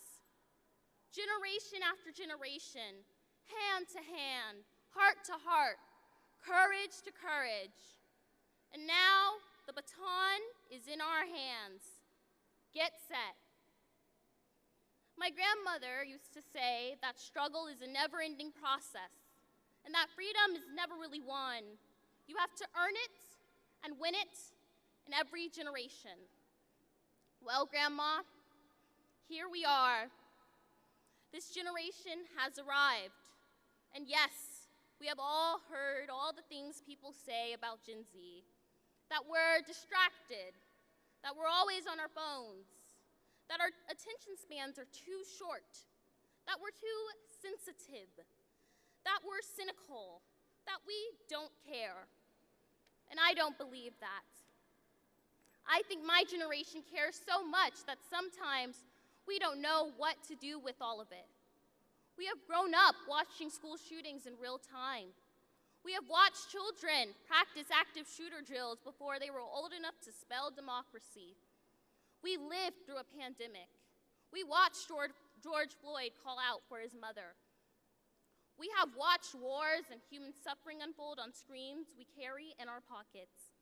Generation after generation, hand to hand, heart to heart, courage to courage. And now the baton is in our hands. Get set. My grandmother used to say that struggle is a never-ending process, and that freedom is never really won. You have to earn it and win it in every generation. Well, Grandma, here we are. This generation has arrived. And yes, we have all heard all the things people say about Gen Z. That we're distracted, that we're always on our phones, that our attention spans are too short, that we're too sensitive, that we're cynical, that we don't care. And I don't believe that. I think my generation cares so much that sometimes we don't know what to do with all of it. We have grown up watching school shootings in real time. We have watched children practice active shooter drills before they were old enough to spell democracy. We lived through a pandemic. We watched George Floyd call out for his mother. We have watched wars and human suffering unfold on screens we carry in our pockets.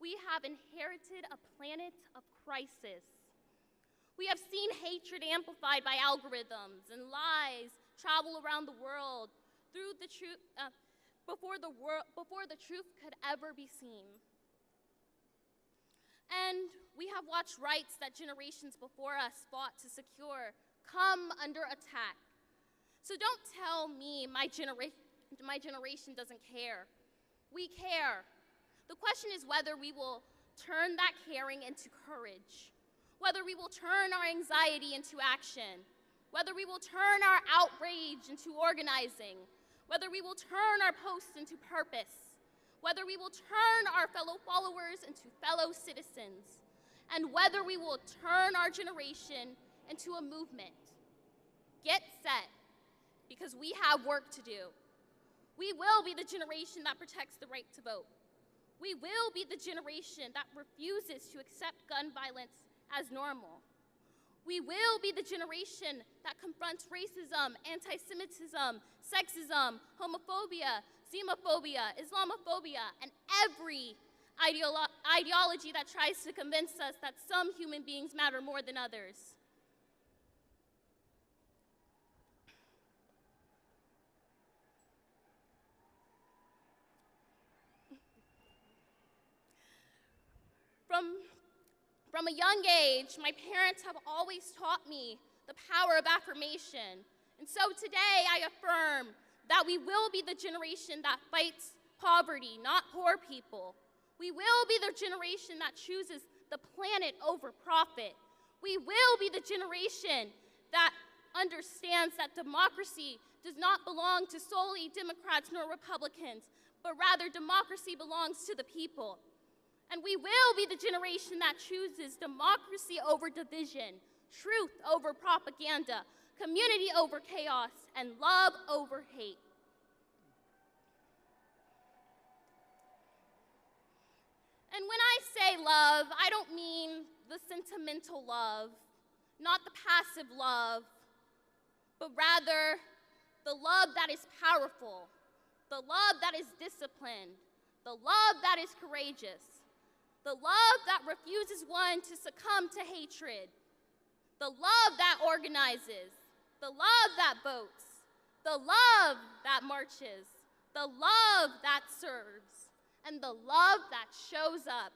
We have inherited a planet of crisis. We have seen hatred amplified by algorithms and lies travel around the world through the truth, before the truth could ever be seen. And we have watched rights that generations before us fought to secure come under attack. So don't tell me my generation doesn't care. We care. The question is whether we will turn that caring into courage, whether we will turn our anxiety into action, whether we will turn our outrage into organizing, whether we will turn our posts into purpose, whether we will turn our fellow followers into fellow citizens, and whether we will turn our generation into a movement. Get set, because we have work to do. We will be the generation that protects the right to vote. We will be the generation that refuses to accept gun violence as normal. We will be the generation that confronts racism, anti-Semitism, sexism, homophobia, xenophobia, Islamophobia, and every ideology that tries to convince us that some human beings matter more than others. From a young age, my parents have always taught me the power of affirmation. And so today I affirm that we will be the generation that fights poverty, not poor people. We will be the generation that chooses the planet over profit. We will be the generation that understands that democracy does not belong to solely Democrats nor Republicans, but rather democracy belongs to the people. And we will be the generation that chooses democracy over division, truth over propaganda, community over chaos, and love over hate. And when I say love, I don't mean the sentimental love, not the passive love, but rather the love that is powerful, the love that is disciplined, the love that is courageous, the love that refuses one to succumb to hatred, the love that organizes, the love that votes, the love that marches, the love that serves, and the love that shows up.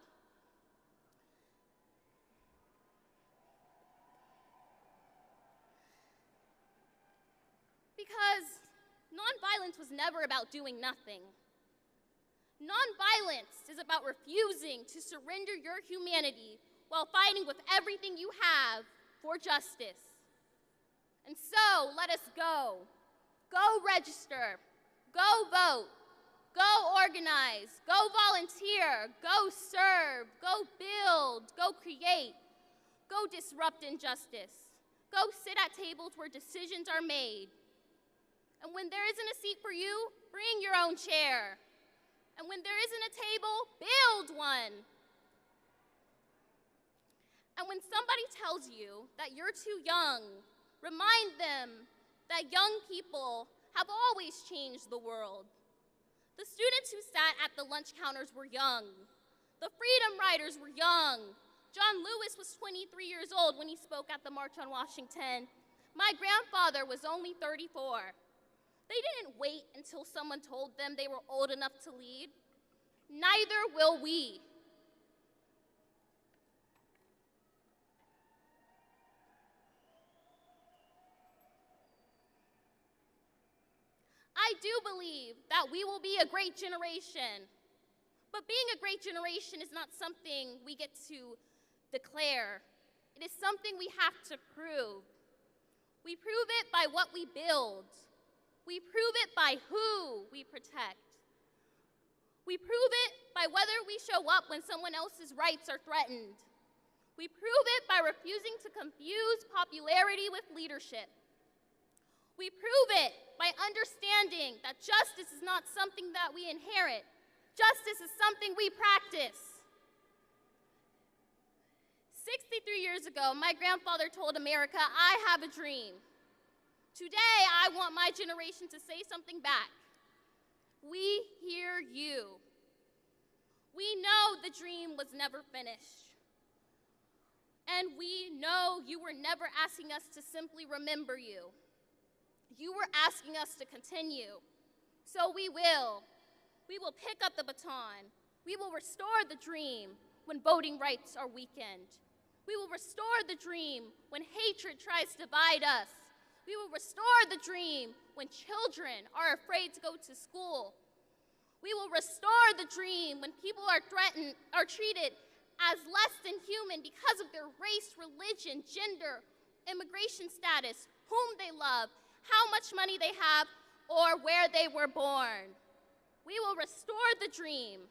Because nonviolence was never about doing nothing. Nonviolence is about refusing to surrender your humanity while fighting with everything you have for justice. And so let us go. Go register. Go vote. Go organize. Go volunteer. Go serve. Go build. Go create. Go disrupt injustice. Go sit at tables where decisions are made. And when there isn't a seat for you, bring your own chair. And when there isn't a table, build one. And when somebody tells you that you're too young, remind them that young people have always changed the world. The students who sat at the lunch counters were young. The freedom riders were young. John Lewis was 23 years old when he spoke at the March on Washington. My grandfather was only 34. They didn't wait until someone told them they were old enough to lead. Neither will we. I do believe that we will be a great generation. But being a great generation is not something we get to declare. It is something we have to prove. We prove it by what we build. We prove it by who we protect. We prove it by whether we show up when someone else's rights are threatened. We prove it by refusing to confuse popularity with leadership. We prove it by understanding that justice is not something that we inherit. Justice is something we practice. 63 years ago, my grandfather told America, "I have a dream." Today, I want my generation to say something back. We hear you. We know the dream was never finished. And we know you were never asking us to simply remember you. You were asking us to continue. So we will. We will pick up the baton. We will restore the dream when voting rights are weakened. We will restore the dream when hatred tries to divide us. We will restore the dream when children are afraid to go to school. We will restore the dream when people are treated as less than human because of their race, religion, gender, immigration status, whom they love, how much money they have, or where they were born. We will restore the dream.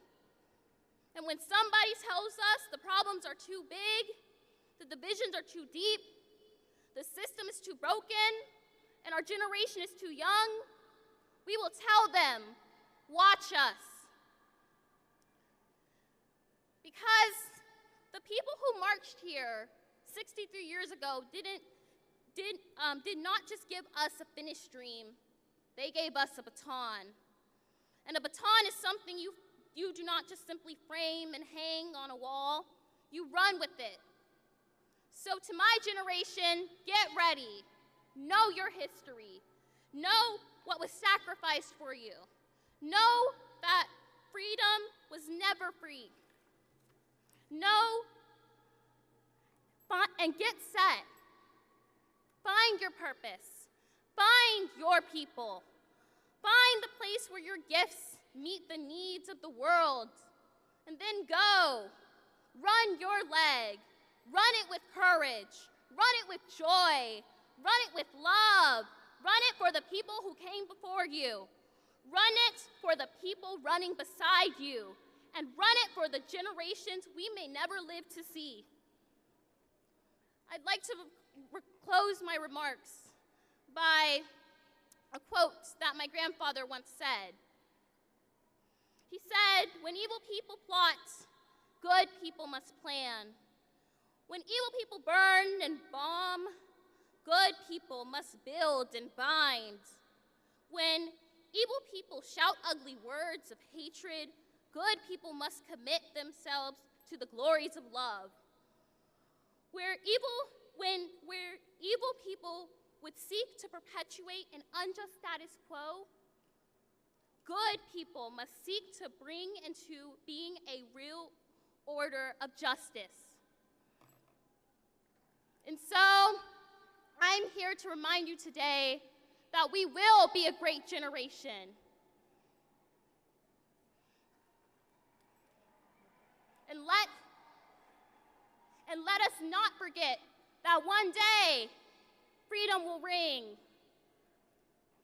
And when somebody tells us the problems are too big, the divisions are too deep, the system is too broken, and our generation is too young, we will tell them, watch us. Because the people who marched here 63 years ago did not just give us a finished dream, they gave us a baton. And a baton is something you do not just simply frame and hang on a wall, you run with it. So to my generation, get ready. Know your history. Know what was sacrificed for you. Know that freedom was never free. Know and get set. Find your purpose. Find your people. Find the place where your gifts meet the needs of the world. And then go. Run your leg. Run it with courage. Run it with joy. Run it with love. Run it for the people who came before you. Run it for the people running beside you. And run it for the generations we may never live to see. I'd like to close my remarks by a quote that my grandfather once said. He said, "When evil people plot, good people must plan. When evil people burn and bomb, good people must build and bind. When evil people shout ugly words of hatred, good people must commit themselves to the glories of love. Where evil people would seek to perpetuate an unjust status quo, good people must seek to bring into being a real order of justice." And so, I'm here to remind you today that we will be a great generation. And let us not forget that one day freedom will ring.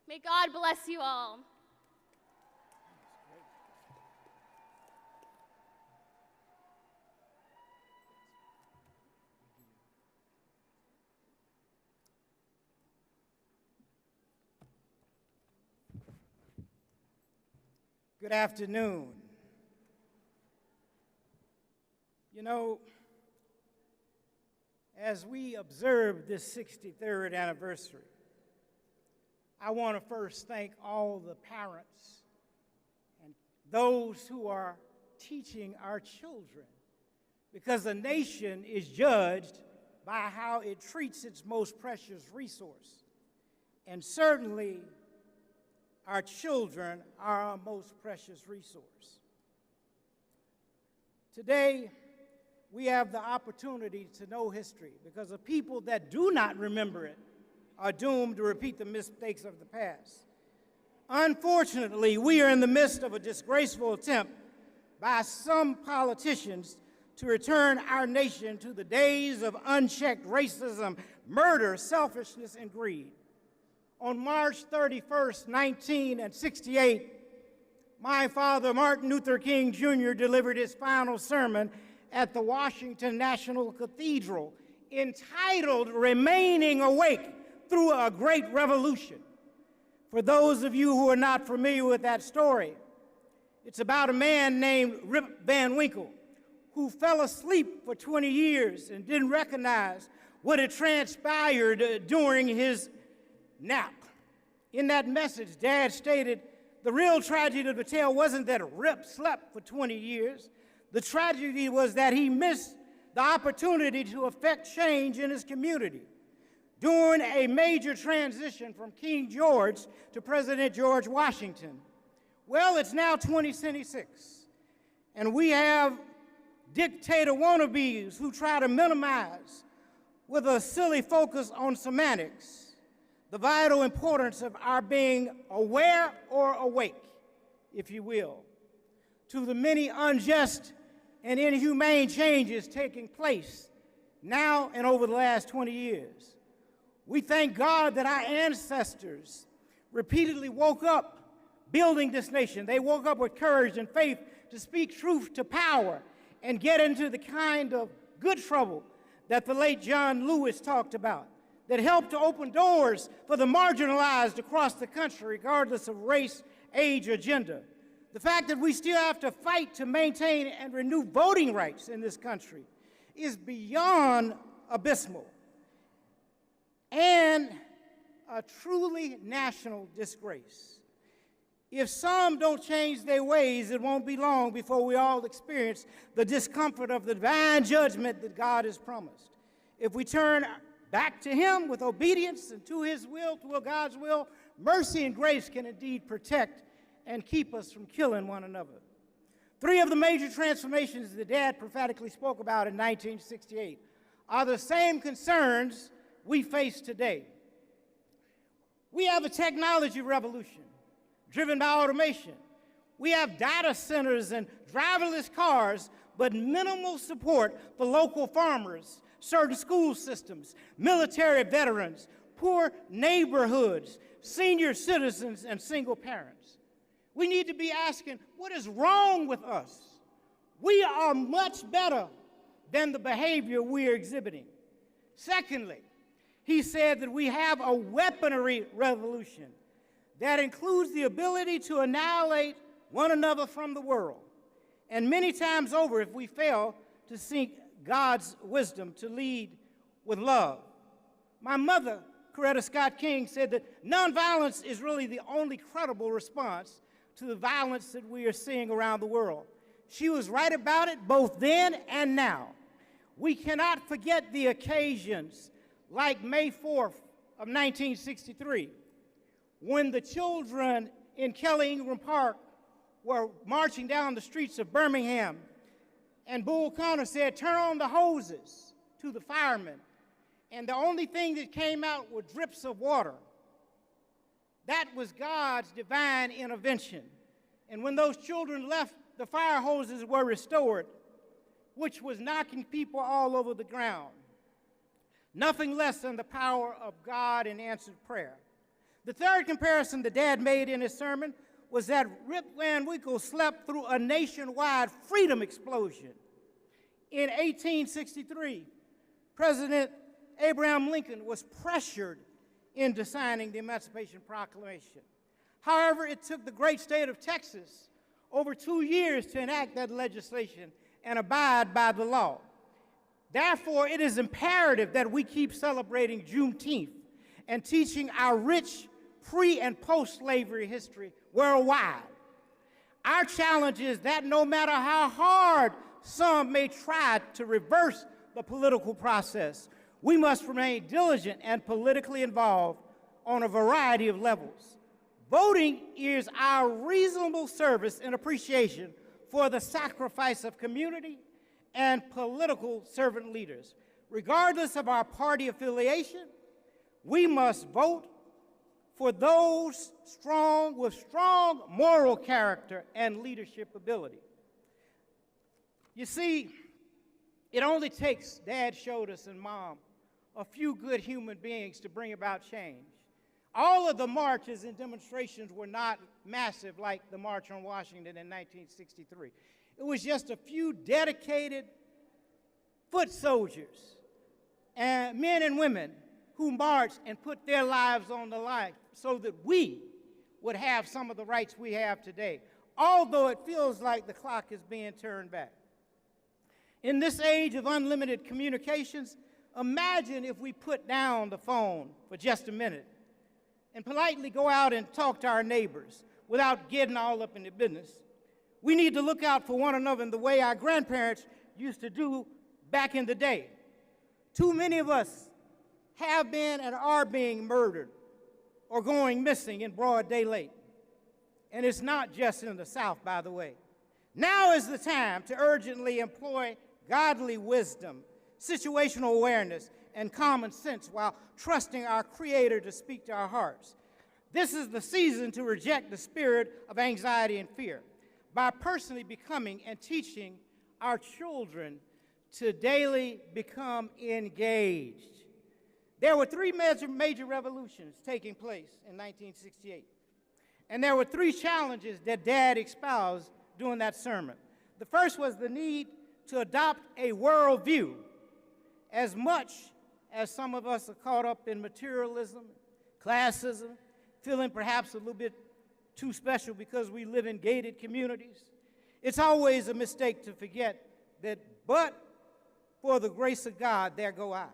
May God bless you all. Good afternoon. You know, as we observe this 63rd anniversary, I want to first thank all the parents and those who are teaching our children, because a nation is judged by how it treats its most precious resource. And certainly, our children are our most precious resource. Today, we have the opportunity to know history, because the people that do not remember it are doomed to repeat the mistakes of the past. Unfortunately, we are in the midst of a disgraceful attempt by some politicians to return our nation to the days of unchecked racism, murder, selfishness, and greed. On March 31st, 1968, my father, Martin Luther King Jr., delivered his final sermon at the Washington National Cathedral, entitled Remaining Awake Through a Great Revolution. For those of you who are not familiar with that story, it's about a man named Rip Van Winkle who fell asleep for 20 years and didn't recognize what had transpired during his nap. In that message, Dad stated, the real tragedy of the tale wasn't that Rip slept for 20 years. The tragedy was that he missed the opportunity to affect change in his community. During a major transition from King George to President George Washington. Well, it's now 2026, and we have dictator wannabes who try to minimize, with a silly focus on semantics, the vital importance of our being aware or awake, if you will, to the many unjust and inhumane changes taking place now and over the last 20 years. We thank God that our ancestors repeatedly woke up building this nation. They woke up with courage and faith to speak truth to power and get into the kind of good trouble that the late John Lewis talked about, that helped to open doors for the marginalized across the country, regardless of race, age, or gender. The fact that we still have to fight to maintain and renew voting rights in this country is beyond abysmal and a truly national disgrace. If some don't change their ways, it won't be long before we all experience the discomfort of the divine judgment that God has promised. If we turn back to Him with obedience and to His will, to God's will, mercy and grace can indeed protect and keep us from killing one another. Three of the major transformations that Dad prophetically spoke about in 1968 are the same concerns we face today. We have a technology revolution driven by automation. We have data centers and driverless cars, but minimal support for local farmers, certain school systems, military veterans, poor neighborhoods, senior citizens, and single parents. We need to be asking, what is wrong with us? We are much better than the behavior we are exhibiting. Secondly, he said that we have a weaponry revolution that includes the ability to annihilate one another from the world. And many times over, if we fail to seek God's wisdom to lead with love. My mother, Coretta Scott King, said that nonviolence is really the only credible response to the violence that we are seeing around the world. She was right about it both then and now. We cannot forget the occasions like May 4th of 1963, when the children in Kelly Ingram Park were marching down the streets of Birmingham, and Bull Connor said, turn on the hoses to the firemen. And the only thing that came out were drips of water. That was God's divine intervention. And when those children left, the fire hoses were restored, which was knocking people all over the ground. nothing less than the power of God in answered prayer. The third comparison that Dad made in his sermon was that Rip Van Winkle slept through a nationwide freedom explosion. In 1863, President Abraham Lincoln was pressured into signing the Emancipation Proclamation. However, it took the great state of Texas over 2 years to enact that legislation and abide by the law. Therefore, it is imperative that we keep celebrating Juneteenth and teaching our rich pre- and post-slavery history worldwide. Our challenge is that no matter how hard some may try to reverse the political process, we must remain diligent and politically involved on a variety of levels. Voting is our reasonable service and appreciation for the sacrifice of community and political servant leaders. Regardless of our party affiliation, we must vote for those with strong moral character and leadership ability. You see, it only takes, Dad showed us and Mom, a few good human beings to bring about change. All of the marches and demonstrations were not massive like the March on Washington in 1963. It was just a few dedicated foot soldiers and men and women who marched and put their lives on the line so that we would have some of the rights we have today, although it feels like the clock is being turned back. In this age of unlimited communications, imagine if we put down the phone for just a minute and politely go out and talk to our neighbors without getting all up in their business. We need to look out for one another in the way our grandparents used to do back in the day. Too many of us have been and are being murdered or going missing in broad daylight. And it's not just in the South, by the way. Now is the time to urgently employ godly wisdom, situational awareness, and common sense while trusting our Creator to speak to our hearts. This is the season to reject the spirit of anxiety and fear by personally becoming and teaching our children to daily become engaged. There were three major revolutions taking place in 1968, and there were three challenges that Dad espoused during that sermon. The first was the need to adopt a worldview. As much as some of us are caught up in materialism, classism, feeling perhaps a little bit too special because we live in gated communities, it's always a mistake to forget that, but for the grace of God, there go I.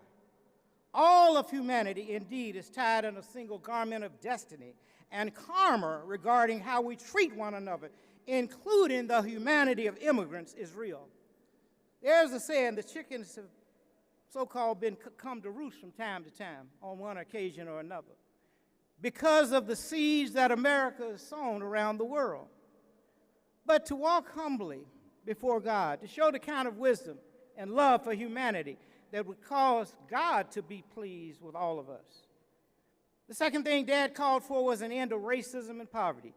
All of humanity, indeed, is tied in a single garment of destiny and karma regarding how we treat one another, including the humanity of immigrants, is real. There's a saying, the chickens have so-called come to roost from time to time on one occasion or another because of the seeds that America has sown around the world. But to walk humbly before God, to show the kind of wisdom and love for humanity that would cause God to be pleased with all of us. The second thing Dad called for was an end to racism and poverty.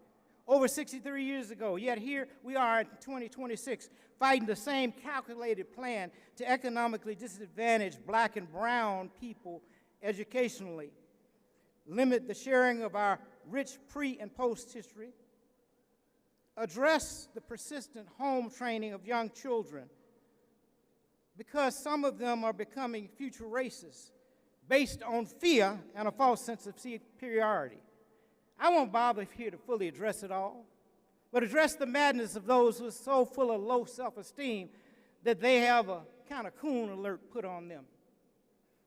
Over 63 years ago, yet here we are in 2026 fighting the same calculated plan to economically disadvantage black and brown people educationally, limit the sharing of our rich pre- and post-history, address the persistent home training of young children, because some of them are becoming future racists based on fear and a false sense of superiority. I won't bother here to fully address it all, but address the madness of those who are so full of low self-esteem that they have a kind of coon alert put on them.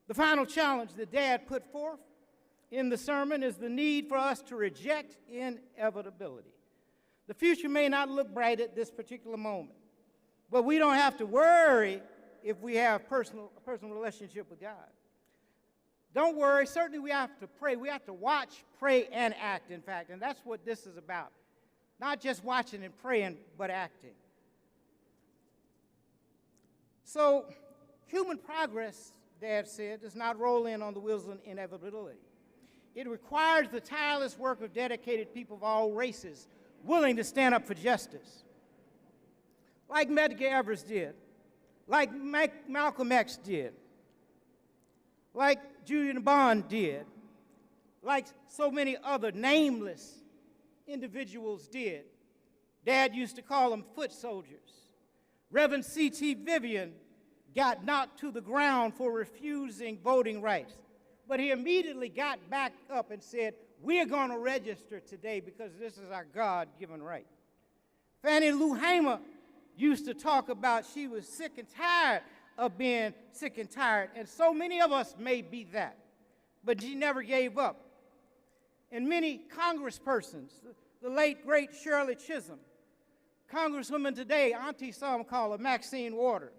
The final challenge that Dad put forth in the sermon is the need for us to reject inevitability. The future may not look bright at this particular moment, but we don't have to worry if we have a personal relationship with God. Don't worry, certainly we have to pray. We have to watch, pray, and act, in fact, and that's what this is about. Not just watching and praying, but acting. So, human progress, Dad said, does not roll in on the wheels of inevitability. It requires the tireless work of dedicated people of all races willing to stand up for justice. Like Medgar Evers did, like Malcolm X did, like Julian Bond did, like so many other nameless individuals did. Dad used to call them foot soldiers. Reverend C.T. Vivian got knocked to the ground for refusing voting rights, but he immediately got back up and said, we're going to register today because this is our God-given right. Fannie Lou Hamer used to talk about she was sick and tired of being sick and tired, and so many of us may be that, but she never gave up. And many congresspersons, the late, great Shirley Chisholm, Congresswoman today, Auntie some call her Maxine Waters,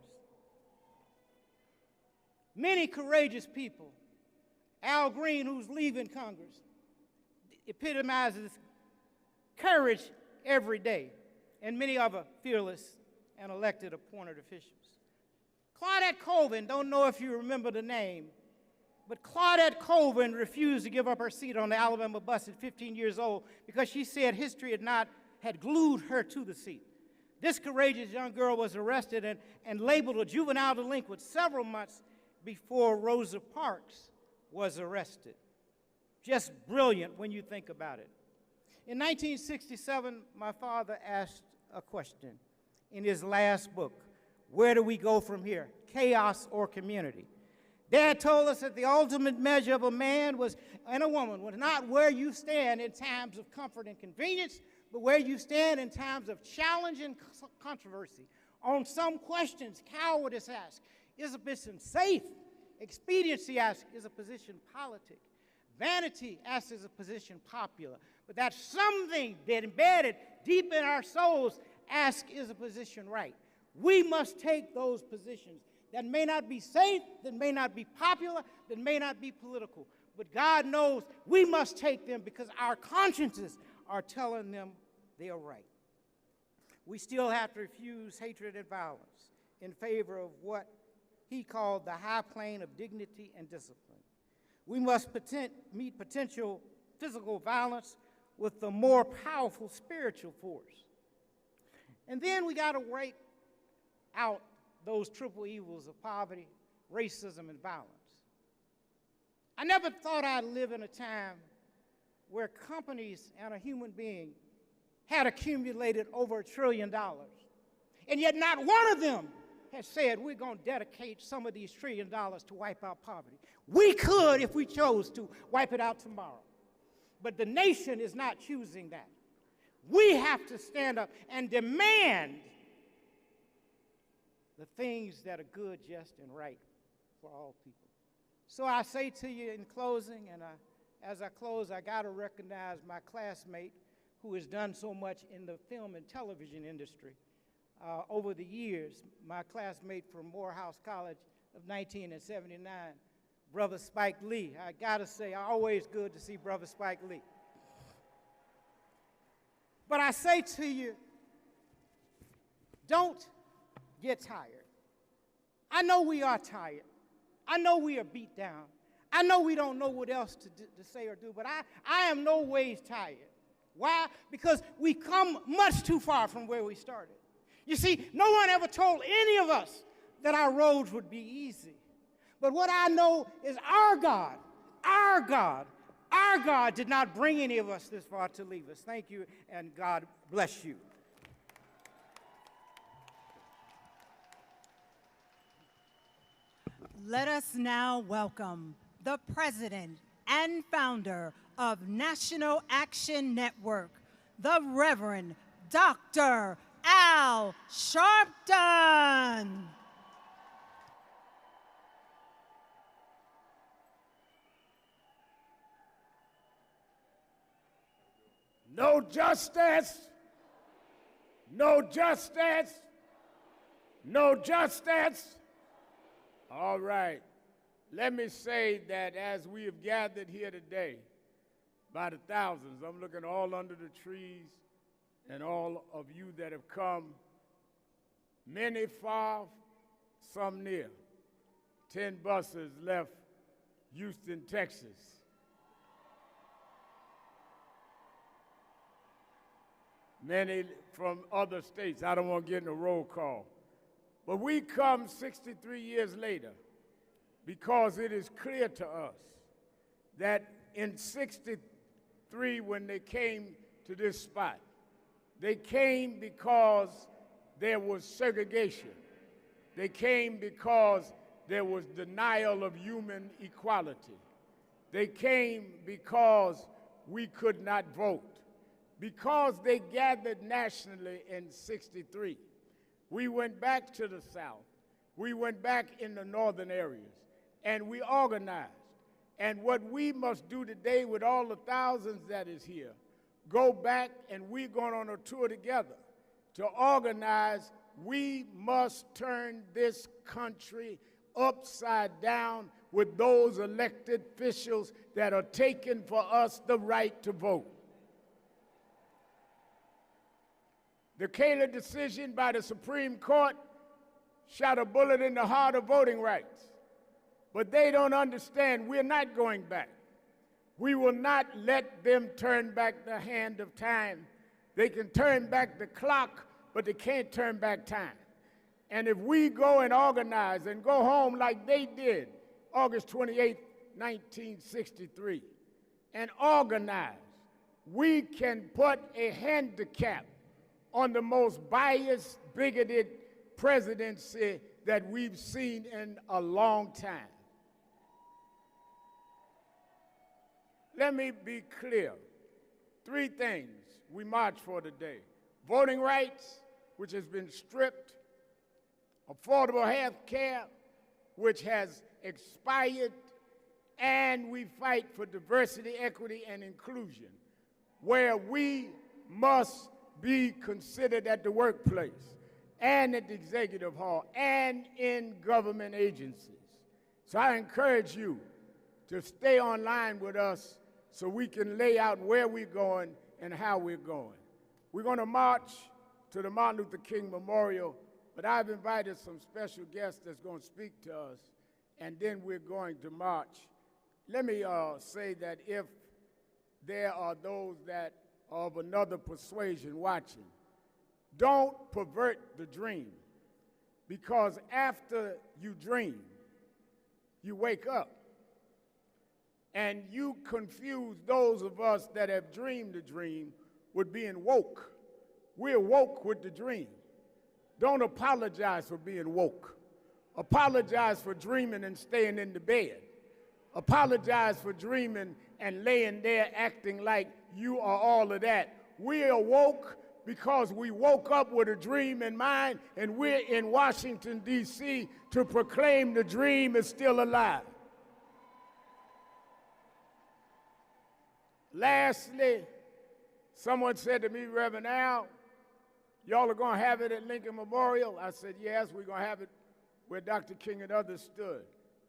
many courageous people, Al Green, who's leaving Congress, epitomizes courage every day, and many other fearless and elected appointed officials. Claudette Colvin, don't know if you remember the name, but Claudette Colvin refused to give up her seat on the Alabama bus at 15 years old because she said history had glued her to the seat. This courageous young girl was arrested and labeled a juvenile delinquent several months before Rosa Parks was arrested. Just brilliant when you think about it. In 1967, my father asked a question in his last book, where do we go from here, chaos or community? Dad told us that the ultimate measure of a man and a woman was not where you stand in times of comfort and convenience, but where you stand in times of challenge and controversy. On some questions, cowardice asks, is a position safe? Expediency asks, is a position politic? Vanity asks, is a position popular? But that's something that embedded deep in our souls asks, is a position right? We must take those positions that may not be safe, that may not be popular, that may not be political. But God knows we must take them because our consciences are telling them they are right. We still have to refuse hatred and violence in favor of what he called the high plane of dignity and discipline. We must meet potential physical violence with the more powerful spiritual force. And then we got to wipe out those triple evils of poverty, racism, and violence. I never thought I'd live in a time where companies and a human being had accumulated over $1 trillion. And yet not one of them has said, we're going to dedicate some of these $1 trillion to wipe out poverty. We could, if we chose to, wipe it out tomorrow. But the nation is not choosing that. We have to stand up and demand the things that are good, just, and right for all people. So I say to you in closing, and as I close, I got to recognize my classmate who has done so much in the film and television industry over the years, my classmate from Morehouse College of 1979, Brother Spike Lee. I got to say, always good to see Brother Spike Lee. But I say to you, don't get tired. I know we are tired. I know we are beat down. I know we don't know what else to say or do, but I am no ways tired. Why? Because we've come much too far from where we started. You see, no one ever told any of us that our roads would be easy. But what I know is our God did not bring any of us this far to leave us. Thank you, and God bless you. Let us now welcome the president and founder of National Action Network, the Reverend Dr. Al Sharpton. No justice, no justice, no justice. All right. Let me say that as we have gathered here today, by the thousands, I'm looking all under the trees and all of you that have come, many far, some near. 10 buses left Houston, Texas. Many from other states. I don't want to get in a roll call. But we come 63 years later because it is clear to us that in '63, when they came to this spot, they came because there was segregation. They came because there was denial of human equality. They came because we could not vote. Because they gathered nationally in '63, we went back to the South. We went back in the northern areas, and we organized. And what we must do today with all the thousands that is here, go back, and we're going on a tour together to organize. We must turn this country upside down with those elected officials that are taking for us the right to vote. The Kaler decision by the Supreme Court shot a bullet in the heart of voting rights. But they don't understand we're not going back. We will not let them turn back the hand of time. They can turn back the clock, but they can't turn back time. And if we go and organize and go home like they did August 28, 1963, and organize, we can put a handicap on the most biased, bigoted presidency that we've seen in a long time. Let me be clear. 3 things we march for today. Voting rights, which has been stripped. Affordable health care, which has expired. And we fight for diversity, equity, and inclusion, where we must be considered at the workplace and at the executive hall and in government agencies. So I encourage you to stay online with us so we can lay out where we're going and how we're going. We're going to march to the Martin Luther King Memorial, but I've invited some special guests that's going to speak to us, and then we're going to march. Let me say that if there are those that are of another persuasion watching, don't pervert the dream, because after you dream, you wake up. And you confuse those of us that have dreamed the dream with being woke. We're woke with the dream. Don't apologize for being woke. Apologize for dreaming and staying in the bed. Apologize for dreaming and laying there acting like you are all of that. We are woke because we woke up with a dream in mind, and we're in Washington, D.C. to proclaim the dream is still alive. Lastly, someone said to me, Reverend Al, y'all are going to have it at Lincoln Memorial? I said, yes, we're going to have it where Dr. King and others stood.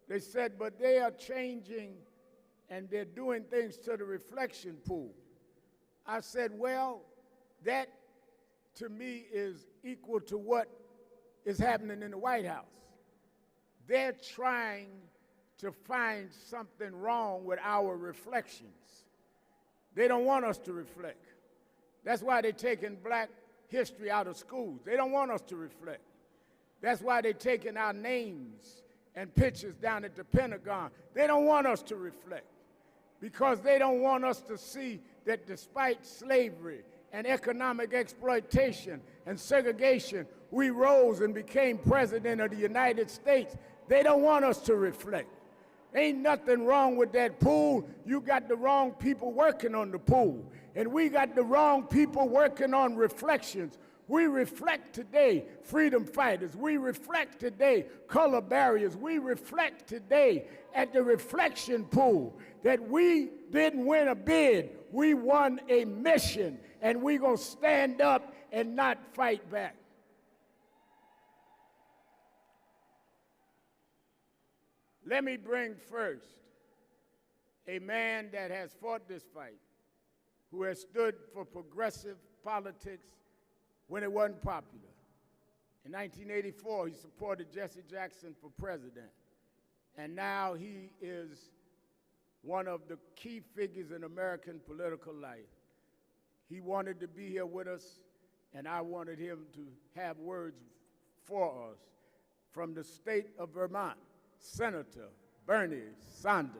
They said, but they are changing and they're doing things to the reflection pool. I said, well, that to me is equal to what is happening in the White House. They're trying to find something wrong with our reflections. They don't want us to reflect. That's why they're taking black history out of schools. They don't want us to reflect. That's why they're taking our names and pictures down at the Pentagon. They don't want us to reflect, because they don't want us to see that despite slavery and economic exploitation and segregation, we rose and became president of the United States. They don't want us to reflect. Ain't nothing wrong with that pool. You got the wrong people working on the pool. And we got the wrong people working on reflections. We reflect today freedom fighters. We reflect today color barriers. We reflect today at the reflection pool that we didn't win a bid. We won a mission, and we're going to stand up and not fight back. Let me bring first a man that has fought this fight, who has stood for progressive politics when it wasn't popular. In 1984, he supported Jesse Jackson for president, and now he is one of the key figures in American political life. He wanted to be here with us, and I wanted him to have words for us. From the state of Vermont, Senator Bernie Sanders.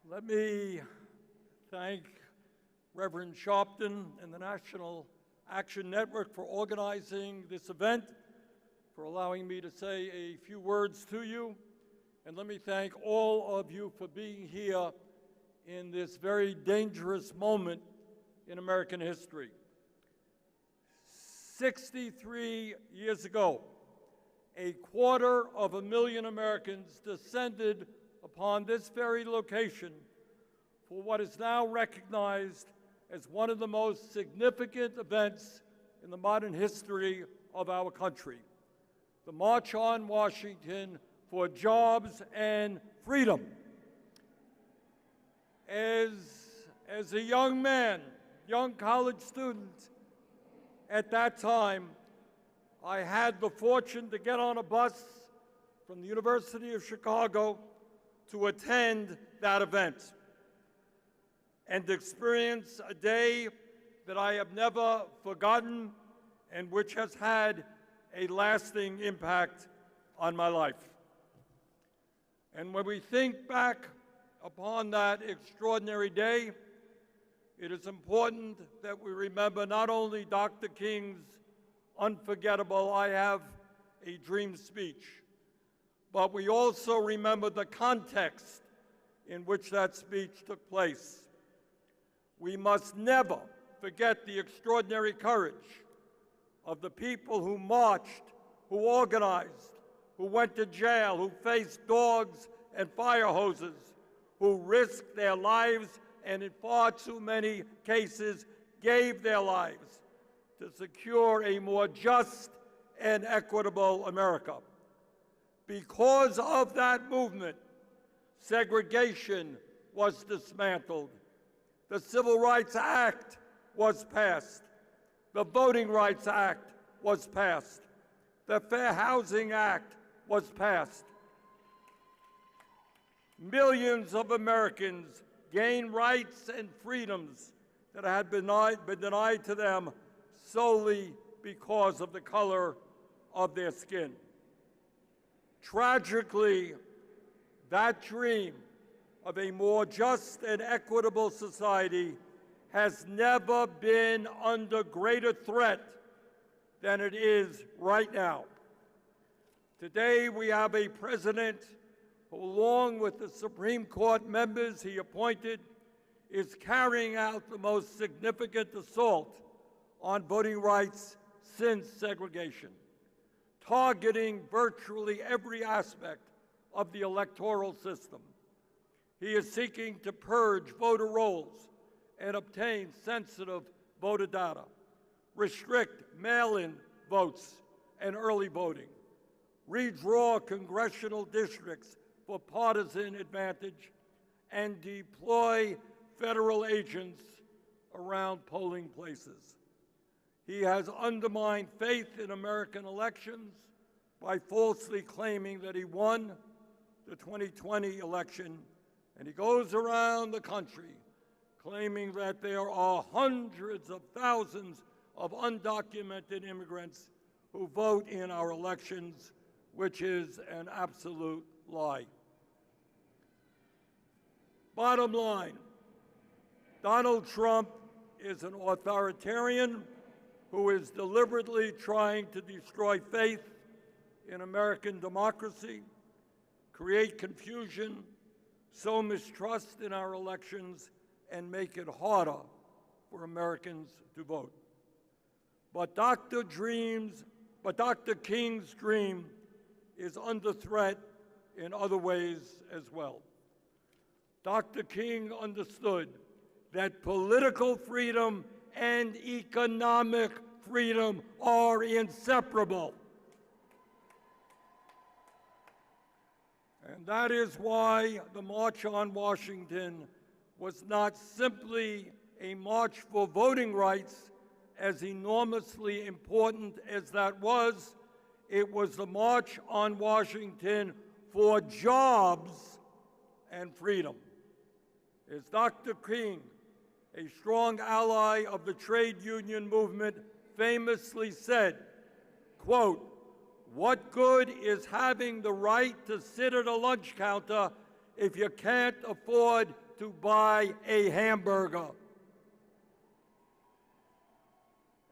Let me thank Reverend Sharpton and the National Action Network for organizing this event, for allowing me to say a few words to you. And let me thank all of you for being here in this very dangerous moment in American history. 63 years ago, 250,000 Americans descended upon this very location for what is now recognized as one of the most significant events in the modern history of our country, the March on Washington for Jobs and Freedom. As a young man, young college student at that time, I had the fortune to get on a bus from the University of Chicago to attend that event and experience a day that I have never forgotten and which has had a lasting impact on my life. And when we think back upon that extraordinary day, it is important that we remember not only Dr. King's unforgettable "I Have a Dream" speech, but we also remember the context in which that speech took place. We must never forget the extraordinary courage of the people who marched, who organized, who went to jail, who faced dogs and fire hoses, who risked their lives and in far too many cases gave their lives to secure a more just and equitable America. Because of that movement, segregation was dismantled. The Civil Rights Act was passed. The Voting Rights Act was passed. The Fair Housing Act was passed. Millions of Americans gained rights and freedoms that had been denied to them solely because of the color of their skin. Tragically, that dream of a more just and equitable society has never been under greater threat than it is right now. Today, we have a president who, along with the Supreme Court members he appointed, is carrying out the most significant assault on voting rights since segregation, targeting virtually every aspect of the electoral system. He is seeking to purge voter rolls and obtain sensitive voter data, restrict mail-in votes and early voting, redraw congressional districts for partisan advantage, and deploy federal agents around polling places. He has undermined faith in American elections by falsely claiming that he won the 2020 election, and he goes around the country claiming that there are hundreds of thousands of undocumented immigrants who vote in our elections, which is an absolute lie. Bottom line, Donald Trump is an authoritarian who is deliberately trying to destroy faith in American democracy, create confusion, sow mistrust in our elections, and make it harder for Americans to vote. But Dr. King's dream is under threat in other ways as well. Dr. King understood that political freedom and economic freedom are inseparable. And that is why the March on Washington was not simply a march for voting rights, as enormously important as that was. It was the March on Washington for jobs and freedom. As Dr. King, a strong ally of the trade union movement, famously said, quote, "What good is having the right to sit at a lunch counter if you can't afford to buy a hamburger?"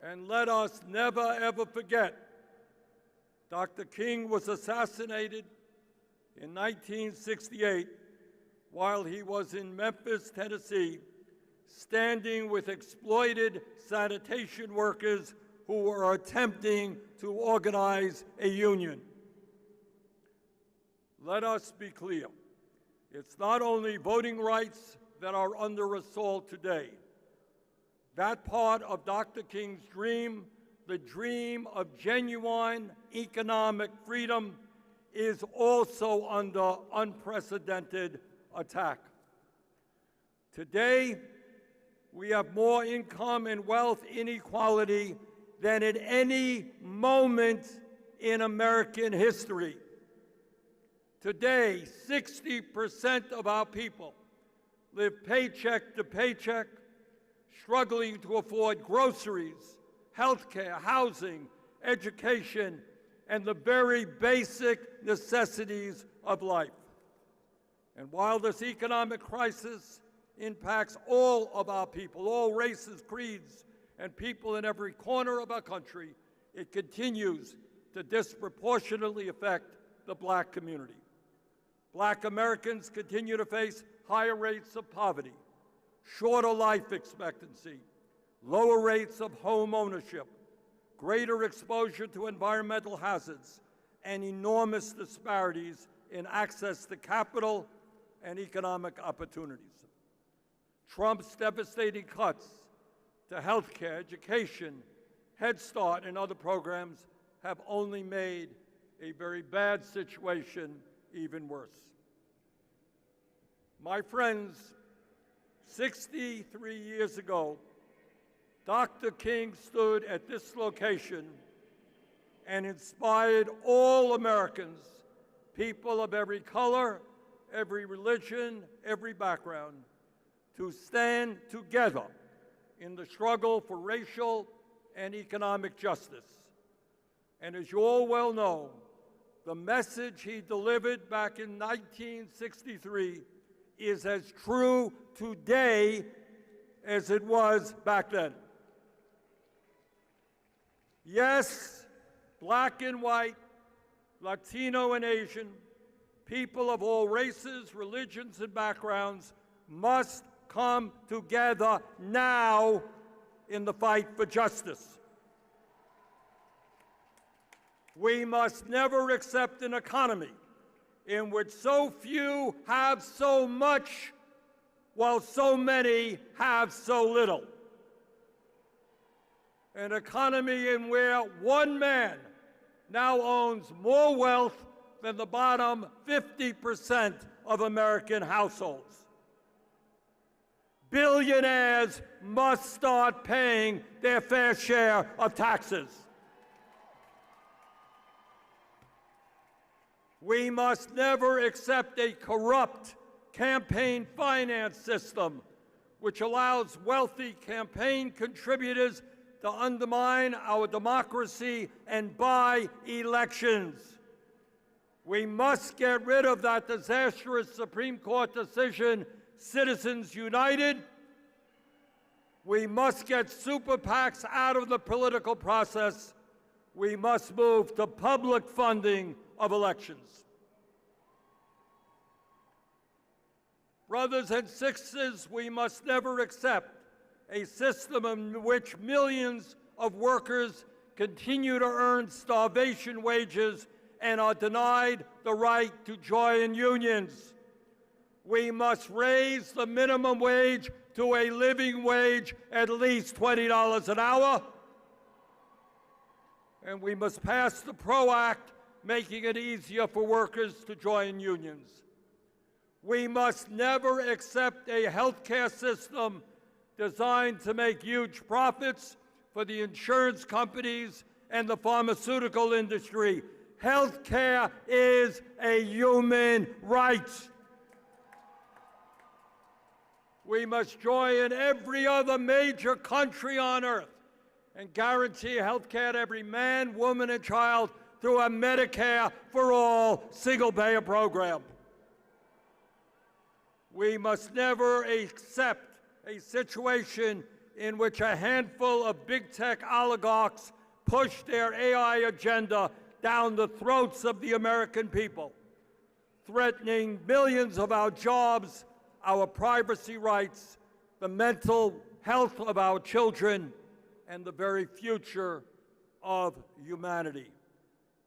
And let us never, ever forget, Dr. King was assassinated in 1968 while he was in Memphis, Tennessee, standing with exploited sanitation workers who were attempting to organize a union. Let us be clear. It's not only voting rights that are under assault today. That part of Dr. King's dream, the dream of genuine economic freedom, is also under unprecedented attack. Today, we have more income and wealth inequality than at any moment in American history. Today, 60% of our people live paycheck to paycheck, struggling to afford groceries, health care, housing, education, and the very basic necessities of life. And while this economic crisis impacts all of our people, all races, creeds, and people in every corner of our country, it continues to disproportionately affect the Black community. Black Americans continue to face higher rates of poverty, shorter life expectancy, lower rates of home ownership, greater exposure to environmental hazards, and enormous disparities in access to capital and economic opportunities. Trump's devastating cuts to health care, education, Head Start, and other programs have only made a very bad situation even worse. My friends, 63 years ago, Dr. King stood at this location and inspired all Americans, people of every color, every religion, every background, to stand together in the struggle for racial and economic justice. And as you all well know, the message he delivered back in 1963 is as true today as it was back then. Yes, Black and white, Latino and Asian, people of all races, religions, and backgrounds must come together now in the fight for justice. We must never accept an economy in which so few have so much while so many have so little. An economy in where one man now owns more wealth than the bottom 50% of American households. Billionaires must start paying their fair share of taxes. We must never accept a corrupt campaign finance system which allows wealthy campaign contributors to undermine our democracy and buy elections. We must get rid of that disastrous Supreme Court decision, Citizens United. We must get super PACs out of the political process. We must move to public funding of elections. Brothers and sisters, we must never accept a system in which millions of workers continue to earn starvation wages and are denied the right to join unions. We must raise the minimum wage to a living wage at least $20 an hour. And we must pass the PRO Act, making it easier for workers to join unions. We must never accept a health care system designed to make huge profits for the insurance companies and the pharmaceutical industry. Health care is a human right. We must join every other major country on earth and guarantee health care to every man, woman, and child through a Medicare for all single-payer program. We must never accept a situation in which a handful of big tech oligarchs push their AI agenda down the throats of the American people, threatening millions of our jobs, our privacy rights, the mental health of our children, and the very future of humanity.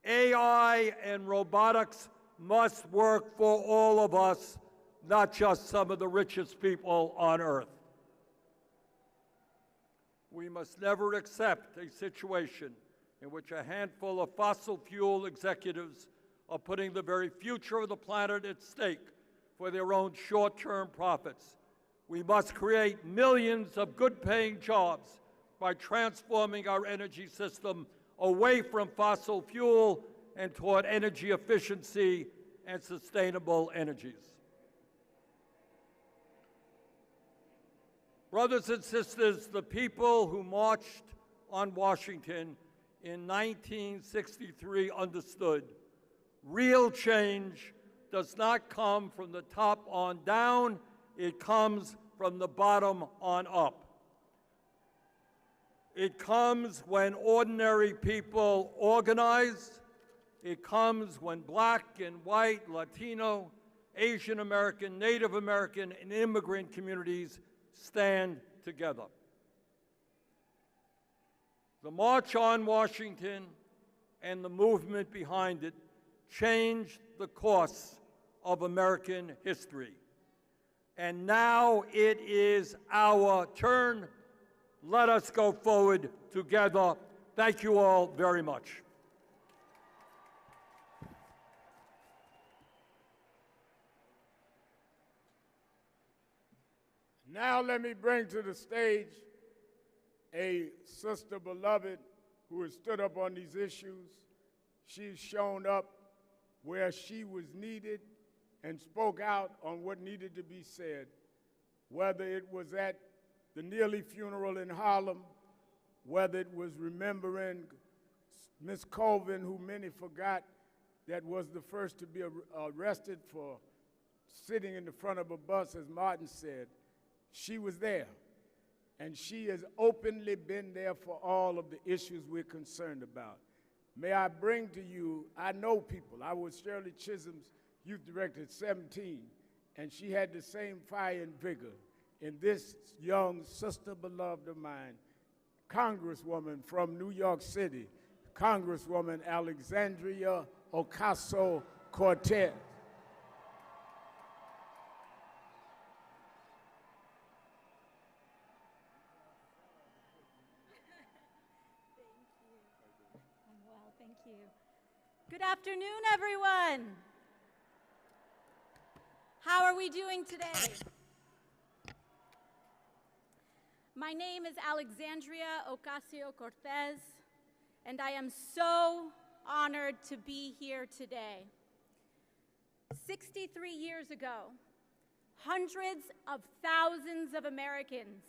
AI and robotics must work for all of us, not just some of the richest people on earth. We must never accept a situation in which a handful of fossil fuel executives are putting the very future of the planet at stake for their own short-term profits. We must create millions of good-paying jobs by transforming our energy system away from fossil fuel and toward energy efficiency and sustainable energies. Brothers and sisters, the people who marched on Washington in 1963 understood real change does not come from the top on down, it comes from the bottom on up. It comes when ordinary people organize. It comes when black and white, Latino, Asian American, Native American, and immigrant communities stand together. The March on Washington and the movement behind it changed the course of American history. And now it is our turn. Let us go forward together. Thank you all very much. Now let me bring to the stage a sister beloved who has stood up on these issues. She's shown up where she was needed and spoke out on what needed to be said, whether it was at the Neely funeral in Harlem, whether it was remembering Miss Colvin, who many forgot, that was the first to be arrested for sitting in the front of a bus, as Martin said. She was there, and she has openly been there for all of the issues we're concerned about. May I bring to you, I know people. I was Shirley Chisholm's youth director at 17, and she had the same fire and vigor in this young sister beloved of mine, Congresswoman from New York City, Congresswoman Alexandria Ocasio-Cortez. Thank you. Good afternoon, everyone. How are we doing today? My name is Alexandria Ocasio-Cortez, and I am so honored to be here today. 63 years ago, hundreds of thousands of Americans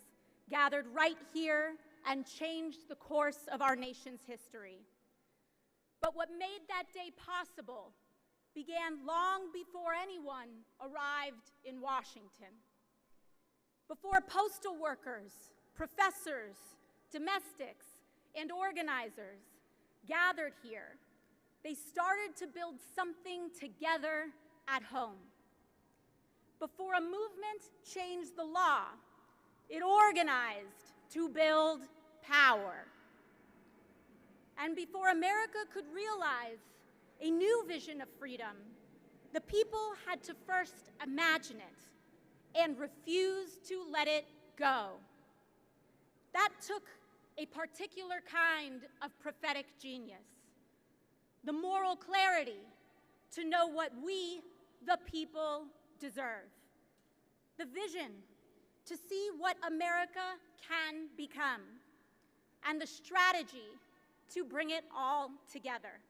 gathered right here and changed the course of our nation's history. But what made that day possible began long before anyone arrived in Washington. Before postal workers, professors, domestics, and organizers gathered here, they started to build something together at home. Before a movement changed the law, it organized to build power. And before America could realize a new vision of freedom, the people had to first imagine it and refuse to let it go. That took a particular kind of prophetic genius, the moral clarity to know what we, the people, deserve, the vision to see what America can become, and the strategy to bring it all together.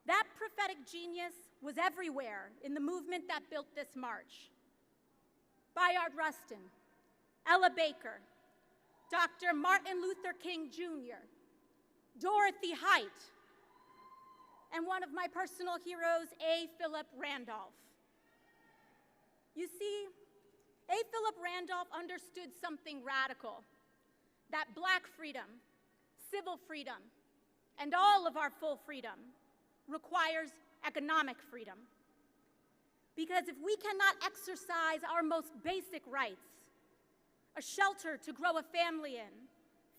That prophetic genius was everywhere in the movement that built this march. Bayard Rustin, Ella Baker, Dr. Martin Luther King Jr., Dorothy Height, and one of my personal heroes, A. Philip Randolph. You see, A. Philip Randolph understood something radical, that black freedom, civil freedom, and all of our full freedom requires economic freedom. Because if we cannot exercise our most basic rights, a shelter to grow a family in,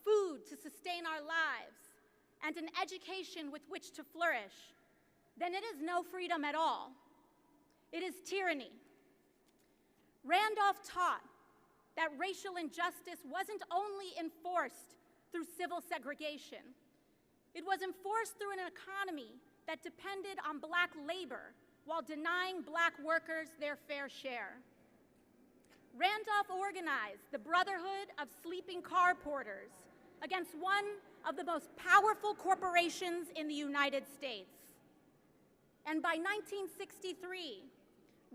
food to sustain our lives, and an education with which to flourish, then it is no freedom at all. It is tyranny. Randolph taught that racial injustice wasn't only enforced through civil segregation. It was enforced through an economy that depended on black labor while denying black workers their fair share. Randolph organized the Brotherhood of Sleeping Car Porters against one of the most powerful corporations in the United States. And by 1963,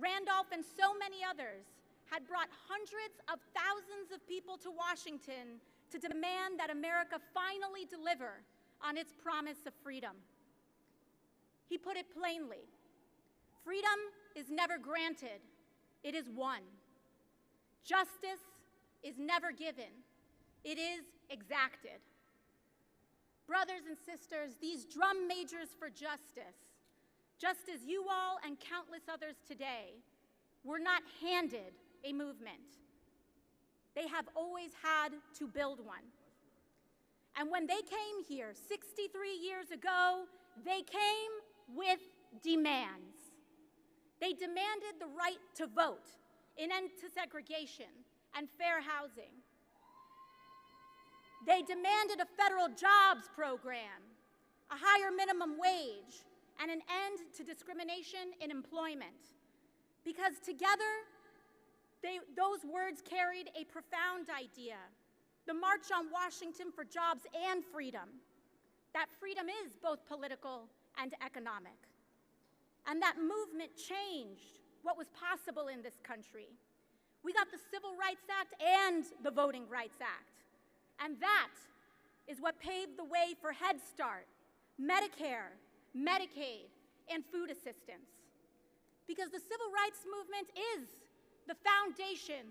Randolph and so many others had brought hundreds of thousands of people to Washington to demand that America finally deliver on its promise of freedom. He put it plainly, freedom is never granted, it is won. Justice is never given, it is exacted. Brothers and sisters, these drum majors for justice, just as you all and countless others today, were not handed a movement. They have always had to build one. And when they came here 63 years ago, they came with demands. They demanded the right to vote, an end to segregation, and fair housing. They demanded a federal jobs program, a higher minimum wage, and an end to discrimination in employment. Because together, those words carried a profound idea, the March on Washington for Jobs and Freedom, that freedom is both political and economic. And that movement changed what was possible in this country. We got the Civil Rights Act and the Voting Rights Act. And that is what paved the way for Head Start, Medicare, Medicaid, and food assistance. Because the Civil Rights Movement is the foundation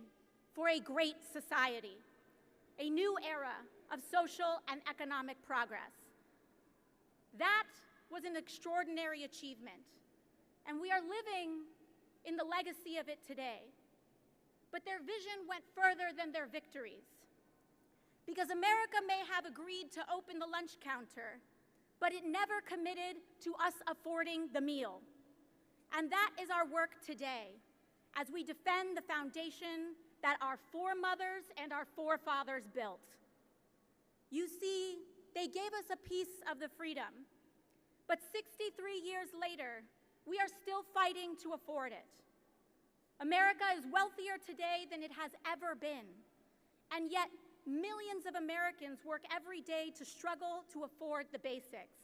for a great society, a new era of social and economic progress. That was an extraordinary achievement, and we are living in the legacy of it today. But their vision went further than their victories. Because America may have agreed to open the lunch counter, but it never committed to us affording the meal. And that is our work today, as we defend the foundation that our foremothers and our forefathers built. You see, they gave us a piece of the freedom, but 63 years later, we are still fighting to afford it. America is wealthier today than it has ever been, and yet millions of Americans work every day to struggle to afford the basics.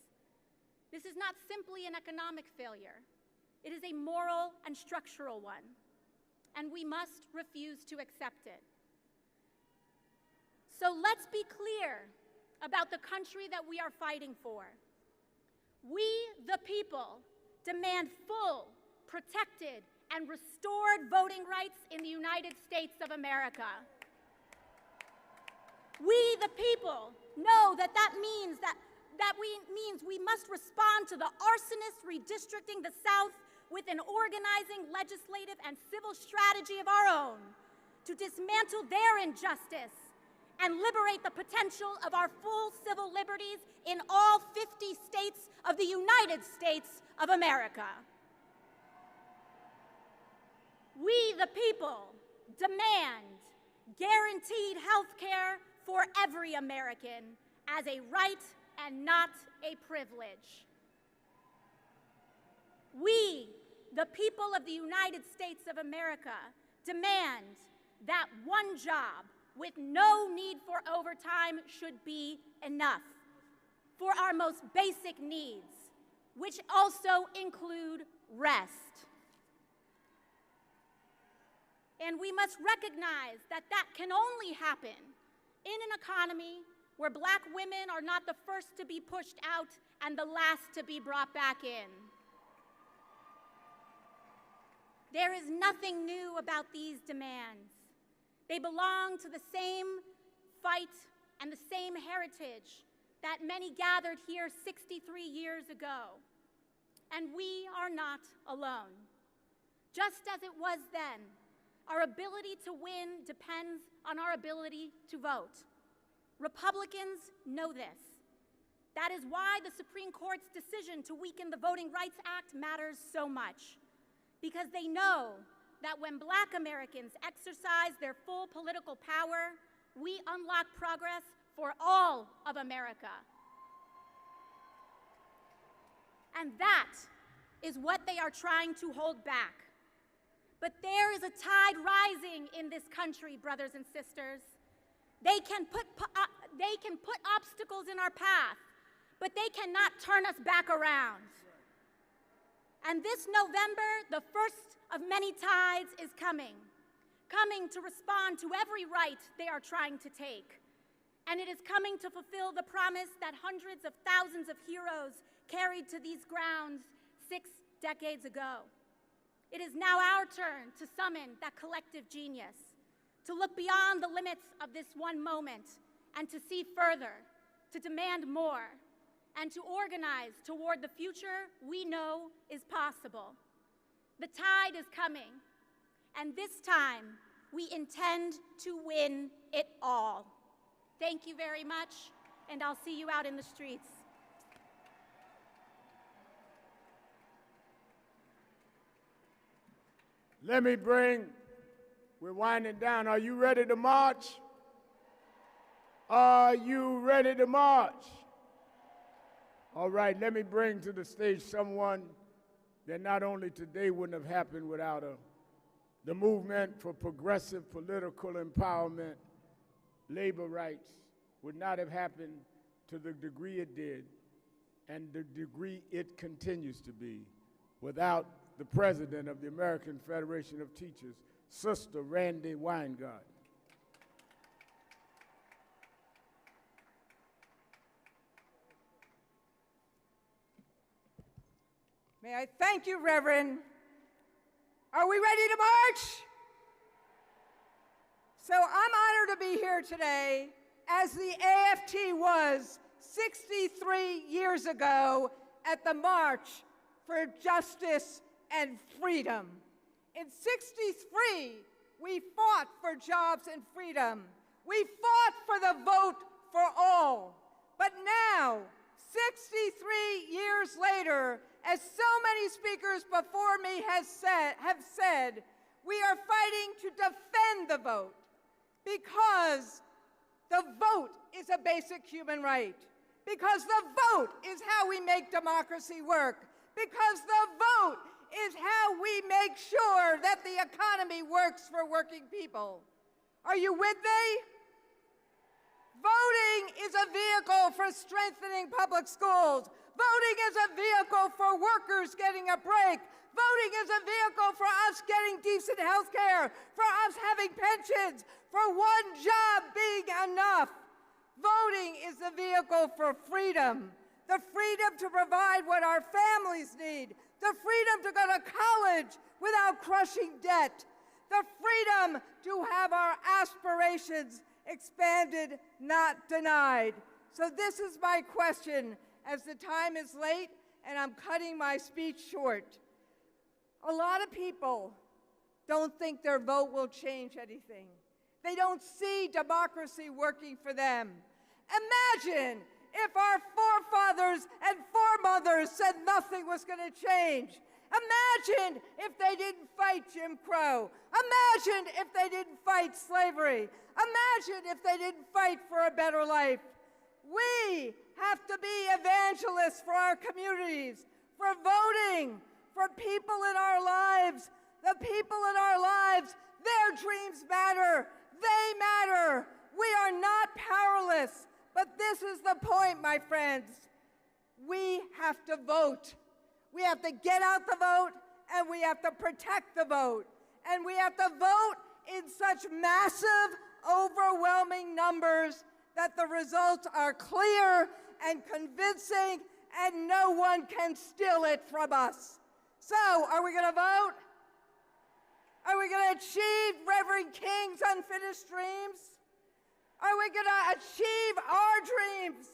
This is not simply an economic failure. It is a moral and structural one, and we must refuse to accept it. So let's be clear about the country that we are fighting for. We, the people, demand full, protected, and restored voting rights in the United States of America. We, the people, know that means we must respond to the arsonists redistricting the South with an organizing, legislative, and civil strategy of our own to dismantle their injustice and liberate the potential of our full civil liberties in all 50 states of the United States of America. We, the people, demand guaranteed health care for every American as a right and not a privilege. We, the people of the United States of America, demand that one job with no need for overtime should be enough for our most basic needs, which also include rest. And we must recognize that that can only happen in an economy where black women are not the first to be pushed out and the last to be brought back in. There is nothing new about these demands. They belong to the same fight and the same heritage that many gathered here 63 years ago. And we are not alone. Just as it was then, our ability to win depends on our ability to vote. Republicans know this. That is why the Supreme Court's decision to weaken the Voting Rights Act matters so much, because they know that when Black Americans exercise their full political power, we unlock progress for all of America. And that is what they are trying to hold back. But there is a tide rising in this country, brothers and sisters. They can put obstacles in our path, but they cannot turn us back around. And this November, the first of many tides is coming to respond to every right they are trying to take. And it is coming to fulfill the promise that hundreds of thousands of heroes carried to these grounds 6 decades ago. It is now our turn to summon that collective genius, to look beyond the limits of this one moment and to see further, to demand more, and to organize toward the future we know is possible. The tide is coming, and this time we intend to win it all. Thank you very much, and I'll see you out in the streets. We're winding down. Are you ready to march? Are you ready to march? All right, let me bring to the stage someone that not only today wouldn't have happened without the movement for progressive political empowerment, labor rights would not have happened to the degree it did and the degree it continues to be without the president of the American Federation of Teachers, Sister Randi Weingart. May I thank you, Reverend. Are we ready to march? So I'm honored to be here today as the AFT was 63 years ago at the March for Justice and Freedom. In '63, we fought for jobs and freedom. We fought for the vote for all. But now, 63 years later, as so many speakers before me have said, we are fighting to defend the vote because the vote is a basic human right, because the vote is how we make democracy work, because the vote is how we make sure that the economy works for working people. Are you with me? Voting is a vehicle for strengthening public schools. Voting is a vehicle for workers getting a break. Voting is a vehicle for us getting decent health care, for us having pensions, for one job being enough. Voting is the vehicle for freedom, the freedom to provide what our families need, the freedom to go to college without crushing debt, the freedom to have our aspirations expanded, not denied. So this is my question, as the time is late and I'm cutting my speech short. A lot of people don't think their vote will change anything. They don't see democracy working for them. Imagine if our forefathers and foremothers said nothing was going to change. Imagine if they didn't fight Jim Crow. Imagine if they didn't fight slavery. Imagine if they didn't fight for a better life. We have to be evangelists for our communities, for voting, for people in our lives. The people in our lives, their dreams matter. They matter. We are not powerless. But this is the point, my friends. We have to vote. We have to get out the vote, and we have to protect the vote. And we have to vote in such massive, overwhelming numbers that the results are clear and convincing, and no one can steal it from us. So, are we going to vote? Are we going to achieve Reverend King's unfinished dreams? Are we going to achieve our dreams?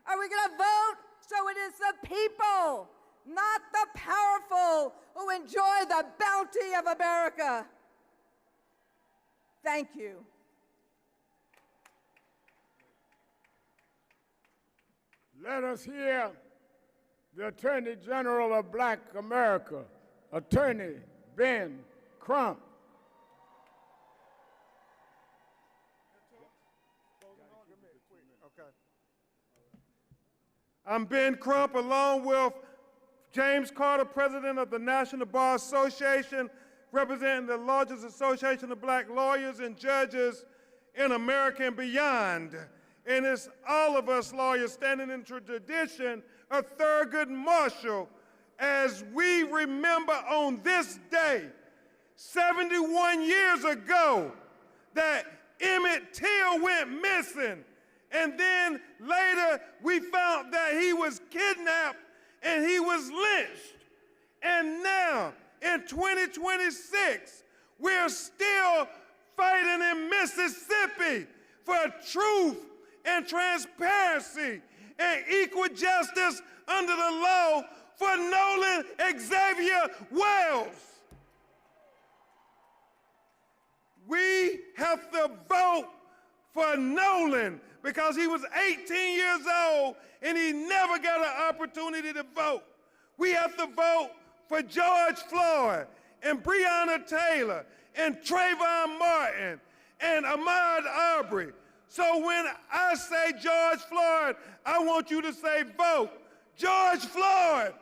Are we going to vote so it is the people, not the powerful, who enjoy the bounty of America? Thank you. Let us hear the Attorney General of Black America, Attorney Ben Crump. I'm Ben Crump, along with James Carter, President of the National Bar Association, representing the largest association of black lawyers and judges in America and beyond. And it's all of us lawyers standing in tradition of Thurgood Marshall as we remember on this day, 71 years ago, that Emmett Till went missing. And then later we found that he was kidnapped and he was lynched. And now in 2026, we're still fighting in Mississippi for truth and transparency and equal justice under the law for Nolan Xavier Wells. We have to vote for Nolan because he was 18 years old and he never got an opportunity to vote. We have to vote for George Floyd and Breonna Taylor and Trayvon Martin and Ahmaud Arbery. So when I say George Floyd, I want you to say vote George Floyd.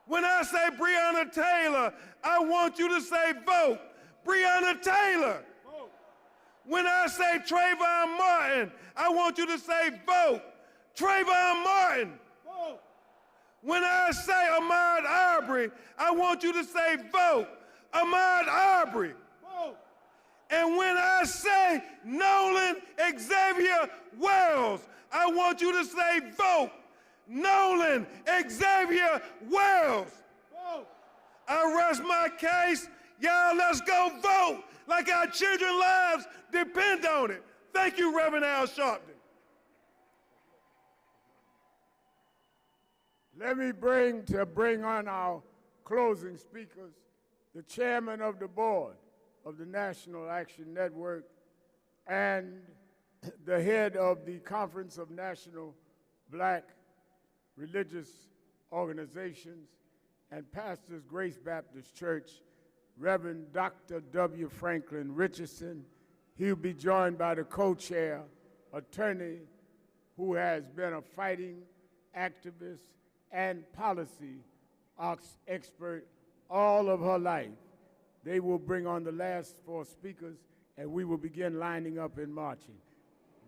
When I say Breonna Taylor, I want you to say vote Breonna Taylor. When I say Trayvon Martin, I want you to say vote Trayvon Martin. When I say Ahmaud Arbery, I want you to say vote Ahmaud Arbery. And when I say Nolan Xavier Wells, I want you to say vote Nolan Xavier Wells. I rest my case. Y'all, let's go vote like our children's lives depend on it. Thank you, Reverend Al Sharpton. Let me bring on our closing speakers, the chairman of the board of the National Action Network and the head of the Conference of National Black Religious Organizations and Pastors Grace Baptist Church, Reverend Dr. W. Franklin Richardson. He'll be joined by the co-chair, attorney who has been a fighting activist and policy expert all of her life. They will bring on the last four speakers, and we will begin lining up and marching.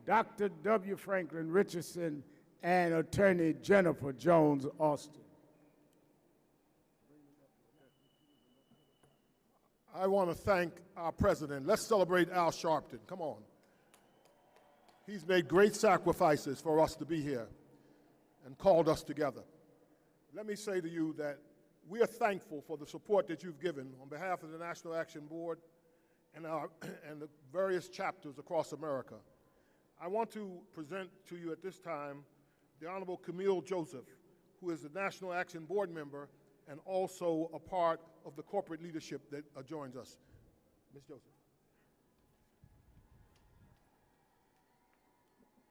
Dr. W. Franklin Richardson and attorney Jennifer Jones Austin. I want to thank our president. Let's celebrate Al Sharpton. Come on. He's made great sacrifices for us to be here and called us together. Let me say to you that we are thankful for the support that you've given on behalf of the National Action Board and the various chapters across America. I want to present to you at this time the Honorable Camille Joseph, who is the National Action Board member and also a part of the corporate leadership that joins us. Ms. Joseph.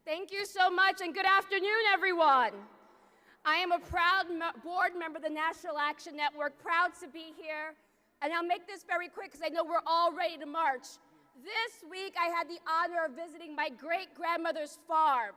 Thank you so much, and good afternoon, everyone. I am a proud board member of the National Action Network, proud to be here, and I'll make this very quick because I know we're all ready to march. This week, I had the honor of visiting my great-grandmother's farm.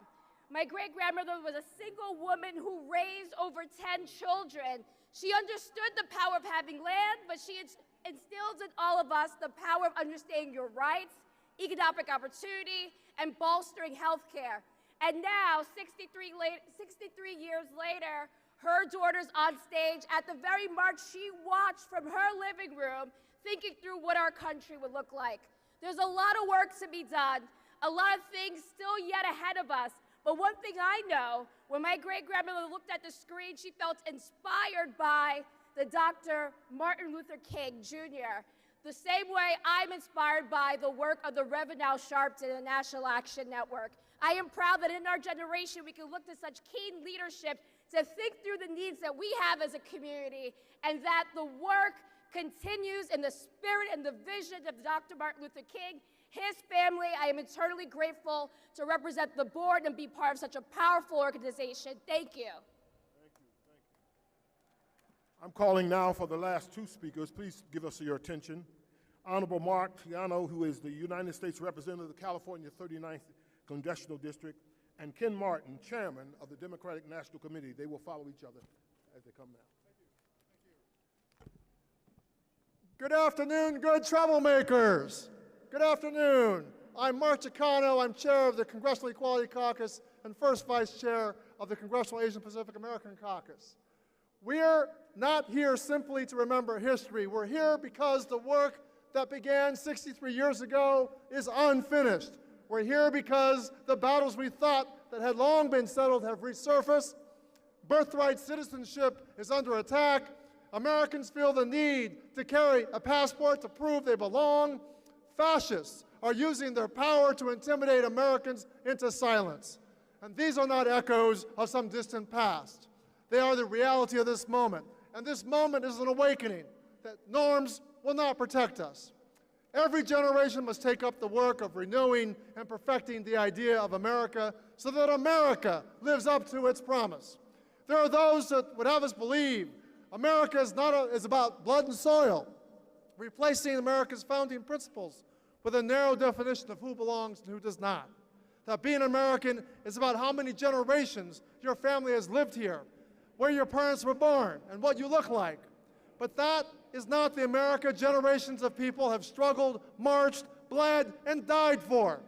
My great-grandmother was a single woman who raised over 10 children. She understood the power of having land, but she instills in all of us the power of understanding your rights, economic opportunity, and bolstering health care. And now, 63 years later, her daughters on stage at the very march she watched from her living room, thinking through what our country would look like. There's a lot of work to be done, a lot of things still yet ahead of us. But one thing I know, when my great-grandmother looked at the screen, she felt inspired by the Dr. Martin Luther King, Jr., the same way I'm inspired by the work of the Reverend Al Sharpton and the National Action Network. I am proud that in our generation we can look to such keen leadership to think through the needs that we have as a community, and that the work continues in the spirit and the vision of Dr. Martin Luther King, his family. I am eternally grateful to represent the board and be part of such a powerful organization. Thank you. I'm calling now for the last two speakers. Please give us your attention. Honorable Mark Tiano, who is the United States Representative of the California 39th Congressional District, and Ken Martin, Chairman of the Democratic National Committee. They will follow each other as they come now. Good afternoon, good troublemakers. Good afternoon. I'm Mark Chicano. I'm chair of the Congressional Equality Caucus and first vice chair of the Congressional Asian Pacific American Caucus. We're not here simply to remember history. We're here because the work that began 63 years ago is unfinished. We're here because the battles we thought that had long been settled have resurfaced. Birthright citizenship is under attack. Americans feel the need to carry a passport to prove they belong. Fascists are using their power to intimidate Americans into silence. And these are not echoes of some distant past. They are the reality of this moment. And this moment is an awakening that norms will not protect us. Every generation must take up the work of renewing and perfecting the idea of America so that America lives up to its promise. There are those that would have us believe America is about blood and soil, replacing America's founding principles with a narrow definition of who belongs and who does not. That being American is about how many generations your family has lived here, where your parents were born, and what you look like. But that is not the America generations of people have struggled, marched, bled, and died for.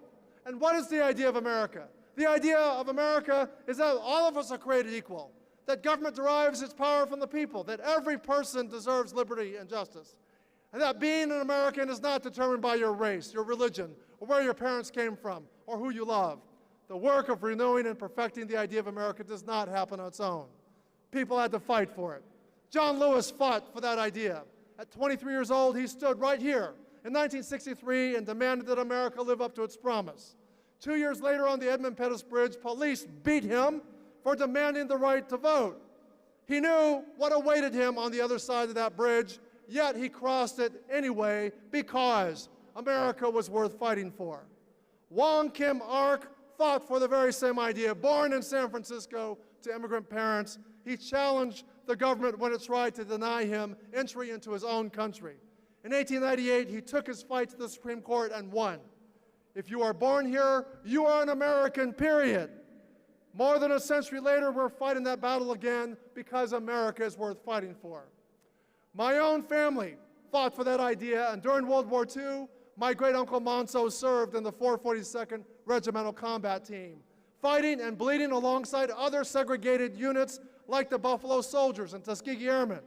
And what is the idea of America? The idea of America is that all of us are created equal, that government derives its power from the people, that every person deserves liberty and justice, and that being an American is not determined by your race, your religion, or where your parents came from, or who you love. The work of renewing and perfecting the idea of America does not happen on its own. People had to fight for it. John Lewis fought for that idea. At 23 years old, he stood right here in 1963 and demanded that America live up to its promise. 2 years later on the Edmund Pettus Bridge, police beat him for demanding the right to vote. He knew what awaited him on the other side of that bridge, yet he crossed it anyway because America was worth fighting for. Wong Kim Ark fought for the very same idea. Born in San Francisco to immigrant parents, he challenged the government when it tried to deny him entry into his own country. In 1898, he took his fight to the Supreme Court and won. If you are born here, you are an American, period. More than a century later, we're fighting that battle again because America is worth fighting for. My own family fought for that idea, and during World War II, my great-uncle Monso served in the 442nd Regimental Combat Team, fighting and bleeding alongside other segregated units like the Buffalo Soldiers and Tuskegee Airmen.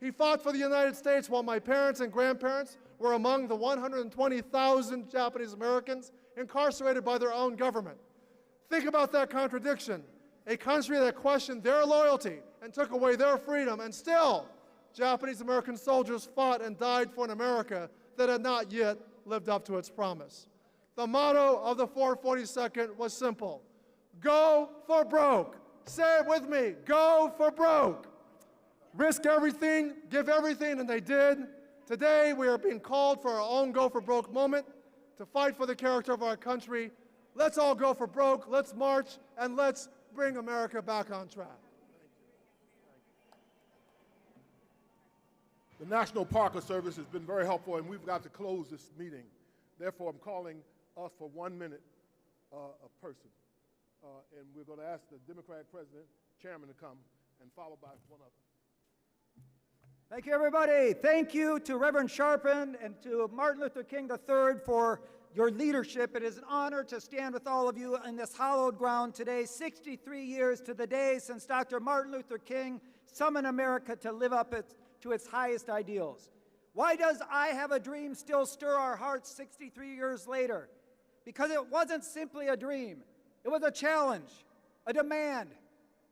He fought for the United States while my parents and grandparents were among the 120,000 Japanese Americans incarcerated by their own government. Think about that contradiction. A country that questioned their loyalty and took away their freedom, and still Japanese American soldiers fought and died for an America that had not yet lived up to its promise. The motto of the 442nd was simple: go for broke. Say it with me, go for broke. Risk everything, give everything, and they did. Today, we are being called for our own go for broke moment to fight for the character of our country. Let's all go for broke, let's march, and let's bring America back on track. The National Park Service has been very helpful, and we've got to close this meeting. Therefore, I'm calling us for 1 minute a person. And we're going to ask the Democratic President, Chairman, to come, and followed by one other. Thank you, everybody. Thank you to Reverend Sharpton and to Martin Luther King III for your leadership. It is an honor to stand with all of you in this hallowed ground today, 63 years to the day since Dr. Martin Luther King summoned America to live up to its highest ideals. Why does I Have a Dream still stir our hearts 63 years later? Because it wasn't simply a dream. It was a challenge, a demand,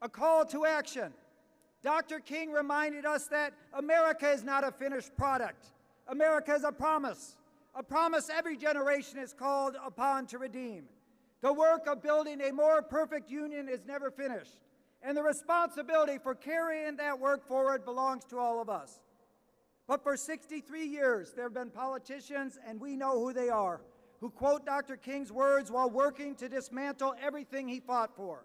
a call to action. Dr. King reminded us that America is not a finished product. America is a promise every generation is called upon to redeem. The work of building a more perfect union is never finished, and the responsibility for carrying that work forward belongs to all of us. But for 63 years, there have been politicians, and we know who they are, who quote Dr. King's words while working to dismantle everything he fought for.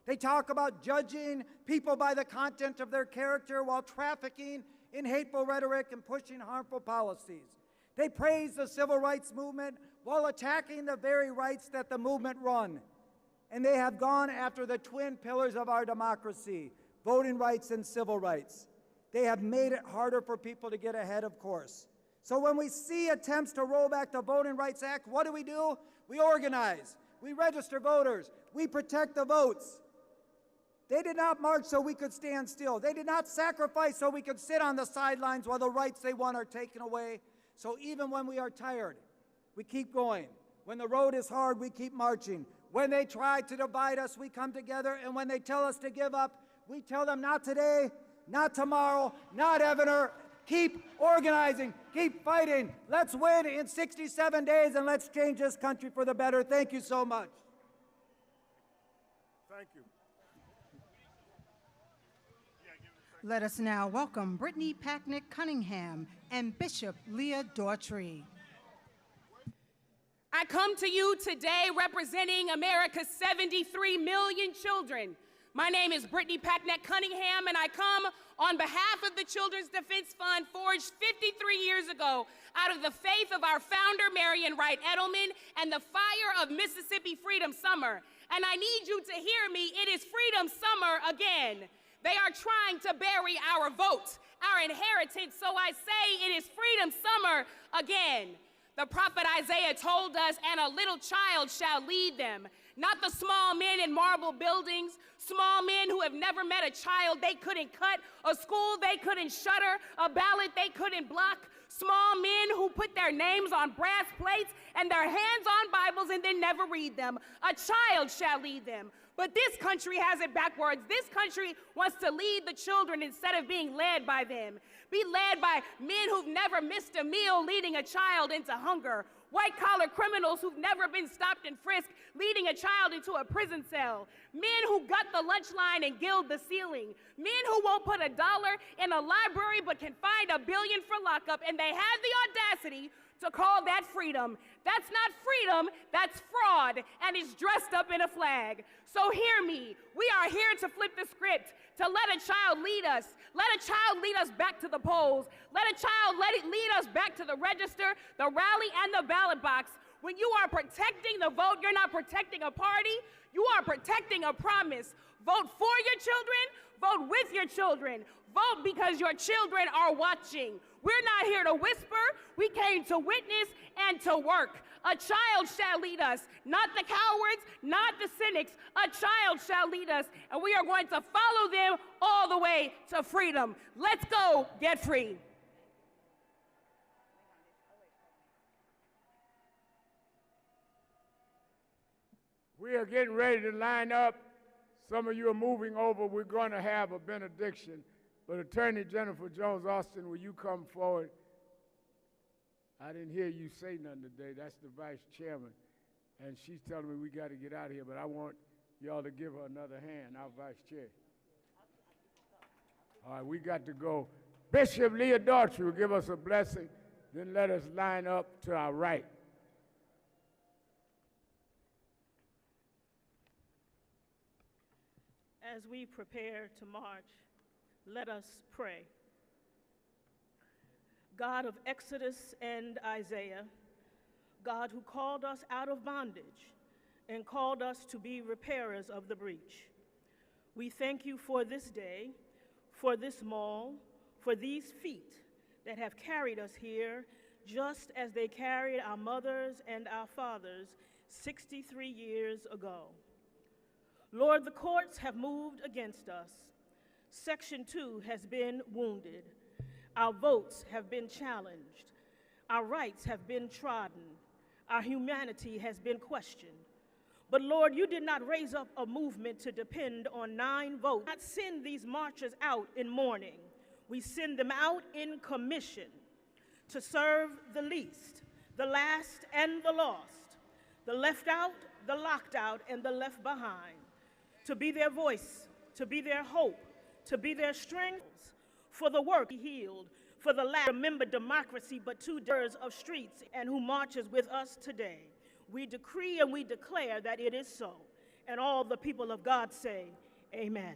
They talk about judging people by the content of their character while trafficking in hateful rhetoric and pushing harmful policies. They praise the civil rights movement while attacking the very rights that the movement run. And they have gone after the twin pillars of our democracy, voting rights and civil rights. They have made it harder for people to get ahead, of course. So when we see attempts to roll back the Voting Rights Act, what do? We organize, we register voters, we protect the votes. They did not march so we could stand still. They did not sacrifice so we could sit on the sidelines while the rights they want are taken away. So even when we are tired, we keep going. When the road is hard, we keep marching. When they try to divide us, we come together. And when they tell us to give up, we tell them not today, not tomorrow, not ever. Keep organizing, keep fighting. Let's win in 67 days and let's change this country for the better. Thank you so much. Thank you. Let us now welcome Brittany Packnick Cunningham and Bishop Leah Daughtry. I come to you today representing America's 73 million children. My name is Brittany Packnick Cunningham, and I come on behalf of the Children's Defense Fund, forged 53 years ago out of the faith of our founder, Marion Wright Edelman, and the fire of Mississippi Freedom Summer. And I need you to hear me. It is Freedom Summer again. They are trying to bury our vote, our inheritance, so I say it is Freedom Summer again. The prophet Isaiah told us, and a little child shall lead them. Not the small men in marble buildings, small men who have never met a child they couldn't cut, a school they couldn't shutter, a ballot they couldn't block, small men who put their names on brass plates and their hands on Bibles and then never read them. A child shall lead them. But this country has it backwards. This country wants to lead the children instead of being led by them. Be led by men who've never missed a meal leading a child into hunger. White-collar criminals who've never been stopped and frisked, leading a child into a prison cell. Men who gut the lunch line and gild the ceiling. Men who won't put $1 in a library but can find $1 billion for lockup, and they have the audacity to call that freedom. That's not freedom, that's fraud, and it's dressed up in a flag. So hear me, we are here to flip the script, to let a child lead us. Let a child lead us back to the polls. Let a child lead us back to the register, the rally, and the ballot box. When you are protecting the vote, you're not protecting a party, you are protecting a promise. Vote for your children, vote with your children. Vote because your children are watching. We're not here to whisper, we came to witness and to work. A child shall lead us, not the cowards, not the cynics. A child shall lead us, and we are going to follow them all the way to freedom. Let's go get free. We are getting ready to line up. Some of you are moving over. We're going to have a benediction. But Attorney Jennifer Jones-Austin, will you come forward? I didn't hear you say nothing today. That's the vice chairman. And she's telling me we got to get out of here, but I want y'all to give her another hand, our vice chair. All right, we got to go. Bishop Leah Daughtry will give us a blessing, then let us line up to our right. As we prepare to march, let us pray. God of Exodus and Isaiah, God who called us out of bondage and called us to be repairers of the breach, we thank you for this day, for this mall, for these feet that have carried us here just as they carried our mothers and our fathers 63 years ago. Lord, the courts have moved against us. Section 2 has been wounded. Our votes have been challenged. Our rights have been trodden. Our humanity has been questioned. But Lord, you did not raise up a movement to depend on 9 votes. Not send these marchers out in mourning. We send them out in commission to serve the least, the last, and the lost, the left out, the locked out, and the left behind, to be their voice, to be their hope, to be their strength, for the work healed, for the last, remember democracy, but 2 days of streets, and who marches with us today. We decree and we declare that it is so. And all the people of God say, amen.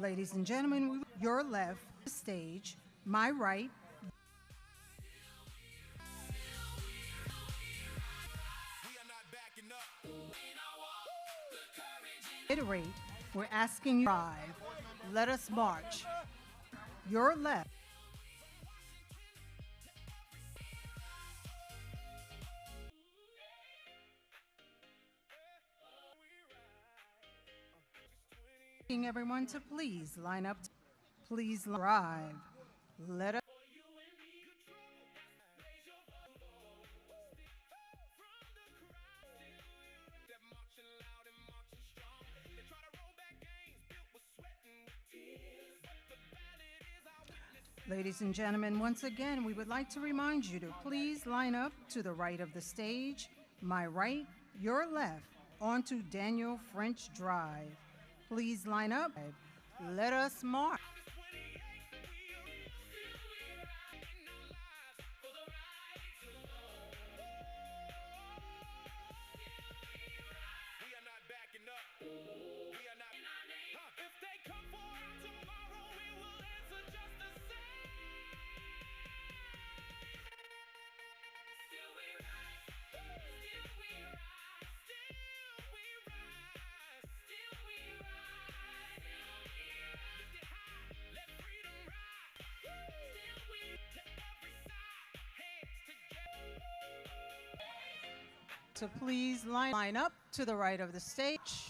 Ladies and gentlemen, your left stage, my right. Iterate, we're asking you to drive. Let us march. Your left. Asking everyone to please line up. Please drive. Let us. Ladies and gentlemen, once again, we would like to remind you to please line up to the right of the stage, my right, your left, onto Daniel French Drive. Please line up. Let us march. So please line up to the right of the stage.